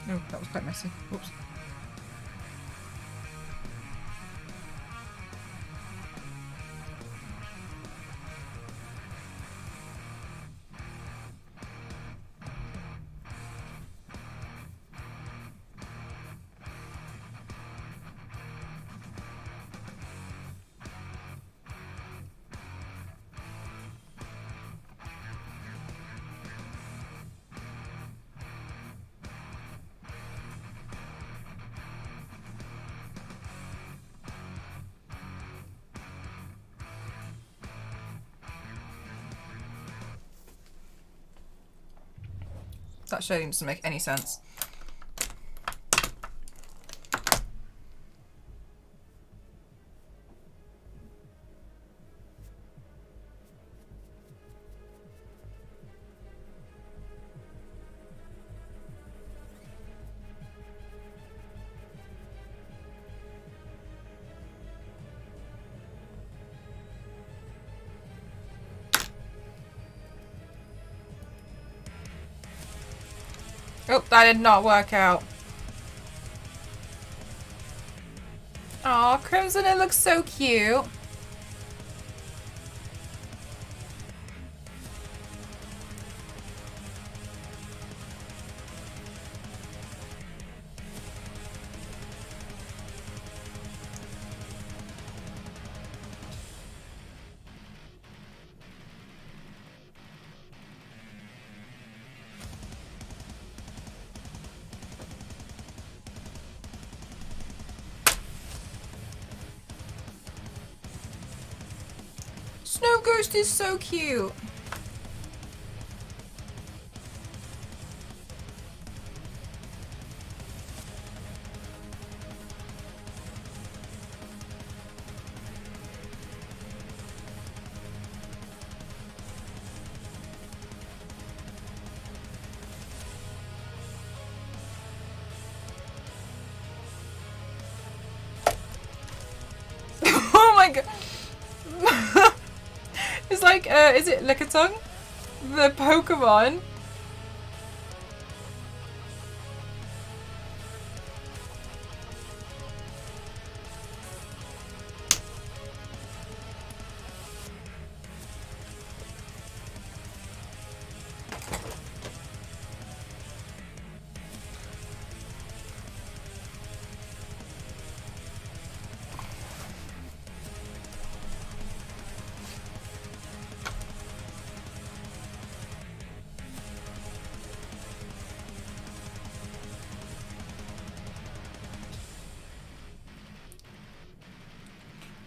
[SPEAKER 1] Oh, that was quite messy. Oops. That shading doesn't make any sense. Oh, that did not work out. Aw, Crimson, it looks so cute. Snow Ghost is so cute. Oh my god. It's like, is it Lickitung? The Pokemon?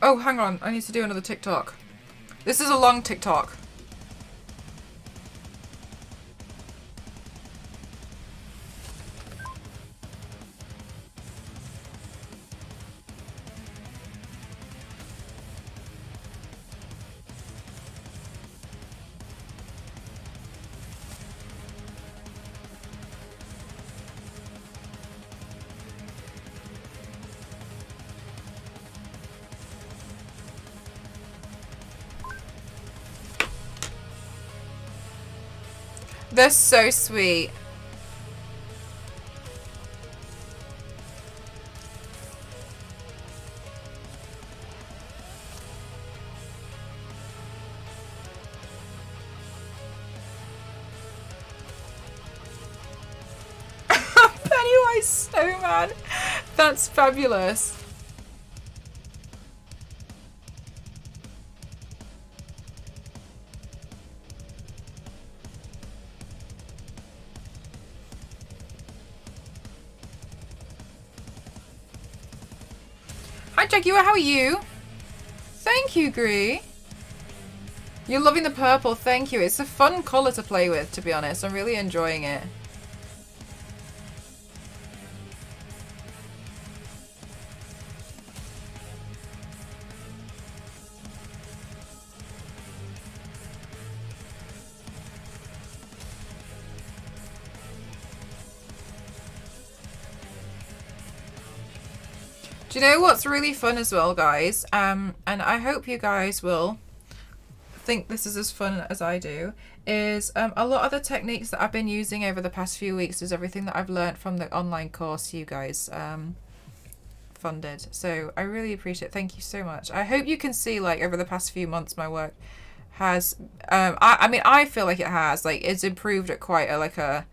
[SPEAKER 1] Oh, hang on. I need to do another TikTok. This is a long TikTok. They're so sweet. My snowman. That's fabulous. Hi Jaguar, how are you? Thank you, Gree. You're loving the purple, thank you. It's a fun colour to play with, to be honest. I'm really enjoying it. Do you know what's really fun as well, guys? And I hope you guys will think this is as fun as I do, is a lot of the techniques that I've been using over the past few weeks is everything that I've learned from the online course you guys funded. So I really appreciate it. Thank you so much. I hope you can see, like, over the past few months my work has I mean, I feel like it has, like, it's improved at quite a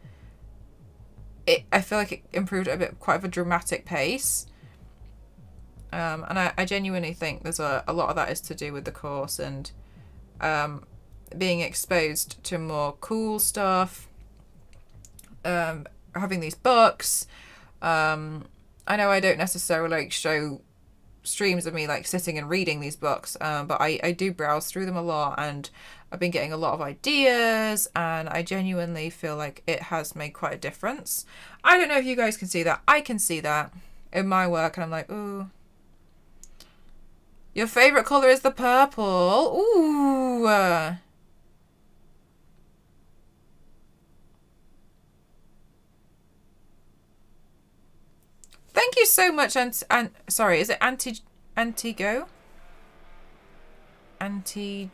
[SPEAKER 1] I feel like it improved at quite of a dramatic pace. And I genuinely think there's a lot of that is to do with the course and being exposed to more cool stuff, having these books. I know I don't necessarily like show streams of me like sitting and reading these books, but I do browse through them a lot, and I've been getting a lot of ideas, and I genuinely feel like it has made quite a difference. I don't know if you guys can see that. I can see that in my work, and I'm like, ooh. Your favourite colour is the purple. Ooh. Thank you so much, sorry, is it Antigona? Antigona?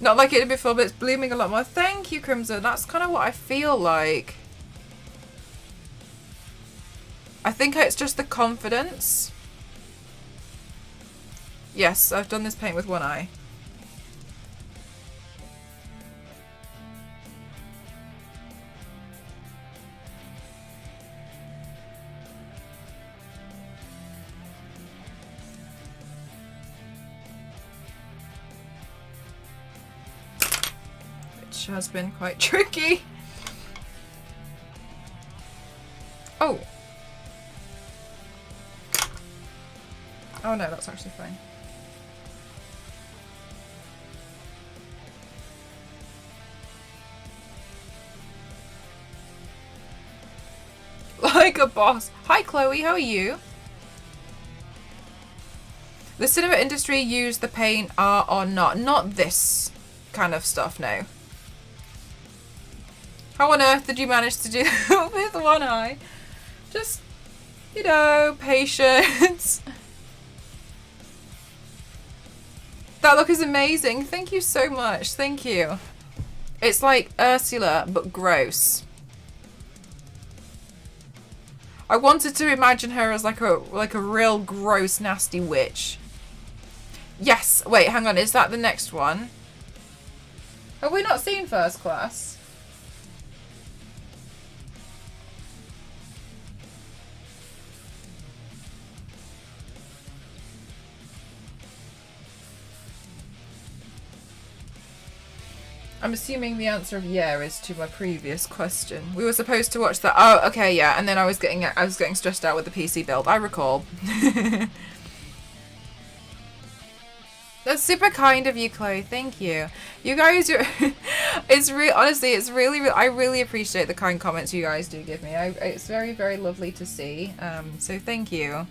[SPEAKER 1] Not like it did before, but it's blooming a lot more. Thank you, Crimson. That's kind of what I feel like. I think it's just the confidence. Yes, I've done this paint with one eye. Which has been quite tricky. Oh. Oh no, that's actually fine. Like a boss. Hi Chloe, how are you? The cinema industry used the paint art or not? Not this kind of stuff, no. How on earth did you manage to do that with one eye? Just, you know, patience. That look is amazing. Thank you so much. Thank you. It's like Ursula, but gross. I wanted to imagine her as like a real gross, nasty witch. Yes. Wait, hang on. Is that the next one? Have we not seen First Class? I'm assuming the answer of yeah is to my previous question. We were supposed to watch that. Oh, okay, yeah. And then I was getting stressed out with the PC build. I recall. That's super kind of you, Chloe. Thank you. You guys are. It's honestly, it's really. I really appreciate the kind comments you guys do give me. It's very, very lovely to see. So thank you.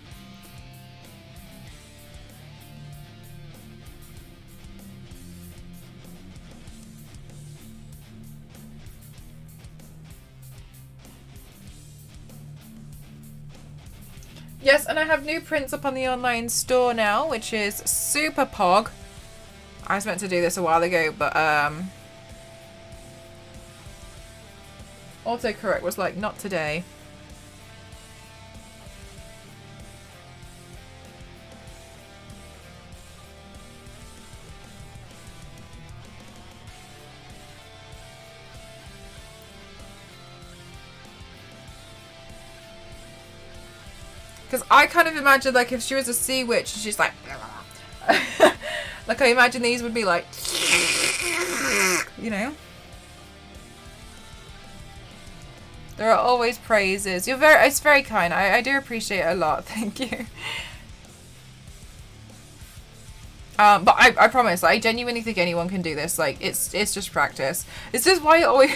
[SPEAKER 1] Yes, and I have new prints up on the online store now, which is super pog. I was meant to do this a while ago, but autocorrect was like, not today. Because I kind of imagine, like, if she was a sea witch, she's like... like, I imagine these would be like... You know? There are always praises. It's very kind. I do appreciate it a lot. Thank you. But I promise, I genuinely think anyone can do this. Like, it's just practice. It's just why it always,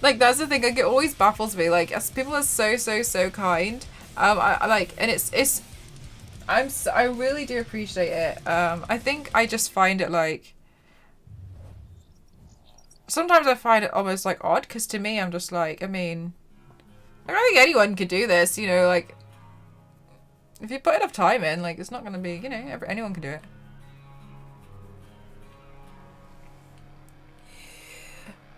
[SPEAKER 1] like, that's the thing. Like, it always baffles me. Like, as people are so kind. I like, and I really do appreciate it. I think I just find it like, sometimes I find it almost like odd, because to me, I'm just like, I mean, I don't think anyone could do this. You know, like, if you put enough time in, like, it's not gonna be, you know, anyone can do it.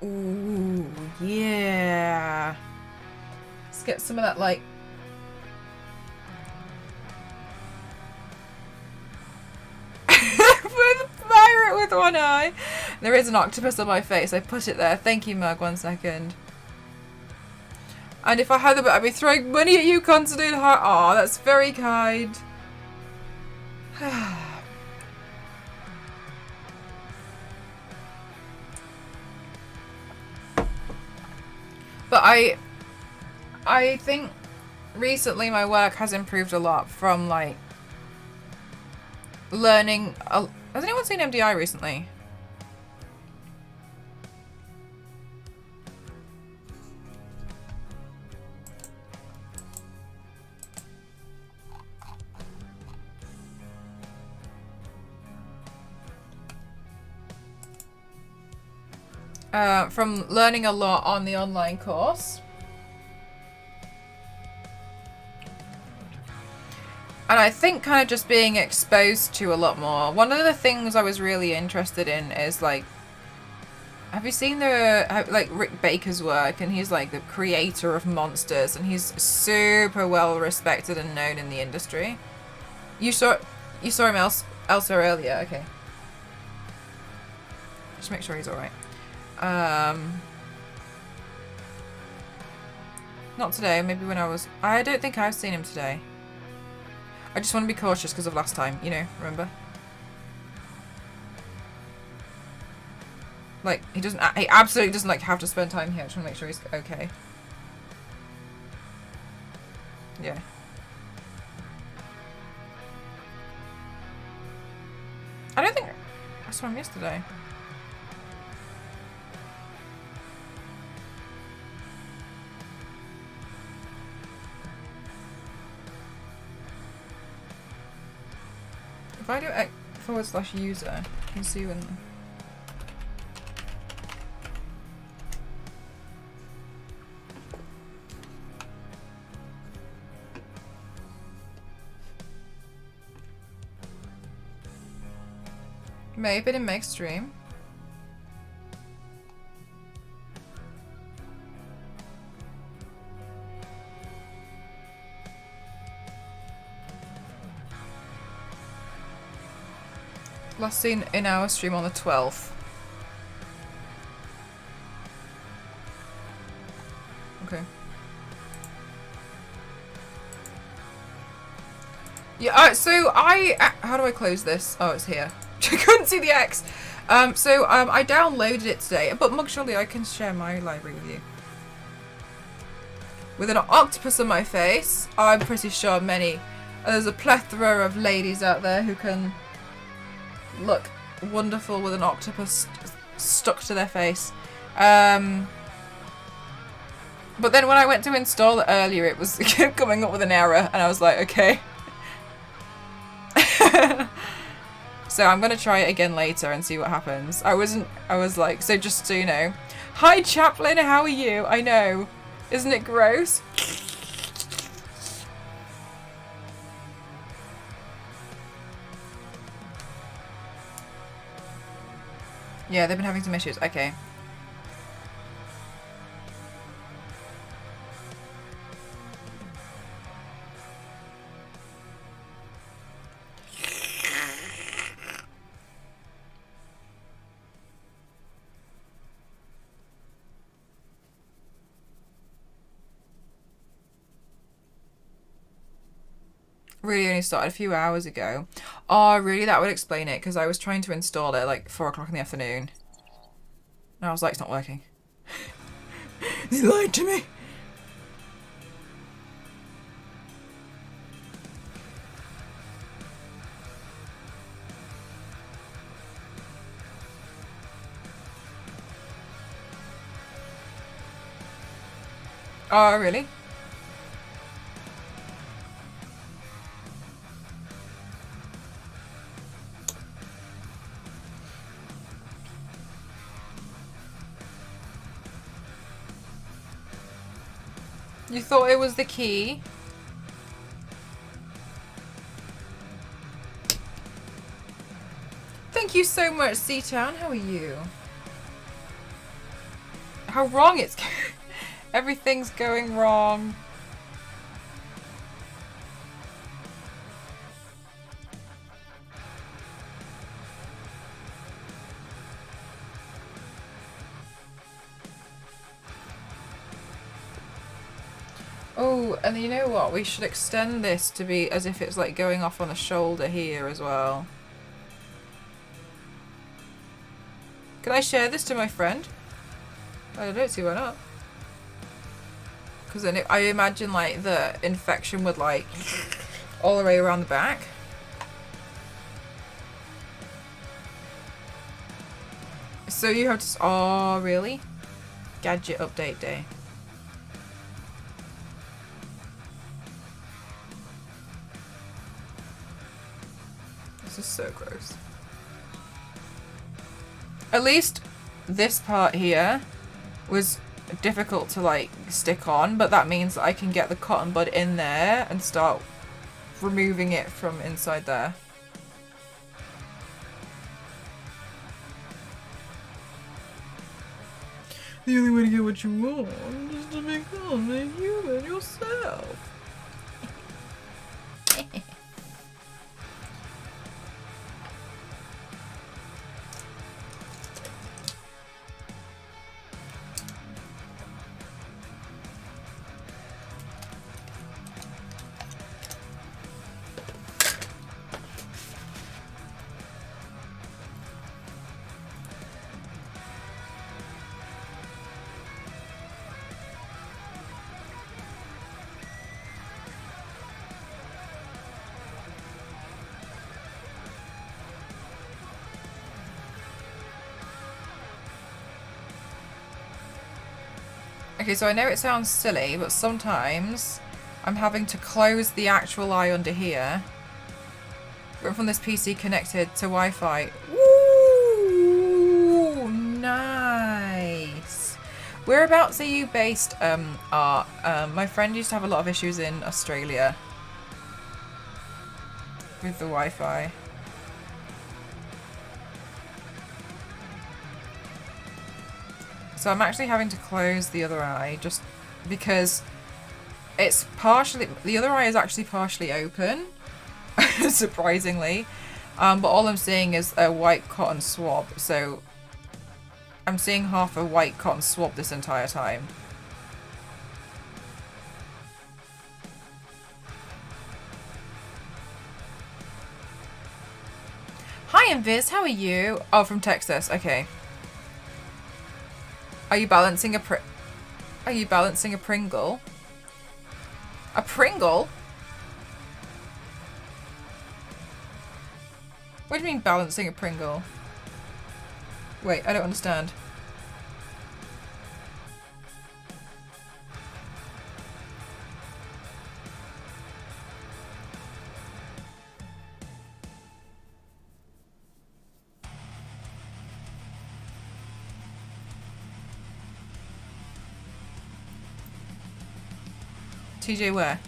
[SPEAKER 1] Ooh, yeah. Let's get some of that, like... with pirate with one eye. There is an octopus on my face. I put it there. Thank you, Mug. 1 second. And if I had the... I'd be throwing money at you constantly. Aw, that's very kind. But I think recently my work has improved a lot from, like, learning... Has anyone seen MDI recently? From learning a lot on the online course. And I think kind of just being exposed to a lot more. One of the things I was really interested in is, like, have you seen like, Rick Baker's work? And he's, like, the creator of Monsters, and he's super well respected and known in the industry. You saw him elsewhere earlier, okay. Just make sure he's alright. Not today, maybe when I don't think I've seen him today. I just want to be cautious because of last time, you know, remember? Like, he absolutely doesn't, like, have to spend time here. I just want to make sure he's okay. Yeah. I don't think I saw him yesterday. If I do /user, you can see when... May have been in Meg's stream. Last seen in our stream on the 12th. Okay. Yeah, so how do I close this? Oh, it's here. I couldn't see the X. I downloaded it today, but Mug, surely I can share my library with you. With an octopus on my face, I'm pretty sure there's a plethora of ladies out there who can look wonderful with an octopus stuck to their face. But then when I went to install it earlier, it was coming up with an error, and I was like, okay. So I'm gonna try it again later and see what happens. I was like, so just so you know. Hi Chaplin, how are you? I know. Isn't it gross? Yeah, they've been having some issues. Okay. Really only started a few hours ago. Oh, really? That would explain it, because I was trying to install it like 4 o'clock in the afternoon. And I was like, it's not working. He lied to me. Oh, really? You thought it was the key? Thank you so much, C-Town. How are you? How wrong it's going. Everything's going wrong. Oh, and you know what? We should extend this to be as if it's like going off on a shoulder here as well. Can I share this to my friend? I don't see why not. Because then I imagine like the infection would like all the way around the back. So you have to... Oh, really? Gadget update day. This is so gross. At least this part here was difficult to like stick on, but that means that I can get the cotton bud in there and start removing it from inside there. The only way to get what you want is to become a human yourself. Okay, so I know it sounds silly, but sometimes I'm having to close the actual eye under here. Went from this PC connected to Wi-Fi. Ooh, nice. Whereabouts are you based, Art? My friend used to have a lot of issues in Australia with the Wi-Fi. So I'm actually having to close the other eye just because it's partially... The other eye is actually partially open, surprisingly. But all I'm seeing is a white cotton swab. So I'm seeing half a white cotton swab this entire time. Hi, Invis. How are you? Oh, from Texas. Okay. Are you balancing a Are you balancing a Pringle? A Pringle? What do you mean balancing a Pringle? Wait, I don't understand. TJ, where?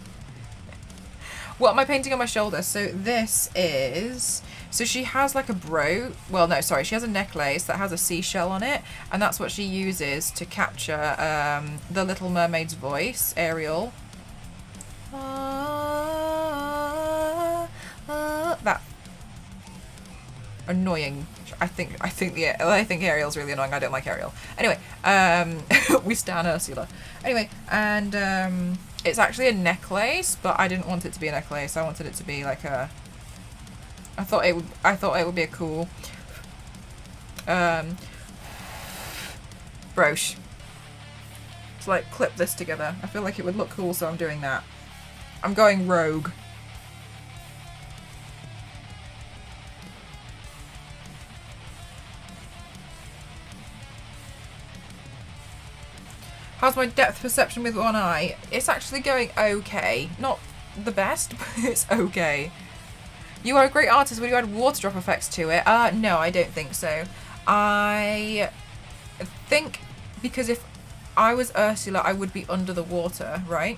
[SPEAKER 1] What am I painting on my shoulder? So this is... So she has like a well, no, sorry. She has a necklace that has a seashell on it. And that's what she uses to capture the Little Mermaid's voice, Ariel. That annoying... I think Ariel's really annoying. I don't like Ariel. Anyway, we stan Ursula. Anyway, and It's actually a necklace, but I didn't want it to be a necklace. I wanted it to be like a... I thought it would be a cool brooch. To like clip this together. I feel like it would look cool, so I'm doing that. I'm going rogue. How's my depth perception with one eye? It's actually going okay. Not the best, but it's okay. You are a great artist. Would you add water drop effects to it? No, I don't think so. I think because if I was Ursula, I would be under the water, right?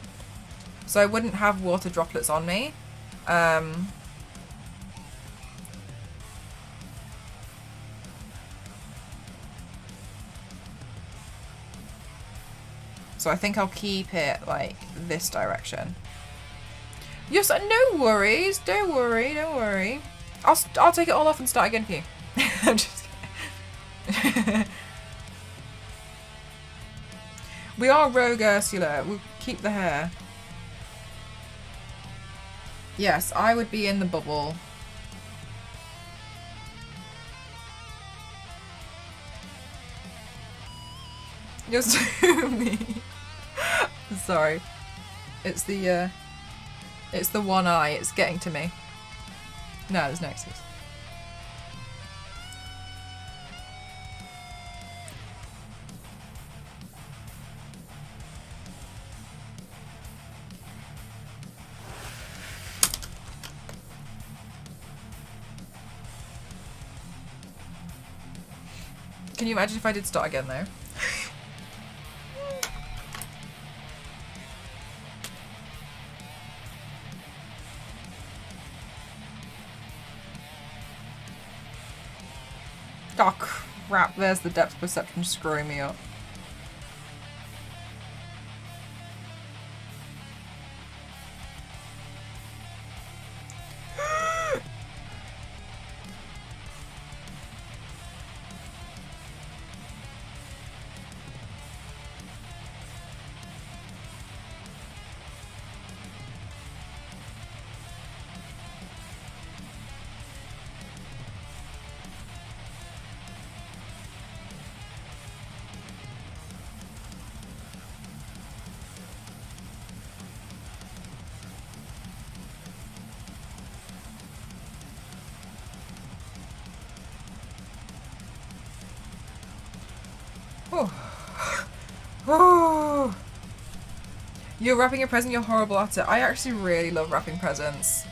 [SPEAKER 1] So I wouldn't have water droplets on me. So I think I'll keep it like this direction. Yes, no worries. Don't worry. Don't worry. I'll take it all off and start again for you. I'm just kidding. We are rogue Ursula. We'll keep the hair. Yes, I would be in the bubble. You're so mean. Sorry. It's the one eye. It's getting to me. No, there's no excuse. Can you imagine if I did start again though? Oh crap, there's the depth perception screwing me up. Oh. You're wrapping a present, you're horrible at it. I actually really love wrapping presents.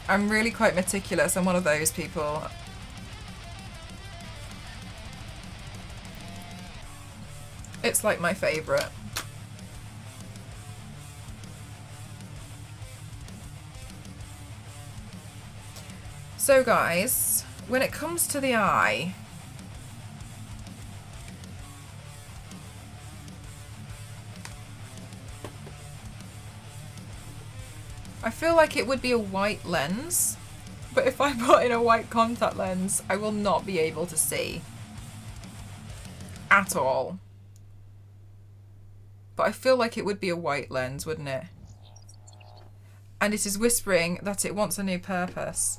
[SPEAKER 1] I'm really quite meticulous. I'm one of those people. It's like my favourite. So guys, when it comes to the eye, I feel like it would be a white lens, but if I put in a white contact lens, I will not be able to see at all. But I feel like it would be a white lens, wouldn't it? And it is whispering that it wants a new purpose.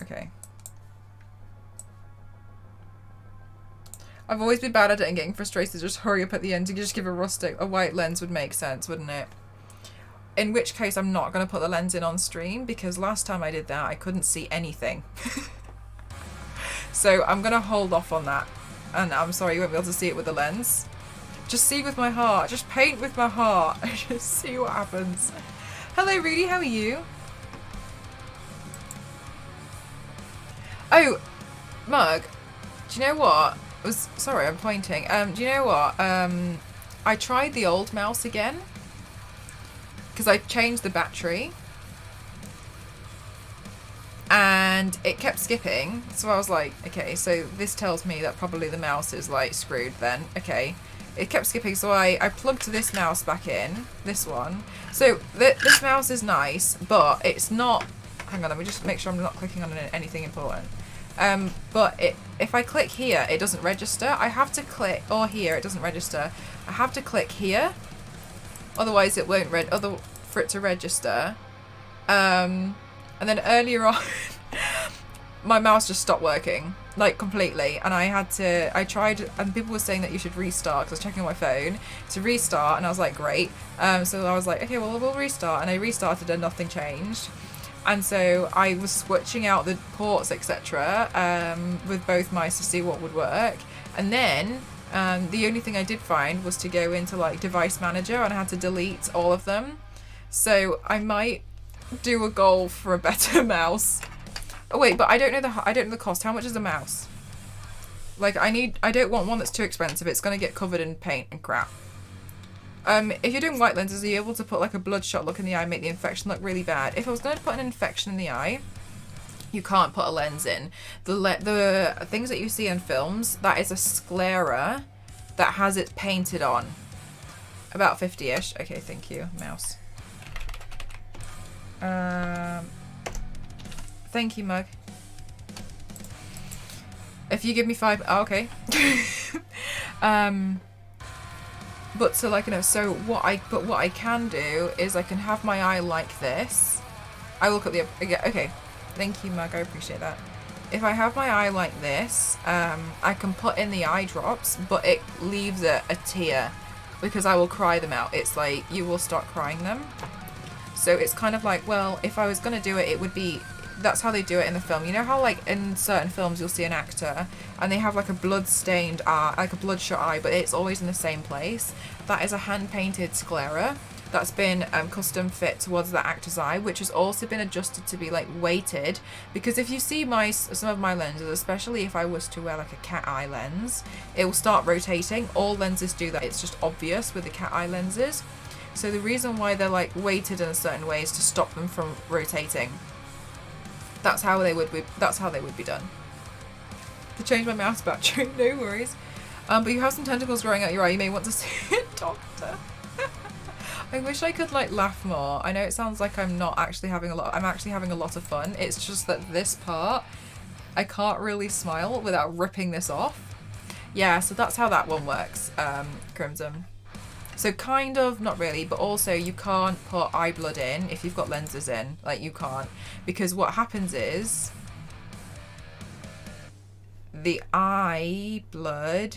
[SPEAKER 1] Okay. I've always been bad at it and getting frustrated. Just hurry up at the end and just give a white lens would make sense, wouldn't it? In which case I'm not going to put the lens in on stream because last time I did that I couldn't see anything. So I'm going to hold off on that. And I'm sorry you won't be able to see it with the lens. Just see with my heart. Just paint with my heart. Just see what happens. Hello Rudy, how are you? Oh, Mug, do you know what? Sorry, I'm pointing. Do you know what? I tried the old mouse again. Because I changed the battery. And it kept skipping. So I was like, okay, so this tells me that probably the mouse is like screwed then. Okay. It kept skipping, so I plugged this mouse back in. This one. So this mouse is nice, but it's not... Hang on, let me just make sure I'm not clicking on anything important. But if I click here, it doesn't register. I have to click, or here, it doesn't register. I have to click here, otherwise it won't for it to register. And then earlier on, my mouse just stopped working, like completely, and I tried, and people were saying that you should restart, because I was checking on my phone to restart, and I was like, great. So I was like, okay, well, we'll restart, and I restarted and nothing changed. And so I was switching out the ports, etc., with both mice to see what would work. And then the only thing I did find was to go into like device manager, and I had to delete all of them. So I might do a goal for a better mouse. Oh wait, but I don't know the cost. How much is a mouse? Like I don't want one that's too expensive. It's gonna get covered in paint and crap. If you're doing white lenses, are you able to put like a bloodshot look in the eye and make the infection look really bad? If I was going to put an infection in the eye, you can't put a lens in. The things that you see in films, that is a sclera that has it painted on. About 50-ish. Okay, thank you, mouse. Thank you, mug. If you give me 5, oh, okay. But so like, you know, so what I can do is I can have my eye like this. I look at the, okay, thank you, Mug, I appreciate that. If I have my eye like this, I can put in the eye drops, but it leaves a tear because I will cry them out. It's like, you will start crying them. So it's kind of like, well, if I was going to do it, it would be, that's how they do it in the film. You know how like in certain films you'll see an actor and they have like a blood-stained eye, like a bloodshot eye, but it's always in the same place? That is a hand-painted sclera that's been custom fit towards that actor's eye, which has also been adjusted to be like weighted, because if you see some of my lenses, especially if I was to wear like a cat eye lens, it will start rotating. All lenses do that. It's just obvious with the cat eye lenses. So the reason why they're like weighted in a certain way is to stop them from rotating. That's how they would be done. To change my mouse battery, no worries. But you have some tentacles growing out your eye. You may want to see a doctor. I wish I could like laugh more. I know it sounds like I'm not actually having a lot. I'm actually having a lot of fun. It's just that this part, I can't really smile without ripping this off. Yeah, so that's how that one works, Crimson. So kind of, not really, but also you can't put eye blood in if you've got lenses in. Like, you can't. Because what happens is the eye blood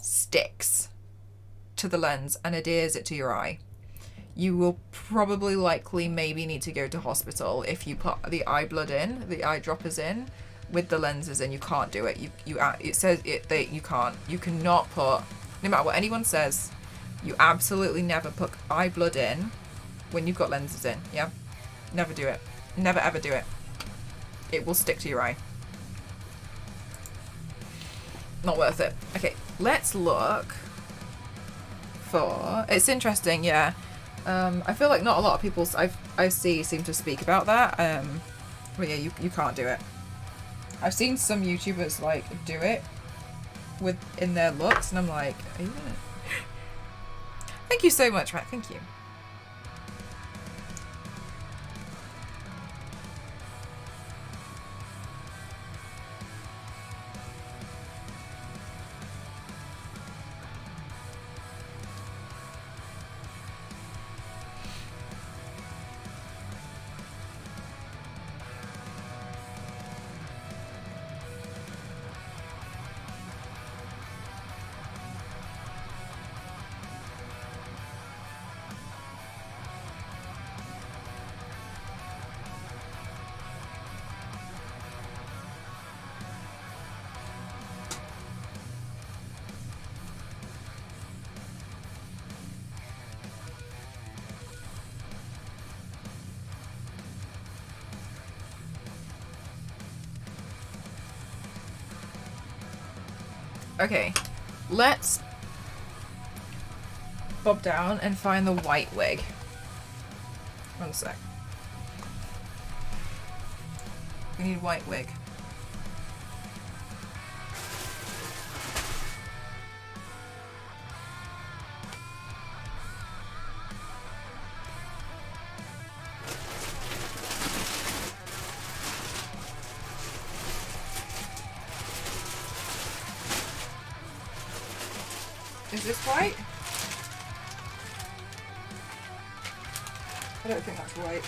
[SPEAKER 1] sticks to the lens and adheres it to your eye. You will probably likely maybe need to go to hospital if you put the eye blood in, the eye droppers in, with the lenses in. You can't do it. It says that you can't. You cannot put, no matter what anyone says, you absolutely never put eye blood in when you've got lenses in. Yeah, never do it. Never ever do it. It will stick to your eye. Not worth it. Okay, let's look for. It's interesting, yeah. I feel like not a lot of people I see seem to speak about that. But yeah, you can't do it. I've seen some YouTubers like do it in their looks, and I'm like, are you gonna? Thank you so much, Matt. Thank you. Okay, let's bob down and find the white wig. One sec. We need white wig. Is this white? I don't think that's white.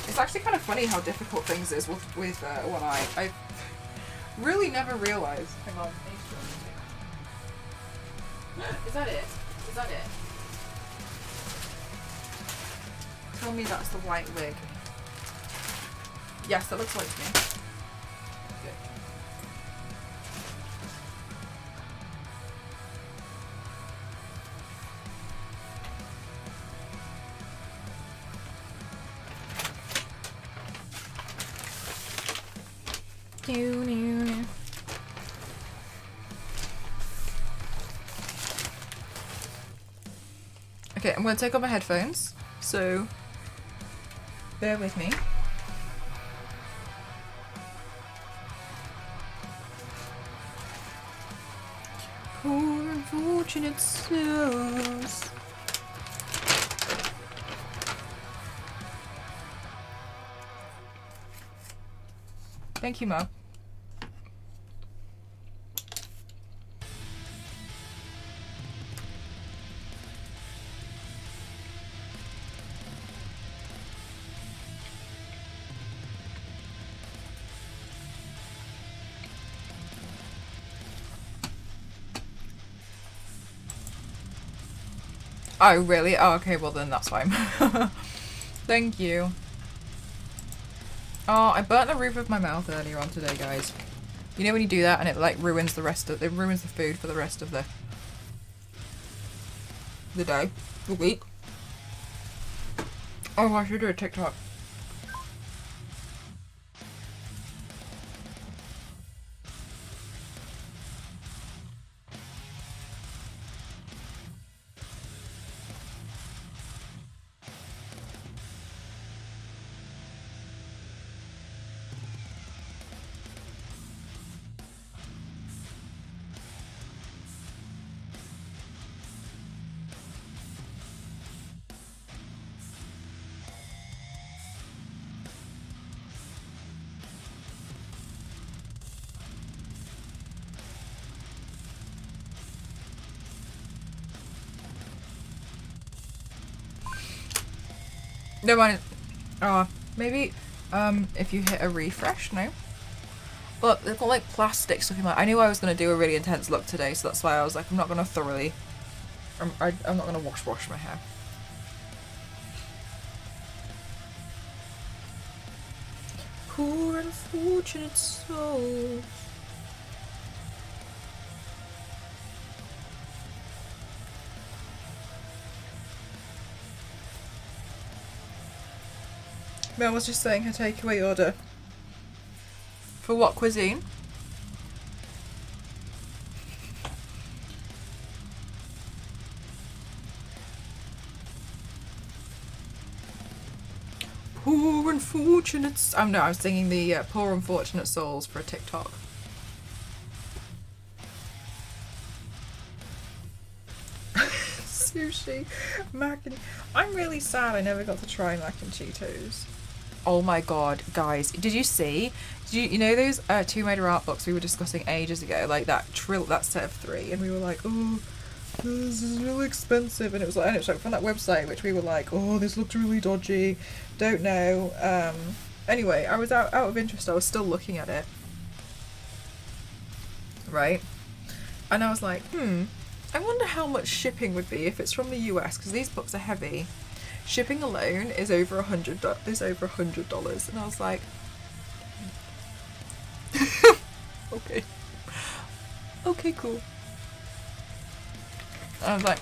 [SPEAKER 1] It's actually kind of funny how difficult things is with one eye. I really never realised. Hang on. Is that it? Is that it? Tell me that's the white wig. Yes, that looks like me. Okay, I'm going to take off my headphones, so bear with me. Poor unfortunate souls. Thank you, Mo. Oh, really? Oh, okay, well then that's fine. Thank you. Oh, I burnt the roof of my mouth earlier on today, guys. You know when you do that and it like ruins the food for the rest of the day, the week. Oh, I should do a TikTok. No one. Oh, maybe if you hit a refresh, no. But they've got like plastic stuff in my. I knew I was gonna do a really intense look today, so that's why I was like, I'm not gonna thoroughly. I'm not gonna wash my hair. Poor unfortunate soul. Mel was just saying her takeaway order. For what cuisine? Poor unfortunate. No, I was singing the Poor Unfortunate Souls for a TikTok. Sushi, mac and. I'm really sad I never got to try mac and Cheetos. Oh my god, guys! Did you see? You know those Tomb Raider art books we were discussing ages ago, like that set of 3, and we were like, oh, this is really expensive, and it was like from that website, which we were like, oh, this looked really dodgy. Don't know. Anyway, I was out of interest. I was still looking at it, right? And I was like, I wonder how much shipping would be if it's from the US, because these books are heavy. Shipping alone is over $100, and I was like, okay, cool. And I was like,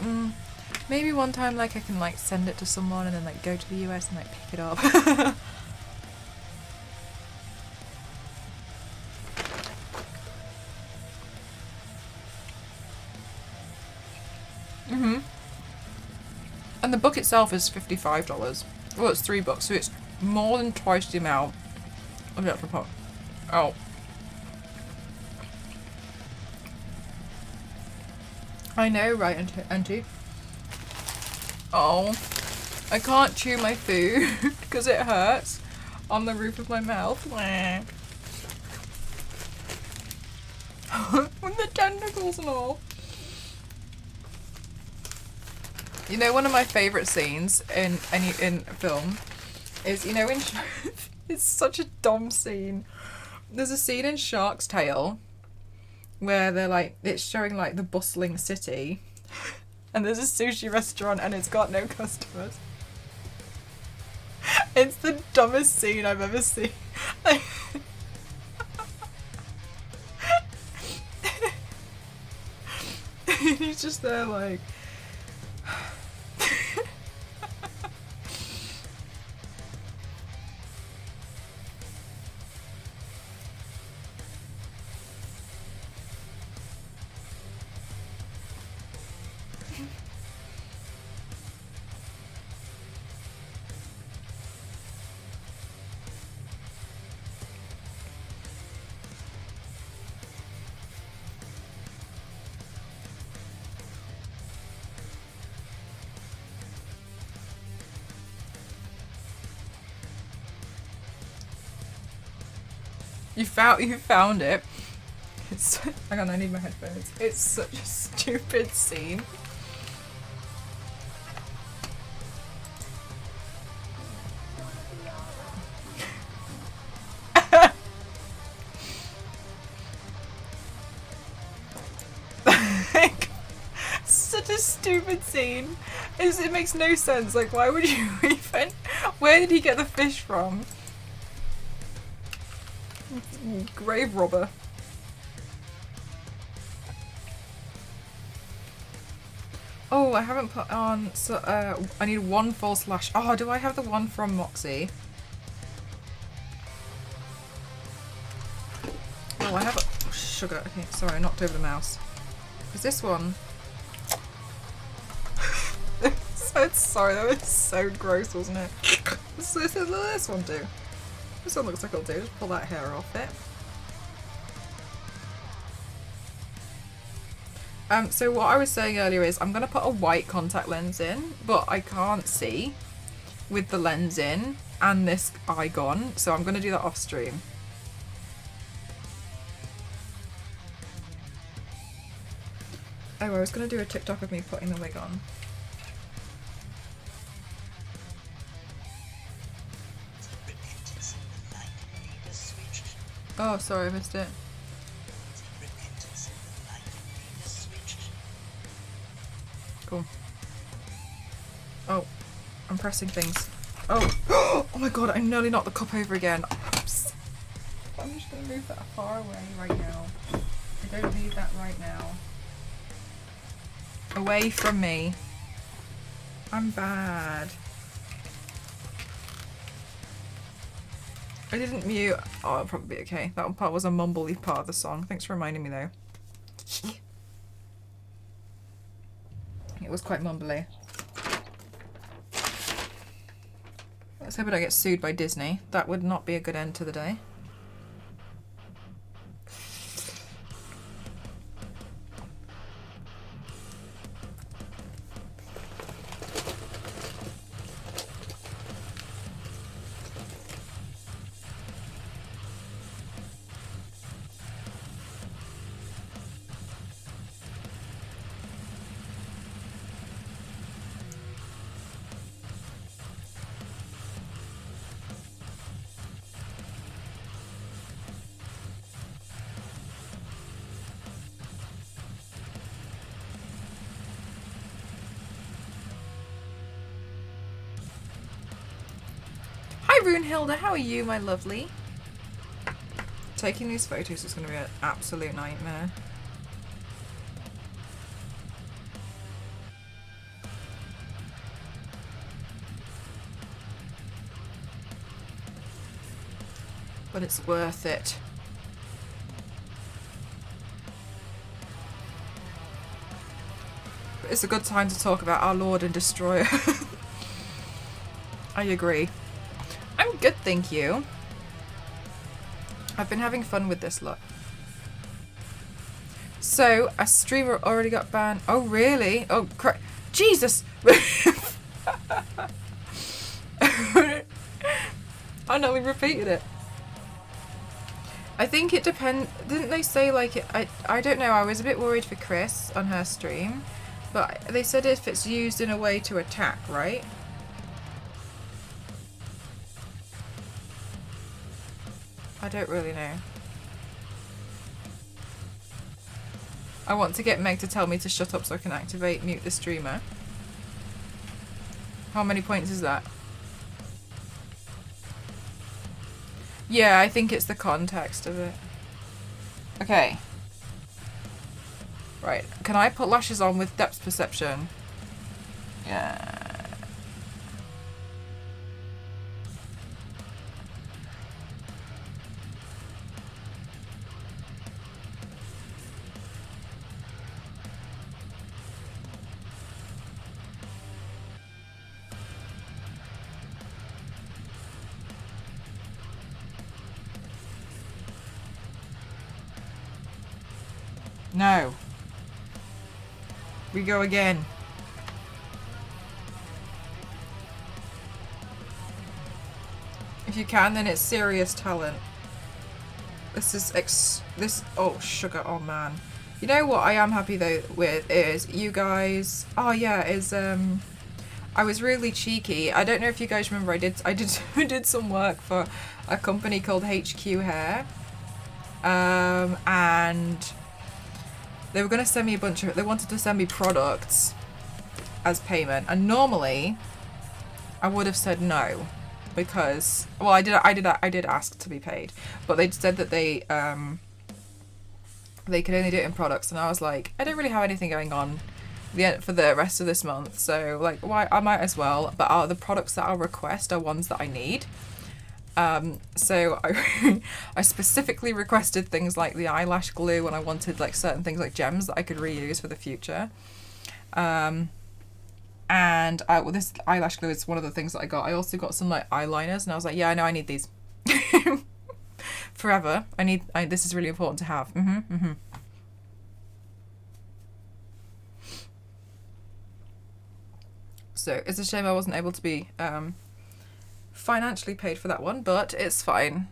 [SPEAKER 1] maybe one time like I can like send it to someone and then like go to the US and like pick it up. And the book itself is $55. Well, it's 3 books, so it's more than twice the amount of the actual book. Oh. I know, right, Auntie? Oh. I can't chew my food because it hurts on the roof of my mouth. With the tentacles and all. You know, one of my favourite scenes in film is, you know, in it's such a dumb scene. There's a scene in Shark's Tale where they're like, it's showing like the bustling city, and there's a sushi restaurant and it's got no customers. It's the dumbest scene I've ever seen. He's just there like you found it. It's hang on, I need my headphones. It's such a stupid scene. Such a stupid scene. It makes no sense. Like, why would you even? Where did he get the fish from? Grave robber. Oh, I haven't put on. So I need one false lash. Oh, do I have the one from Moxie? Oh, I have a sugar. Okay, sorry, I knocked over the mouse. Is this one? So sorry, that was so gross, wasn't it? This one do. This one looks like it'll do. Just pull that hair off it. So what I was saying earlier is I'm going to put a white contact lens in, but I can't see with the lens in and this eye gone, so I'm going to do that off stream. Oh, I was going to do a TikTok of me putting the wig on. Oh, sorry, I missed it. Cool. Oh, I'm pressing things. Oh, oh my god, I nearly knocked the cup over again. Oops. I'm just going to move that far away right now. I don't need that right now. Away from me. I'm bad. I didn't mute. Oh, it'll probably be okay. That one part was a mumbly part of the song. Thanks for reminding me though. It was quite mumbly. Let's hope I don't get sued by Disney. That would not be a good end to the day. Runehilda, how are you, my lovely? Taking these photos is going to be an absolute nightmare. But it's worth it. But it's a good time to talk about our Lord and Destroyer. I agree. I'm good, thank you. I've been having fun with this look. So, a streamer already got banned. Oh, really? Oh, Jesus! I know we repeated it. I think it depends. Didn't they say like it? I don't know. I was a bit worried for Chris on her stream, but they said if it's used in a way to attack, right? I don't really know. I want to get Meg to tell me to shut up so I can activate mute the streamer. How many points is that? Yeah, I think it's the context of it. Okay. Right. Can I put lashes on with depth perception? Yeah. No. We go again. If you can, then it's serious talent. This is oh sugar, oh man. You know what I am happy though with is you guys. Oh yeah, I was really cheeky. I don't know if you guys remember. I did some work for a company called HQ Hair, and they were going to send me they wanted to send me products as payment, and normally I would have said no because, well, I did ask to be paid, but they said that they could only do it in products, and I was like, I don't really have anything going on for the rest of this month, so like, why, I might as well, but the products that I'll request are ones that I need. So I specifically requested things like the eyelash glue, and I wanted like certain things like gems that I could reuse for the future. And this eyelash glue is one of the things that I got. I also got some like eyeliners, and I was like, yeah, I know I need these forever. This is really important to have. So it's a shame I wasn't able to be financially paid for that one, but it's fine.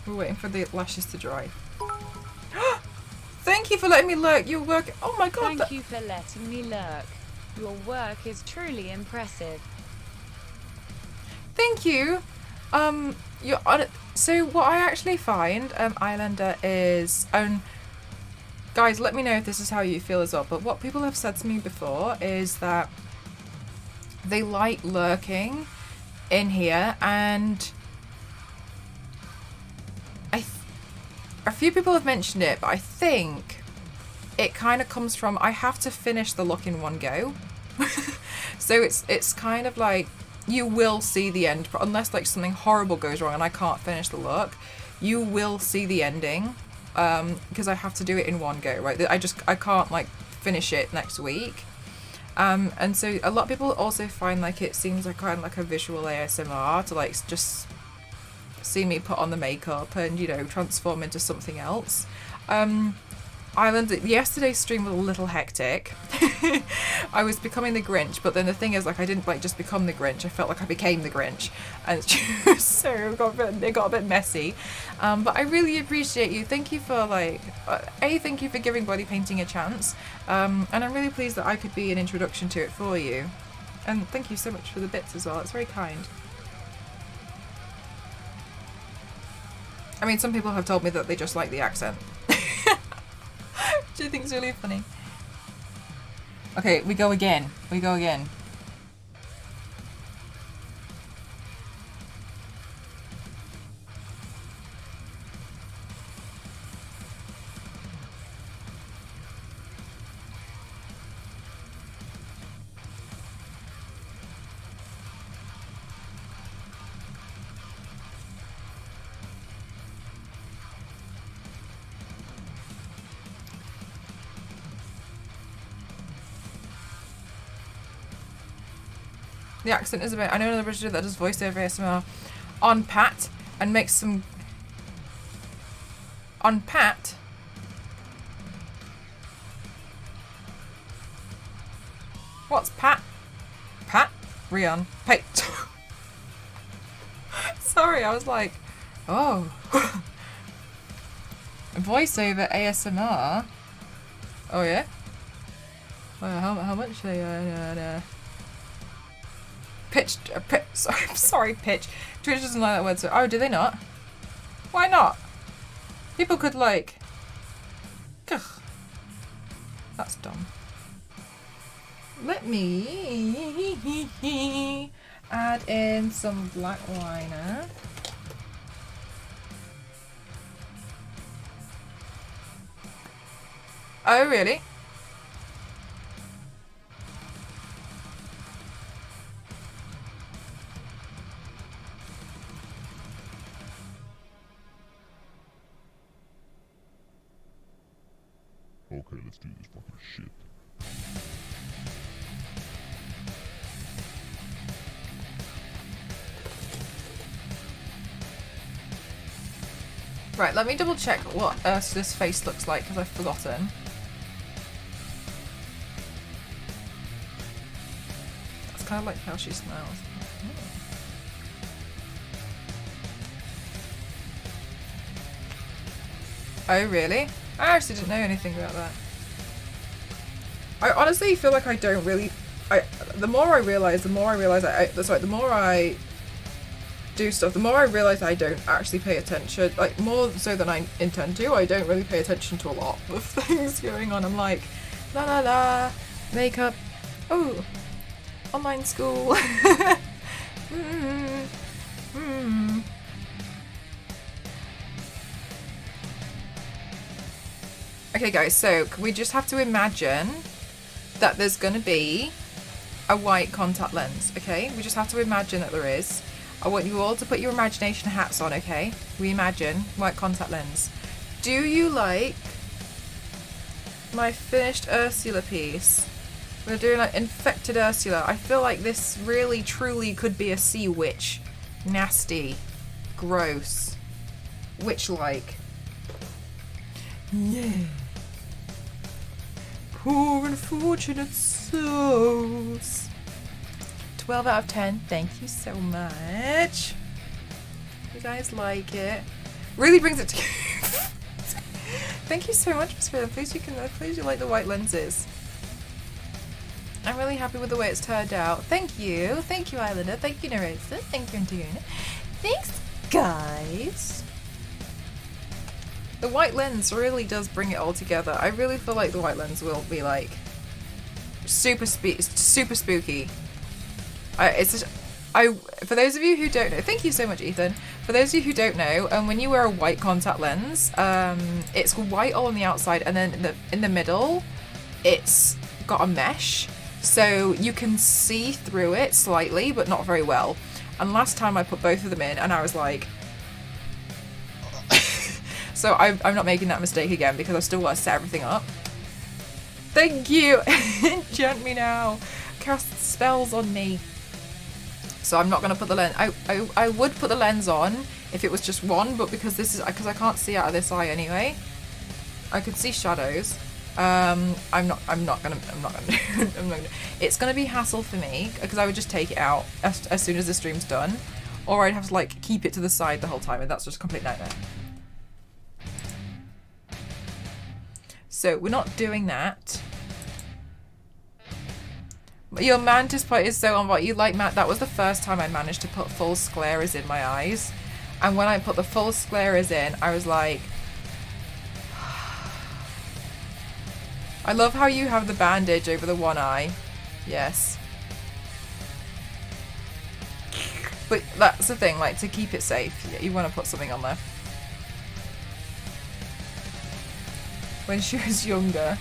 [SPEAKER 1] We're waiting for the lashes to dry. Thank you for letting me lurk. Your work. Oh my god.
[SPEAKER 3] Thank you for letting me lurk. Your work is truly impressive.
[SPEAKER 1] Thank you. So what I actually find, Islander, is, guys, let me know if this is how you feel as well, but what people have said to me before is that they like lurking in here, and a few people have mentioned it, but I think it kind of comes from, I have to finish the look in one go. So it's kind of like, you will see the end, unless like something horrible goes wrong and I can't finish the look, you will see the ending, because I have to do it in one go, right? I can't like finish it next week. And so a lot of people also find like it seems like kind of like a visual ASMR to like just see me put on the makeup and, you know, transform into something else. Yesterday's stream was a little hectic. I was becoming the Grinch, but then the thing is, like, I didn't like just become the Grinch. I felt like I became the Grinch, and so it got a bit messy. But I really appreciate you. Thank you for like, thank you for giving body painting a chance. And I'm really pleased that I could be an introduction to it for you. And thank you so much for the bits as well. It's very kind. I mean, some people have told me that they just like the accent. Which I think is really funny. Okay, we go again. We go again. The accent is a bit. I know another British that does voiceover ASMR on Pat and makes some On Pat. What's Pat? Pat? Rion. Hey. Sorry, I was like, oh. Voiceover ASMR. Oh yeah? Well, how much they pitch, sorry, pitch. Twitch doesn't like that word, so, oh, do they not? Why not? People could like, ugh. That's dumb. Let me add in some black liner. Oh, really?
[SPEAKER 4] Okay, let's do this fucking shit.
[SPEAKER 1] Right, let me double check what Ursula's face looks like because I've forgotten. That's kind of like how she smells. Oh, really? I actually didn't know anything about that. I honestly feel like I don't really... the more I realise, the more I do stuff, the more I realise I don't actually pay attention. Like, more so than I intend to. I don't really pay attention to a lot of things going on. I'm like, la la la, makeup, oh, online school. Okay guys, so we just have to imagine that there's going to be a white contact lens, okay? We just have to imagine that there is. I want you all to put your imagination hats on, okay? We imagine white contact lens. Do you like my finished Ursula piece? We're doing like infected Ursula. I feel like this really truly could be a sea witch. Nasty. Gross. Witch-like. Yeah. Poor unfortunate souls. 12 out of 10. Thank you so much. You guys like it. Really brings it to Thank you so much, Miss Rhythm. Please you like the white lenses. I'm really happy with the way it's turned out. Thank you. Thank you, Islander. Thank you, Narissa. Thank you, Antigona. Thanks, guys. The white lens really does bring it all together. I really feel like the white lens will be like super spooky. For those of you who don't know, thank you so much, Ethan. For those of you who don't know, when you wear a white contact lens, it's white all on the outside, and then in the middle, it's got a mesh, so you can see through it slightly, but not very well. And last time I put both of them in, and I was like, so I'm not making that mistake again because I've still got to set everything up. Thank you. Enchant me now. Cast spells on me. So I'm not going to put the lens. I would put the lens on if it was just one, but because I can't see out of this eye anyway. I could see shadows. I'm not gonna. It's gonna be hassle for me because I would just take it out as soon as the stream's done, or I'd have to like keep it to the side the whole time, and that's just a complete nightmare. So we're not doing that. Your mantis part is so on what you like, Matt. That was the first time I managed to put full scleras in my eyes, and when I put the full scleras in, I was like, I love how you have the bandage over the one eye. Yes. But that's the thing, like, to keep it safe, you want to put something on there. When she was younger.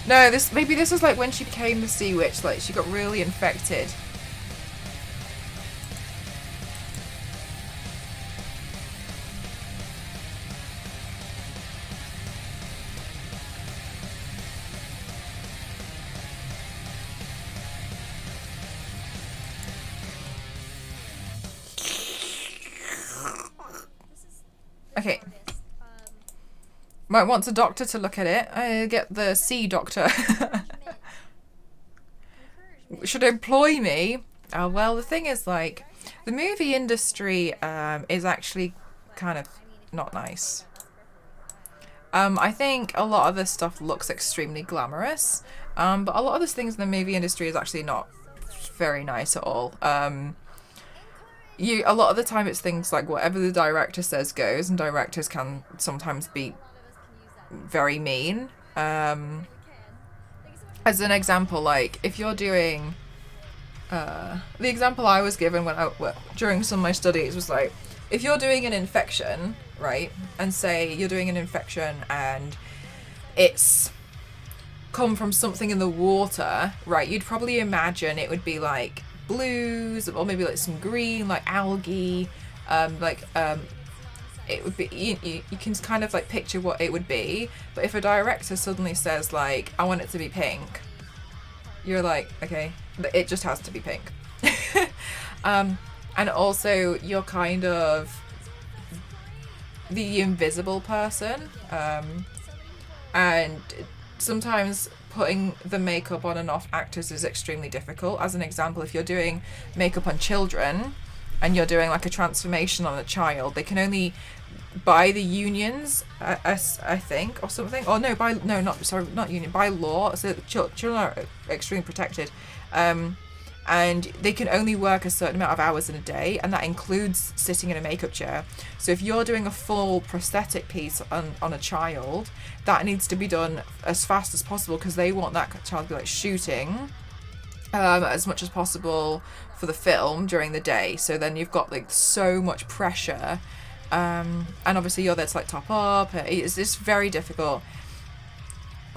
[SPEAKER 1] No, maybe this was like when she became the sea witch, like she got really infected. Okay. Might want a doctor to look at it. I get the C doctor. Should employ me. Oh, well, the thing is, like, the movie industry is actually kind of not nice. I think a lot of this stuff looks extremely glamorous, but a lot of these things in the movie industry is actually not very nice at all. A lot of the time it's things like whatever the director says goes, and directors can sometimes be very mean. As an example, like if you're doing the example I was given during some of my studies was like, if you're doing an infection, right, and say you're doing an infection and it's come from something in the water, right, you'd probably imagine it would be like blues or maybe like some green, like algae, it would be, you can kind of like picture what it would be. But if a director suddenly says like, I want it to be pink, you're like, okay, it just has to be pink. And also you're kind of the invisible person, and sometimes putting the makeup on and off actors is extremely difficult. As an example, if you're doing makeup on children and you're doing like a transformation on a child, they can only by the unions, I think, or something, or no, not union, by law, so children are extremely protected, and they can only work a certain amount of hours in a day, and that includes sitting in a makeup chair. So if you're doing a full prosthetic piece on a child, that needs to be done as fast as possible, because they want that child to be like shooting as much as possible for the film during the day. So then you've got like so much pressure, and obviously you're there to like top up. It's very difficult.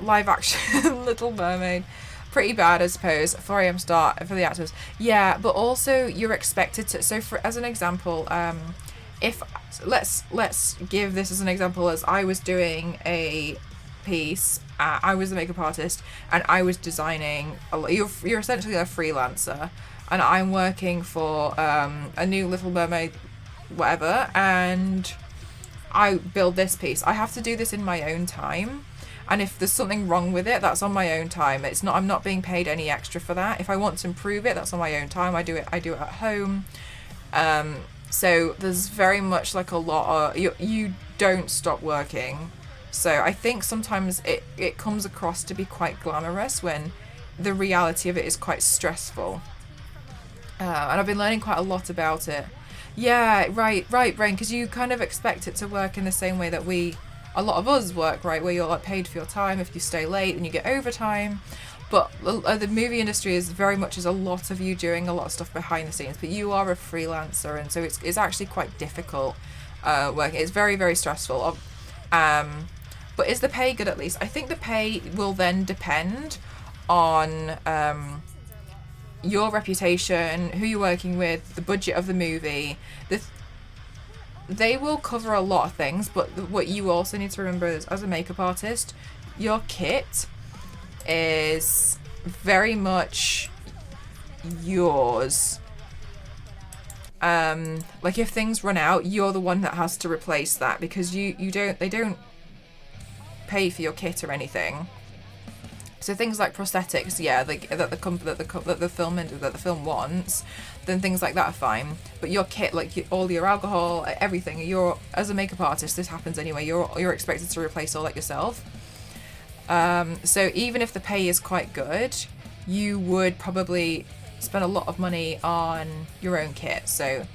[SPEAKER 1] Live action Little Mermaid, pretty bad, I suppose. 4 a.m. start for the actors. Yeah, but also you're expected to. So for as an example, if let's give this as an example, as I was doing a piece, I was a makeup artist and I was designing. You're essentially a freelancer, and I'm working for a new Little Mermaid, whatever, and I build this piece. I have to do this in my own time. And if there's something wrong with it, that's on my own time. I'm not being paid any extra for that. If I want to improve it, that's on my own time. I do it at home. So there's very much like a lot of, you don't stop working. So I think sometimes it comes across to be quite glamorous when the reality of it is quite stressful. And I've been learning quite a lot about it. Yeah, right, Brain, because you kind of expect it to work in the same way that a lot of us work, right, where you're like paid for your time. If you stay late, then you get overtime. But the movie industry is very much a lot of you doing a lot of stuff behind the scenes, but you are a freelancer, and so it's actually quite difficult working. It's very, very stressful. But is the pay good? At least I think the pay will then depend on your reputation, who you're working with, the budget of the movie. They will cover a lot of things, but what you also need to remember is, as a makeup artist, your kit is very much yours. Like if things run out, you're the one that has to replace that, because they don't pay for your kit or anything. So things like prosthetics, yeah, that the film wants, then things like that are fine. But your kit, like all your alcohol, everything, as a makeup artist, this happens anyway. You're expected to replace all that yourself. So even if the pay is quite good, you would probably spend a lot of money on your own kit. So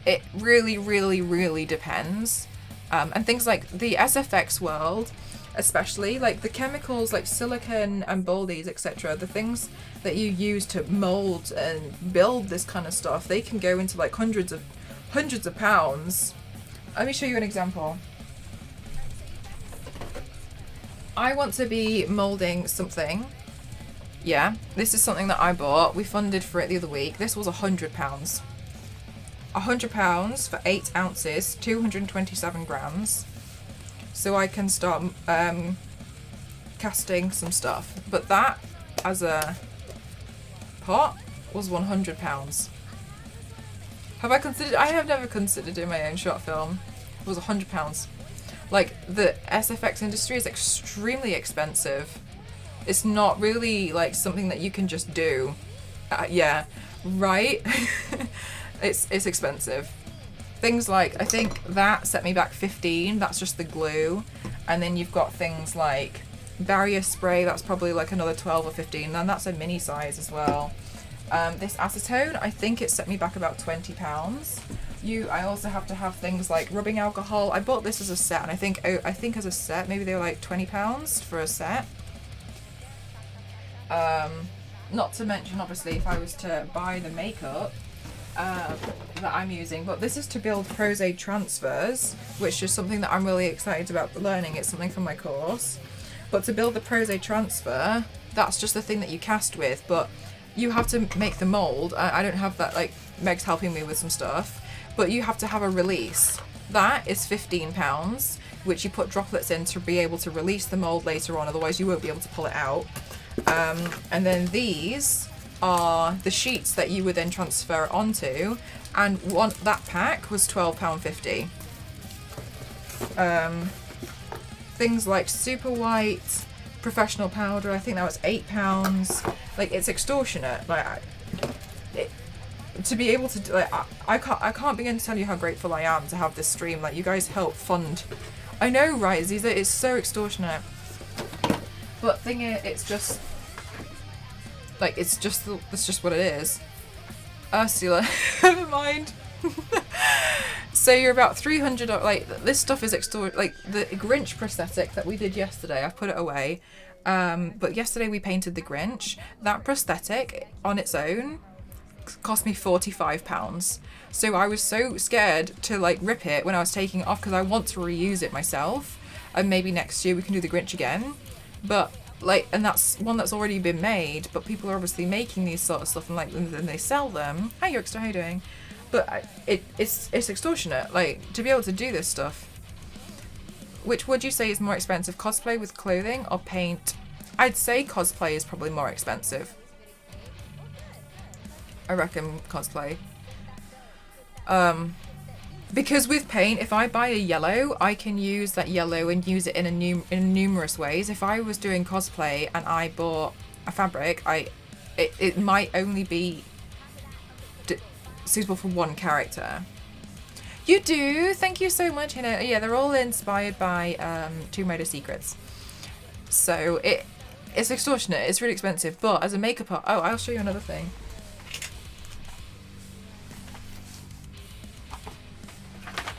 [SPEAKER 1] it really, really, really depends. And things like the SFX world, especially like the chemicals like silicone and baldies, etc., the things that you use to mold and build this kind of stuff, they can go into like hundreds of pounds. Let me show you an example. I want to be molding something. Yeah, this is something that I bought. We funded for it the other week. This was £100. £100 for 8 ounces, 227 grams. So I can start casting some stuff. But that, as a pot, was £100. I have never considered doing my own short film. It was £100. Like, the SFX industry is extremely expensive. It's not really, like, something that you can just do. Yeah, right? It's expensive. Things like, I think that set me back 15, that's just the glue. And then you've got things like barrier spray, that's probably like another 12 or 15, and that's a mini size as well. This acetone, I think it set me back about £20. I also have to have things like rubbing alcohol. I bought this as a set, and I think as a set, maybe they were like £20 for a set. Not to mention, obviously, if I was to buy the makeup that I'm using, but this is to build Prose transfers, which is something that I'm really excited about learning. It's something from my course. But to build the Prose transfer, that's just the thing that you cast with, but you have to make the mold. I don't have that, like, Meg's helping me with some stuff, but you have to have a release. That is £15, which you put droplets in to be able to release the mold later on, otherwise you won't be able to pull it out. And then these are the sheets that you would then transfer onto, and that pack was £12.50. Things like super white professional powder, I think that was £8. Like, it's extortionate. Like, to be able to, like, I can't begin to tell you how grateful I am to have this stream. Like, you guys help fund. I know, right, Aziza, it's so extortionate. But thing is, it's just, like, it's just what it is. Ursula, never mind. So you're about $300. Like, this stuff is like the Grinch prosthetic that we did yesterday. I put it away, but yesterday we painted the Grinch. That prosthetic on its own cost me £45. So I was so scared to, like, rip it when I was taking it off, because I want to reuse it myself, and maybe next year we can do the Grinch again. But, like, and that's one that's already been made, but people are obviously making these sort of stuff, and, like, and they sell them. Hi Yorkster, how you doing? But it's extortionate, like, to be able to do this stuff. Which would you say is more expensive, cosplay with clothing or paint? I'd say cosplay is probably more expensive. I reckon cosplay. Because with paint, if I buy a yellow, I can use that yellow and use it in numerous ways. If I was doing cosplay and I bought a fabric, it might only be suitable for one character. You do? Thank you so much, Hina. Yeah, they're all inspired by Tomb Raider Secrets. So it's extortionate. It's really expensive. But as a makeup art, oh, I'll show you another thing.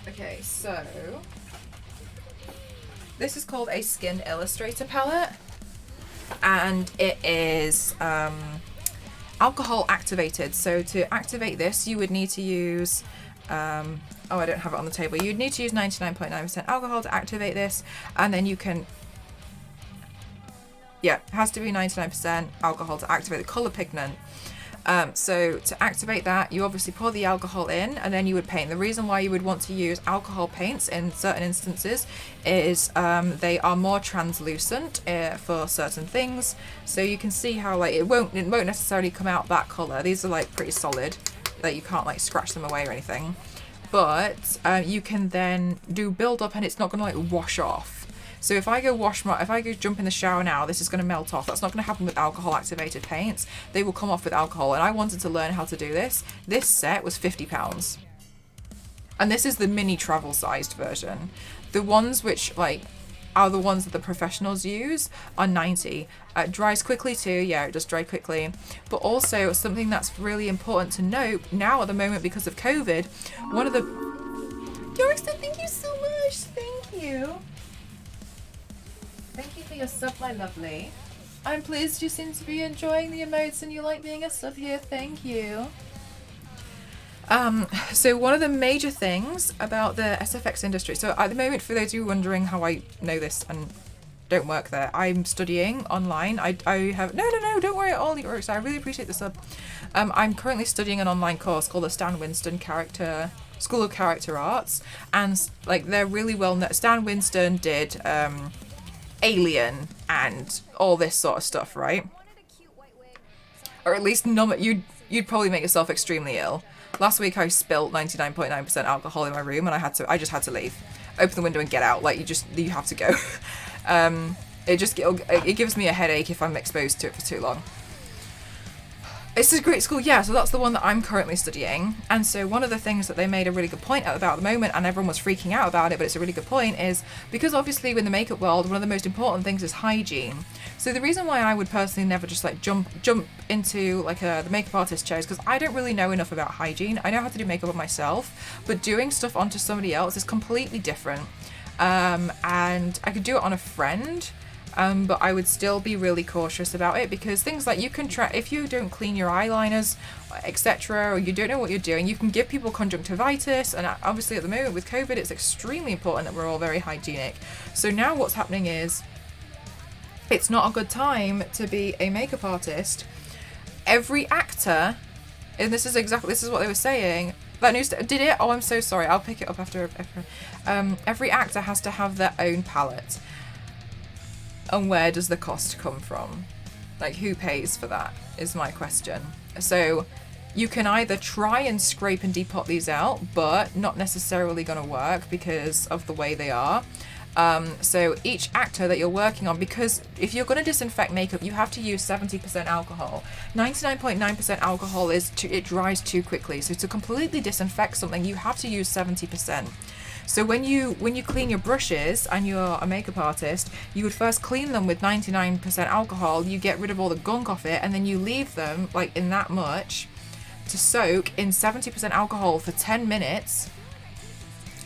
[SPEAKER 1] Okay, so this is called a Skin Illustrator palette, and it is alcohol activated. So to activate this, you would need to use oh, I don't have it on the table. You'd need to use 99.9% alcohol to activate this, and then you can, yeah, it has to be 99% alcohol to activate the color pigment. So to activate that, you obviously pour the alcohol in, and then you would paint. The reason why you would want to use alcohol paints in certain instances is they are more translucent for certain things. So you can see how, like, it won't necessarily come out that color. These are, like, pretty solid, that you can't, like, scratch them away or anything. But you can then do build up, and it's not going to, like, wash off. So if I go jump in the shower now, this is going to melt off. That's not going to happen with alcohol activated paints. They will come off with alcohol, and I wanted to learn how to do this. This set was £50. And this is the mini travel sized version. The ones which, like, are the ones that the professionals use are 90. It dries quickly too. Yeah, it does dry quickly. But also, something that's really important to note now at the moment because of COVID, one of the... Yorkster, thank you so much. Thank you. Thank you for your sub, my lovely. I'm pleased you seem to be enjoying the emotes and you like being a sub here. Thank you. So one of the major things about the SFX industry, so at the moment, for those of you wondering how I know this and don't work there, I'm studying online. I have, no, don't worry at all, it works. I really appreciate the sub. I'm currently studying an online course called the Stan Winston School of Character Arts, and, like, they're really well known. Stan Winston did Alien and all this sort of stuff, right? Or at least you'd probably make yourself extremely ill. Last week I spilt 99.9% alcohol in my room, and I just had to leave. open the window and get out. Like, you have to go. It gives me a headache if I'm exposed to it for too long. It's a great school, yeah, so that's the one that I'm currently studying. And so one of the things that they made a really good point about at the moment, and everyone was freaking out about it, but it's a really good point, is because obviously in the makeup world, one of the most important things is hygiene. So the reason why I would personally never just like jump into like the makeup artist chair is because I don't really know enough about hygiene. I know how to do makeup on myself, but doing stuff onto somebody else is completely different. And I could do it on a friend, but I would still be really cautious about it, because things like you can try, if you don't clean your eyeliners, etc., or you don't know what you're doing, you can give people conjunctivitis. And obviously at the moment with COVID, it's extremely important that we're all very hygienic. So now what's happening is it's not a good time to be a makeup artist. Every actor, and this is what they were saying. That news did it? Oh, I'm so sorry. I'll pick it up after. Every actor has to have their own palette. And where does the cost come from? Like, who pays for that is my question. So you can either try and scrape and depot these out, but not necessarily going to work because of the way they are. So each actor that you're working on, because if you're going to disinfect makeup, you have to use 70% alcohol. 99.9% alcohol it dries too quickly. So to completely disinfect something, you have to use 70%. So when you clean your brushes and you're a makeup artist, you would first clean them with 99% alcohol. You get rid of all the gunk off it, and then you leave them like in that much to soak in 70% alcohol for 10 minutes,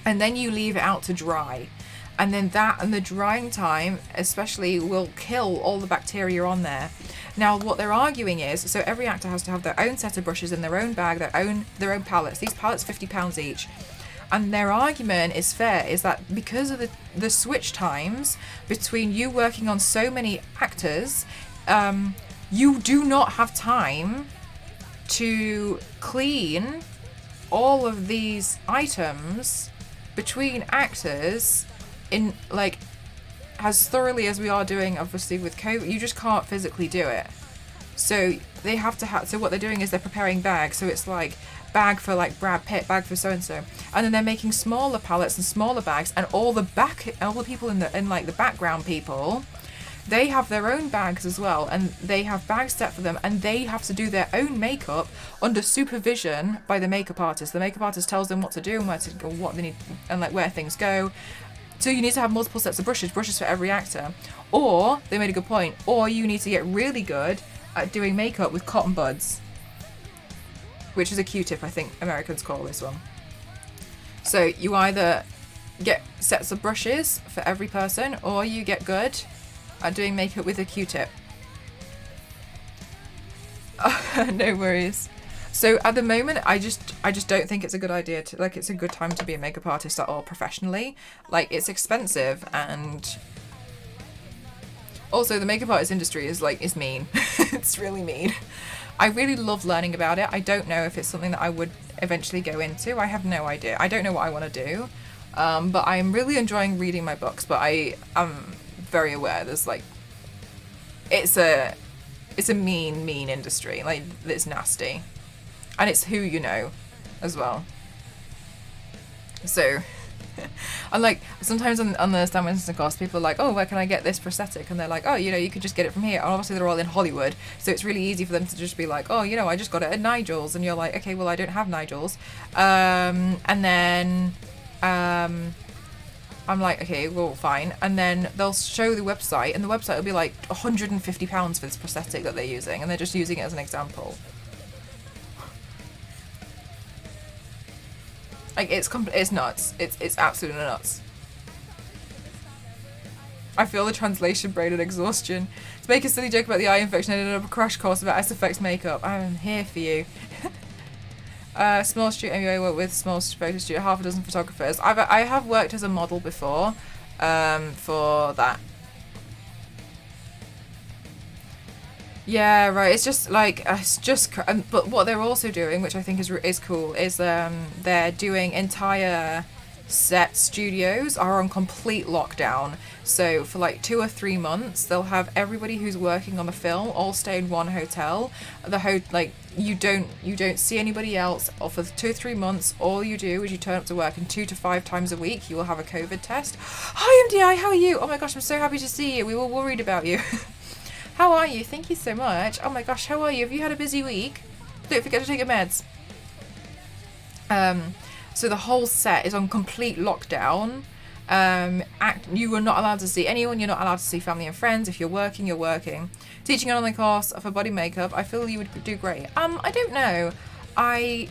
[SPEAKER 1] and then you leave it out to dry. And then that and the drying time especially will kill all the bacteria on there. Now what they're arguing is, so every actor has to have their own set of brushes in their own bag, their own palettes. These palettes £50 each. And their argument is fair, is that because of the switch times between you working on so many actors, you do not have time to clean all of these items between actors in like as thoroughly as we are doing obviously with COVID. You just can't physically do it. So they have to so what they're doing is they're preparing bags. So it's like bag for like Brad Pitt, bag for so-and-so. And then they're making smaller palettes and smaller bags, and all the people in like the background people, they have their own bags as well, and they have bags set for them, and they have to do their own makeup under supervision by the makeup artist. The makeup artist tells them what to do and where to go, what they need, and like where things go. So you need to have multiple sets of brushes for every actor. Or, they made a good point, or you need to get really good at doing makeup with cotton buds, which is a Q-tip, I think Americans call this one. So you either get sets of brushes for every person, or you get good at doing makeup with a Q-tip. No worries. So at the moment, I just don't think it's a good idea to, like, it's a good time to be a makeup artist at all professionally. Like, it's expensive, and also the makeup artist industry is mean. It's really mean. I really love learning about it. I don't know if it's something that I would eventually go into. I have no idea. I don't know what I want to do. But I'm really enjoying reading my books, but I am very aware there's like, it's a mean industry. Like, it's nasty. And it's who you know as well. So, and like, sometimes on the Stan Winston course, people are like, oh, where can I get this prosthetic? And they're like, oh, you could just get it from here. And obviously they're all in Hollywood, so it's really easy for them to just be like, oh, I just got it at Nigel's. And you're like, okay, well, I don't have Nigel's. And then I'm like, okay, well, fine. And then they'll show the website, and the website will be like £150 for this prosthetic that they're using, and they're just using it as an example. Like, it's nuts. It's absolutely nuts. I feel the translation brain and exhaustion. To make a silly joke about the eye infection, I did a crash course about SFX makeup. I'm here for you. Small studio. Anyway, I work with small photo studio, half a dozen photographers. I have worked as a model before, for that. Yeah, right. It's just like but what they're also doing, which I think is cool, is they're doing entire set studios are on complete lockdown. So for like 2 or 3 months, they'll have everybody who's working on the film all stay in one hotel. Like you don't see anybody else. Or for 2 or 3 months, all you do is you turn up to work, and 2 to 5 times a week you will have a COVID test. Hi MDI, how are you? Oh my gosh, I'm so happy to see you. We were worried about you. How are you? Thank you so much. Oh my gosh, how are you? Have you had a busy week? Don't forget to take your meds. So the whole set is on complete lockdown. You are not allowed to see anyone. You're not allowed to see family and friends. If you're working, you're working. Teaching an online course for body makeup. I feel you would do great. I don't know. I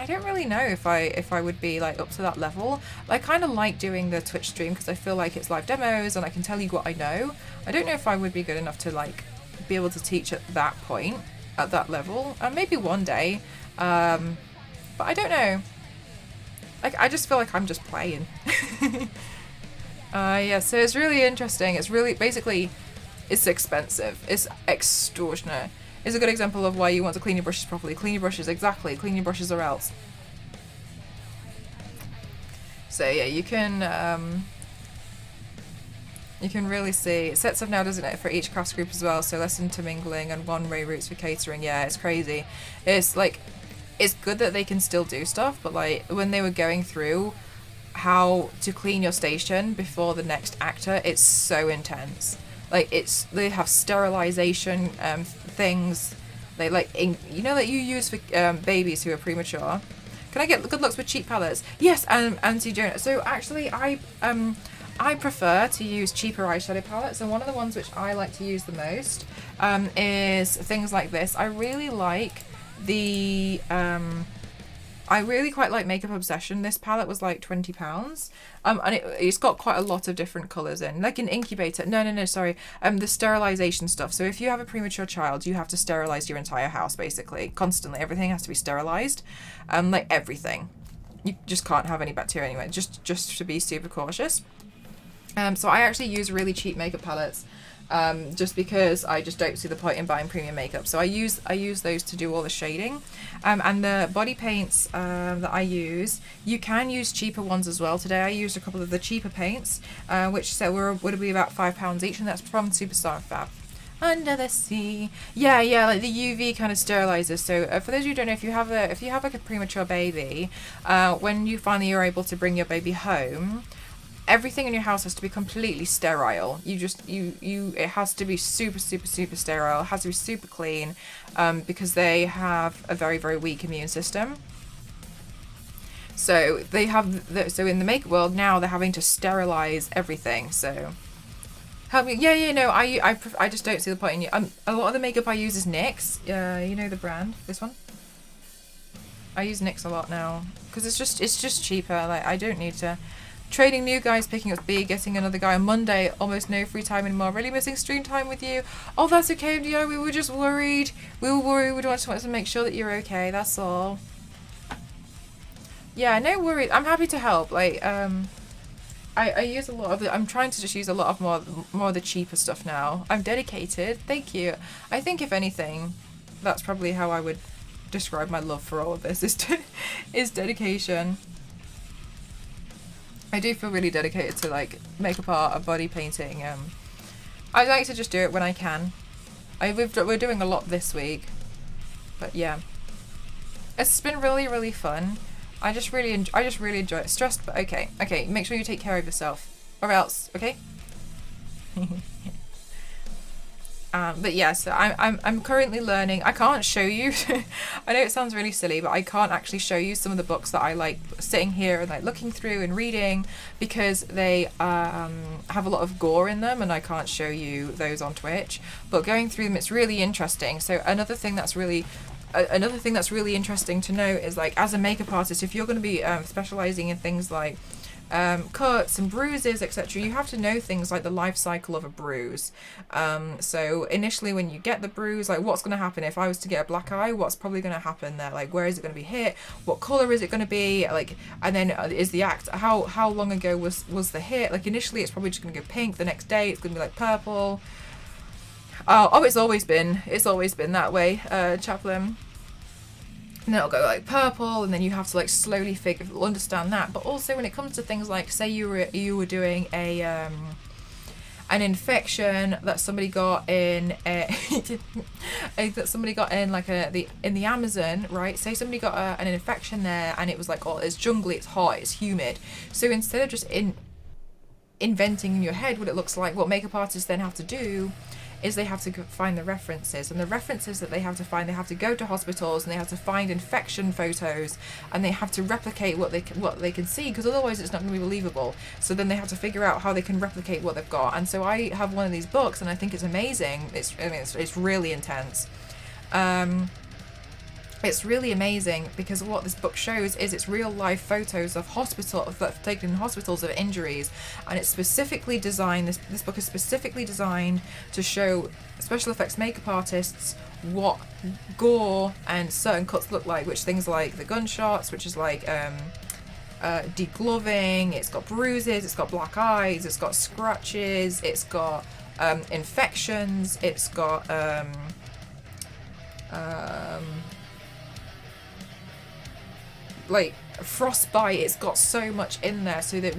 [SPEAKER 1] don't really know if I would be like up to that level. I kind of like doing the Twitch stream because I feel like it's live demos and I can tell you what I know. I don't know if I would be good enough to like be able to teach at that point, at that level. Maybe one day. But I don't know. Like, I just feel like I'm just playing. Yeah, so it's really interesting. It's really, basically, it's expensive. It's extortionate. It's a good example of why you want to clean your brushes properly. Clean your brushes, exactly. Clean your brushes or else. So yeah, you can really see. Sets have now does it for each class group as well. So less intermingling and one-way routes for catering. Yeah, it's crazy. It's like, it's good that they can still do stuff, but like when they were going through how to clean your station before the next actor, it's so intense. Like they have sterilization things. They like that you use for babies who are premature. Can I get good looks with cheap palettes? Yes, Auntie Jonah. So actually, I prefer to use cheaper eyeshadow palettes, and one of the ones which I like to use the most is things like this. I really like I really quite like Makeup Obsession. This palette was like £20, and it's got quite a lot of different colours in, like an incubator. No, sorry. The sterilisation stuff. So if you have a premature child, you have to sterilise your entire house basically, constantly. Everything has to be sterilised, like everything. You just can't have any bacteria anyway. Just to be super cautious. So I actually use really cheap makeup palettes. Just because I just don't see the point in buying premium makeup. So I use those to do all the shading. And the body paints that I use, you can use cheaper ones as well. Today I used a couple of the cheaper paints, which would be about £5 each, and that's from Superstar and Fab. Under the sea. Yeah, like the UV kind of sterilizers. So for those of you who don't know, if you have like a premature baby, when you finally are able to bring your baby home, everything in your house has to be completely sterile. It has to be super sterile. It has to be super clean, because they have a very, very weak immune system. So so in the makeup world now, they're having to sterilize everything. So help me. Yeah, no, I just don't see the point in you. A lot of the makeup I use is NYX. You know the brand, this one. I use NYX a lot now because it's just cheaper. Like, I don't need to. Trading new guys, picking up B, getting another guy on Monday, almost no free time anymore. Really missing stream time with you. Oh, that's okay, MDO. We were just worried. We were worried. We just wanted to make sure that you're okay. That's all. Yeah, no worries. I'm happy to help. Like, I use a lot of it. I'm trying to just use a lot of more of the cheaper stuff now. I'm dedicated. Thank you. I think if anything, that's probably how I would describe my love for all of this is dedication. I do feel really dedicated to like makeup art and body painting. I like to just do it when I can. We're doing a lot this week, but yeah, it's been really, really fun. I just really enjoy it. Stressed, but okay. Make sure you take care of yourself, or else, okay. But yeah, so I'm currently learning. I can't show you. I know it sounds really silly, but I can't actually show you some of the books that I like sitting here and like looking through and reading, because they have a lot of gore in them, and I can't show you those on Twitch. But going through them, it's really interesting. So another thing that's really interesting to know is, like, as a makeup artist, if you're going to be specializing in things like cuts and bruises, etc., you have to know things like the life cycle of a bruise. So initially when you get the bruise, like, what's going to happen if I was to get a black eye? What's probably going to happen there? Like, where is it going to be hit? What color is it going to be? Like, and then is the act, how long ago was the hit? Like, initially it's probably just going to go pink. The next day it's going to be like purple. Oh, it's always been that way, Chaplain. and then it'll go like purple, and then you have to like slowly understand that. But also when it comes to things like, say you were doing a an infection that somebody got in that somebody got in like in the Amazon, right? Say somebody got an infection there, and it was like, oh, it's jungly, it's hot, it's humid. So instead of just inventing in your head what it looks like, what makeup artists then have to do is they have to find the references, and the references that they have to find, they have to go to hospitals and they have to find infection photos, and they have to replicate what they can see, because otherwise it's not going to be believable. So then they have to figure out how they can replicate what they've got. And so I have one of these books, and I think it's amazing. It's really intense. It's really amazing because what this book shows is it's real life photos of that taken in hospitals of injuries, and it's specifically designed. This book is specifically designed to show special effects makeup artists what gore and certain cuts look like, which things like the gunshots, which is like degloving. It's got bruises. It's got black eyes. It's got scratches. It's got infections. It's got like frostbite. It's got so much in there, so that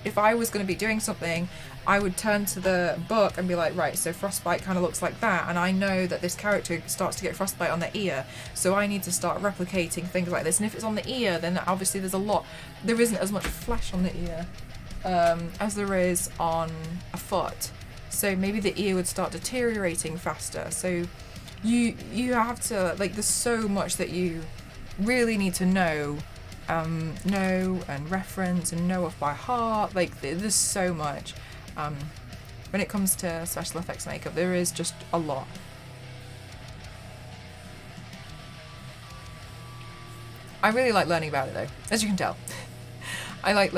[SPEAKER 1] if I was going to be doing something, I would turn to the book and be like, right, so frostbite kind of looks like that, and I know that this character starts to get frostbite on their ear, so I need to start replicating things like this. And if it's on the ear, then obviously there isn't as much flesh on the ear as there is on a foot, so maybe the ear would start deteriorating faster. So you have to, like, there's so much that you really need to know and reference and know off by heart. Like, there's so much when it comes to special effects makeup. There is just a lot. I really like learning about it though, as you can tell. I like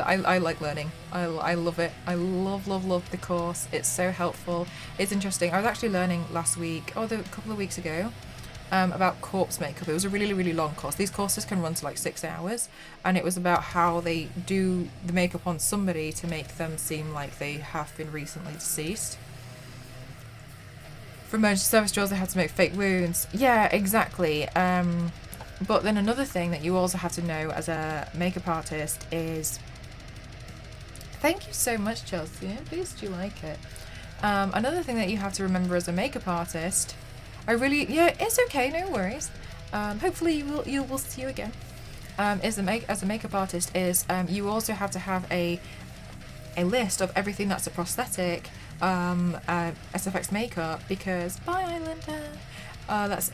[SPEAKER 1] learning. I love it. I love the course. It's so helpful. It's interesting. I was actually learning last week, a couple of weeks ago, about corpse makeup. It was a really, really long course. These courses can run to like 6 hours, and it was about how they do the makeup on somebody to make them seem like they have been recently deceased. For emergency service drills, they had to make fake wounds. Yeah, exactly. But then another thing that you also have to know as a makeup artist is... Thank you so much, Chelsea. At least you like it. Another thing that you have to remember as a makeup artist... it's okay, no worries. Hopefully you will see you again. As a makeup artist is you also have to have a list of everything that's a prosthetic SFX makeup, because bye Islander. That's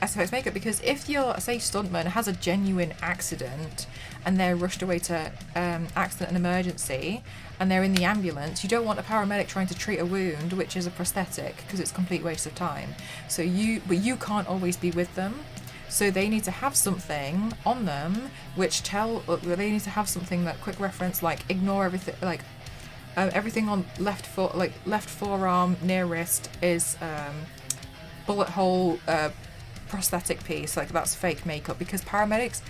[SPEAKER 1] SFX makeup, because if your, say, stuntman has a genuine accident and they're rushed away to accident and emergency and they're in the ambulance, you don't want a paramedic trying to treat a wound which is a prosthetic, because it's a complete waste of time. So you can't always be with them, so they need to have something on them they need to have something that quick reference, like ignore everything, like everything on left foot, like left forearm near wrist is bullet hole prosthetic piece, like that's fake makeup, because paramedics,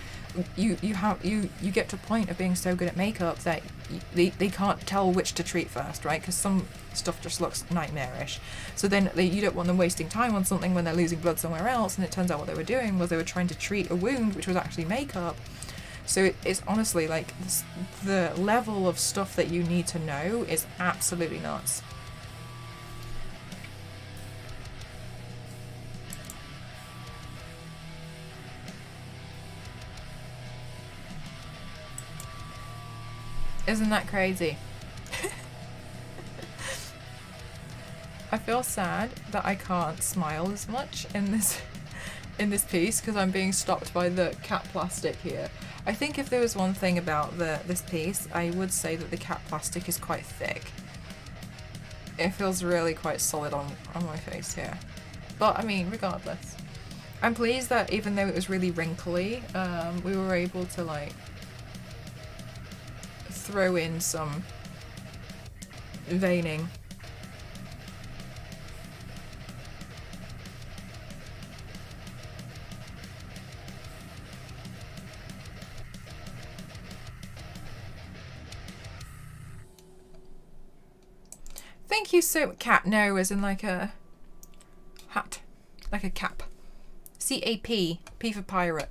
[SPEAKER 1] you get to a point of being so good at makeup that they can't tell which to treat first, right? Because some stuff just looks nightmarish. So then you don't want them wasting time on something when they're losing blood somewhere else, and it turns out what they were doing was they were trying to treat a wound which was actually makeup. So it's honestly like the level of stuff that you need to know is absolutely nuts. Isn't that crazy? I feel sad that I can't smile as much in this piece because I'm being stopped by the cat plastic here. I think if there was one thing about this piece, I would say that the cat plastic is quite thick. It feels really quite solid on my face here. But I mean, regardless, I'm pleased that even though it was really wrinkly, we were able to like throw in some veining. Thank you so... Cat, no, as in like a hat. Like a cap. C-A-P. P for pirate.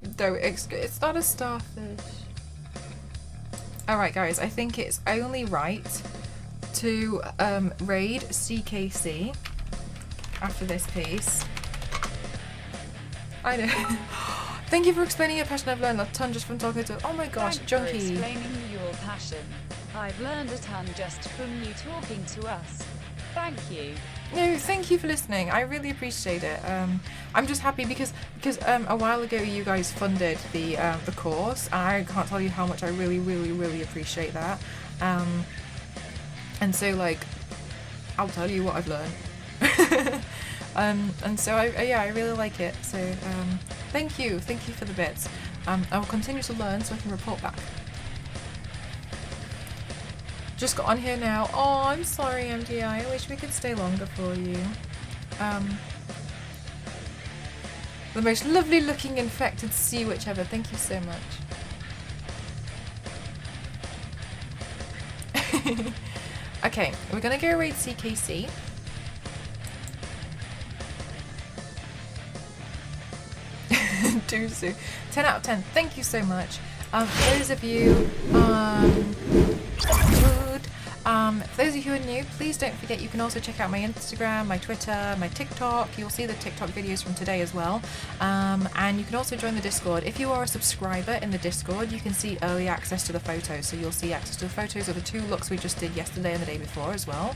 [SPEAKER 1] Though it's not a starfish. Alright guys, I think it's only right to raid CKC after this piece. I know. Thank you for explaining a passion. I've learned a ton just from talking to. Oh my gosh,
[SPEAKER 3] Thanks
[SPEAKER 1] Junkie.
[SPEAKER 3] for explaining your passion. I've learned a ton just from you talking to us. Thank you.
[SPEAKER 1] No, thank you for listening. I really appreciate it. I'm just happy because a while ago you guys funded the course. I can't tell you how much I really appreciate that. And so like, I'll tell you what I've learned. And so I really like it. So thank you for the bits. I will continue to learn so I can report back. Just got on here now. Oh, I'm sorry, MDI. I wish we could stay longer for you. The most lovely looking infected sea witch ever. Thank you so much. Okay, we're gonna go raid CKC. Dusu. 10 out of 10. Thank you so much. For those of you for those of you who are new, please don't forget you can also check out my Instagram, my Twitter, my TikTok. You'll see the TikTok videos from today as well. And you can also join the Discord. If you are a subscriber in the Discord, you can see early access to the photos. So you'll see access to the photos of the 2 looks we just did yesterday and the day before as well.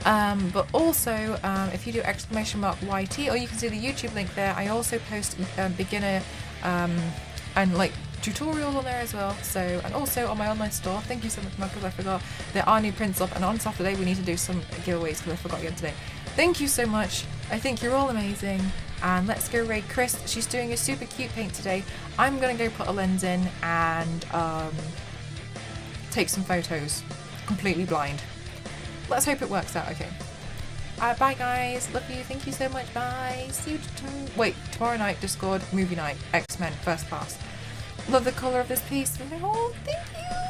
[SPEAKER 1] But also, if you do !YT, or you can see the YouTube link there, I also post beginner and like tutorials on there as well. So, and also on my online store. Thank you so much, Mark, because I forgot there are new prints up, and on Saturday we need to do some giveaways because I forgot again today. Thank you so much. I think you're all amazing, and let's go raid Chris. She's doing a super cute paint today. I'm gonna go put a lens in and take some photos, completely blind. Let's hope it works out. Okay. Bye guys. Love you. Thank you so much. Bye. See you tomorrow night. Discord movie night. X-Men first class. Love the colour of this piece. Oh, thank you.